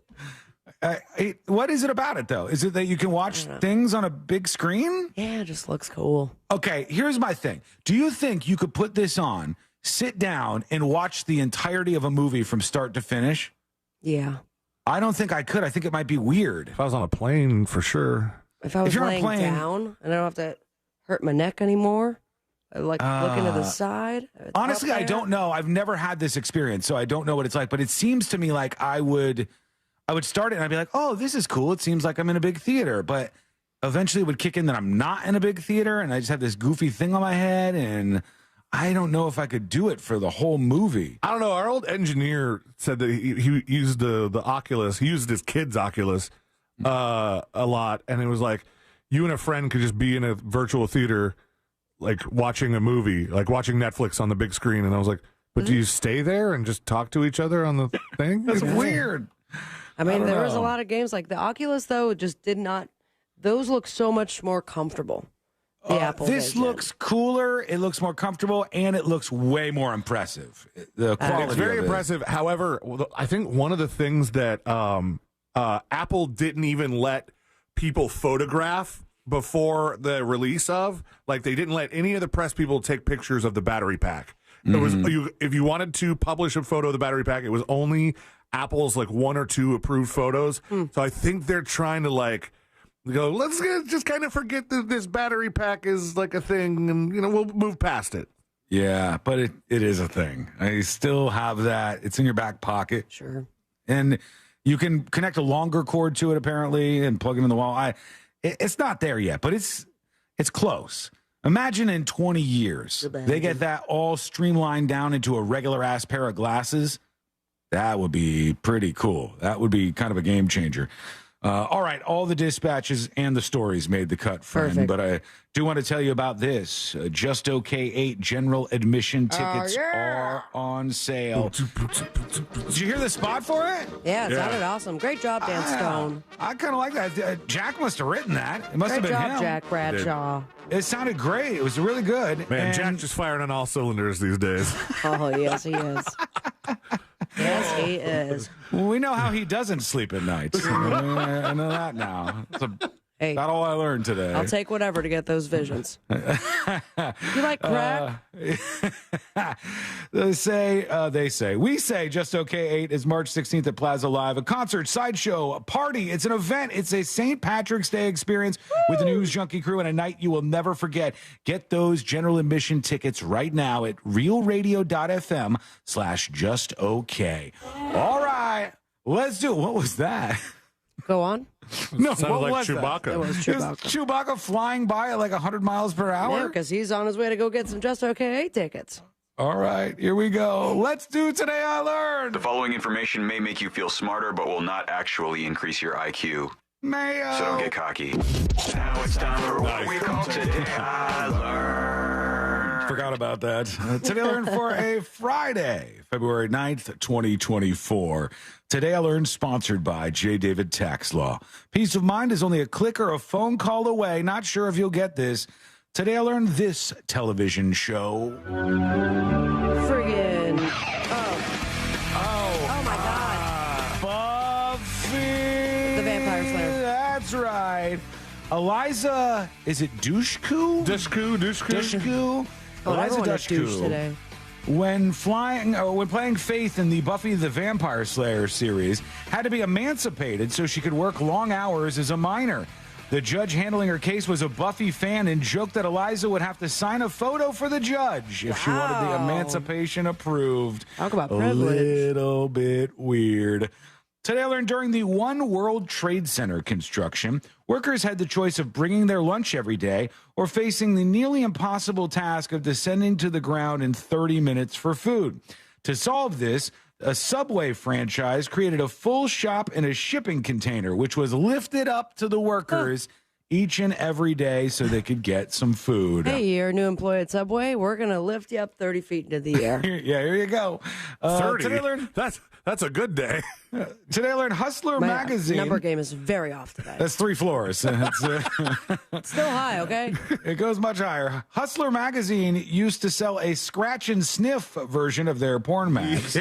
What is it about it, though? Is it that you can watch things on a big screen? Yeah, it just looks cool. Okay, here's my thing. Do you think you could put this on, sit down, and watch the entirety of a movie from start to finish? Yeah. I don't think I could. I think it might be weird. If I was on a plane, for sure. If I was laying down and I don't have to hurt my neck anymore, looking to the side. Honestly, I don't know. I've never had this experience, so I don't know what it's like. But it seems to me like I would start it and I'd be like, oh, this is cool. It seems like I'm in a big theater. But eventually it would kick in that I'm not in a big theater and I just have this goofy thing on my head. And I don't know if I could do it for the whole movie. I don't know. Our old engineer said that he used the Oculus. He used his kid's Oculus a lot, and it was like you and a friend could just be in a virtual theater, like watching a movie, like watching Netflix on the big screen. And I was like, but do you stay there and just talk to each other on the thing? That's weird. I mean, there was a lot of games like the Oculus, though, just did not. Those look so much more comfortable. The Apple this version. looks cooler. It looks more comfortable, and it looks way more impressive. The quality It's very of it. impressive. However, I think one of the things that Apple didn't even let people photograph before the release of, like they didn't let any of the press people take pictures of the battery pack. It was if you wanted to publish a photo of the battery pack, it was only Apple's like 1 or 2 approved photos. So I think they're trying to like go, let's just kind of forget that this battery pack is like a thing, and we'll move past it. Yeah, but it is a thing. I still have that. It's in your back pocket. Sure. And you can connect a longer cord to it apparently and plug it in the wall. It's not there yet, but it's close. Imagine in 20 years, they get that all streamlined down into a regular ass pair of glasses. That would be pretty cool. That would be kind of a game changer. All right, all the dispatches and the stories made the cut, friend. Perfect. But I do want to tell you about this. Just OK 8 general admission tickets are on sale. Did you hear the spot for it? Yeah, it sounded awesome. Great job, Dan Stone. I kind of like that. Jack must have written that. It must Great have been job, him. Jack Bradshaw. It sounded great. It was really good. Man, Jack just firing on all cylinders these days. Oh, yes, he is. Yes, he is. Well, we know how he doesn't sleep at night. I know that now. That's about all I learned today. I'll take whatever to get those visions. You like crack? We say Just OK 8 is March 16th at Plaza Live, a concert, sideshow, a party. It's an event. It's a St. Patrick's Day experience with the News Junkie crew and a night you will never forget. Get those general admission tickets right now at realradio.fm/justok. All right, let's do it. What was that? Go on. No, Sounded what like was Chewbacca. That was It was Chewbacca. Chewbacca flying by at like 100 miles per hour? Yeah, because he's on his way to go get some Just OK 8 tickets. All right, here we go. Let's do Today I Learned. The following information may make you feel smarter, but will not actually increase your IQ. Mayo. So don't get cocky. Now it's time for what we call Today I Learned. Forgot about that. Today I Learned for a Friday, February 9th, 2024. Today I Learned sponsored by J. David Tax Law. Peace of mind is only a click or a phone call away. Not sure if you'll get this. Today I learned this television show. Friggin'. Oh my God. Buffy. The Vampire Slayer. That's right. Eliza, is it Dushku? Dushku. Oh, Eliza everyone is douche Dushku. today. When playing Faith in the Buffy the Vampire Slayer series, had to be emancipated so she could work long hours as a minor. The judge handling her case was a Buffy fan and joked that Eliza would have to sign a photo for the judge if she wanted the emancipation approved. Talk about privilege. A little bit weird. Today I learned during the One World Trade Center construction, workers had the choice of bringing their lunch every day or facing the nearly impossible task of descending to the ground in 30 minutes for food. To solve this, a Subway franchise created a full shop in a shipping container, which was lifted up to the workers each and every day so they could get some food. Hey, you're a new employee at Subway. We're going to lift you up 30 feet into the air. Here you go. 30? Today I learned, That's a good day. today I learned Hustler My magazine. number game is very off today. That's 3 floors. It's still high, okay? It goes much higher. Hustler magazine used to sell a scratch and sniff version of their porn mags.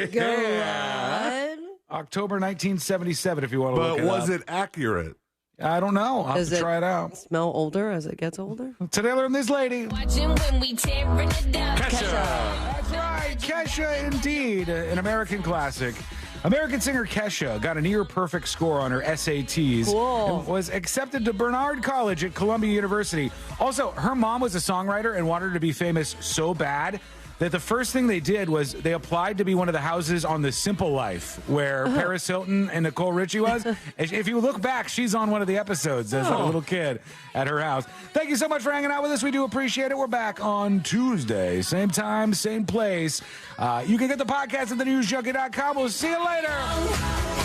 October 1977, if you want to look But it was up. it accurate? I don't know. I'll have Does to it try it out. smell older as it gets older? Today I learned this lady. Watching when we tearing it down. That's right, Kesha indeed, an American classic. American singer Kesha got a near-perfect score on her SATs and was accepted to Bernard College at Columbia University. Also, her mom was a songwriter and wanted her to be famous so bad that the first thing they did was they applied to be one of the houses on The Simple Life, where Paris Hilton and Nicole Richie was. If you look back, she's on one of the episodes as a little kid at her house. Thank you so much for hanging out with us. We do appreciate it. We're back on Tuesday. Same time, same place. You can get the podcast at thenewsjunkie.com. We'll see you later.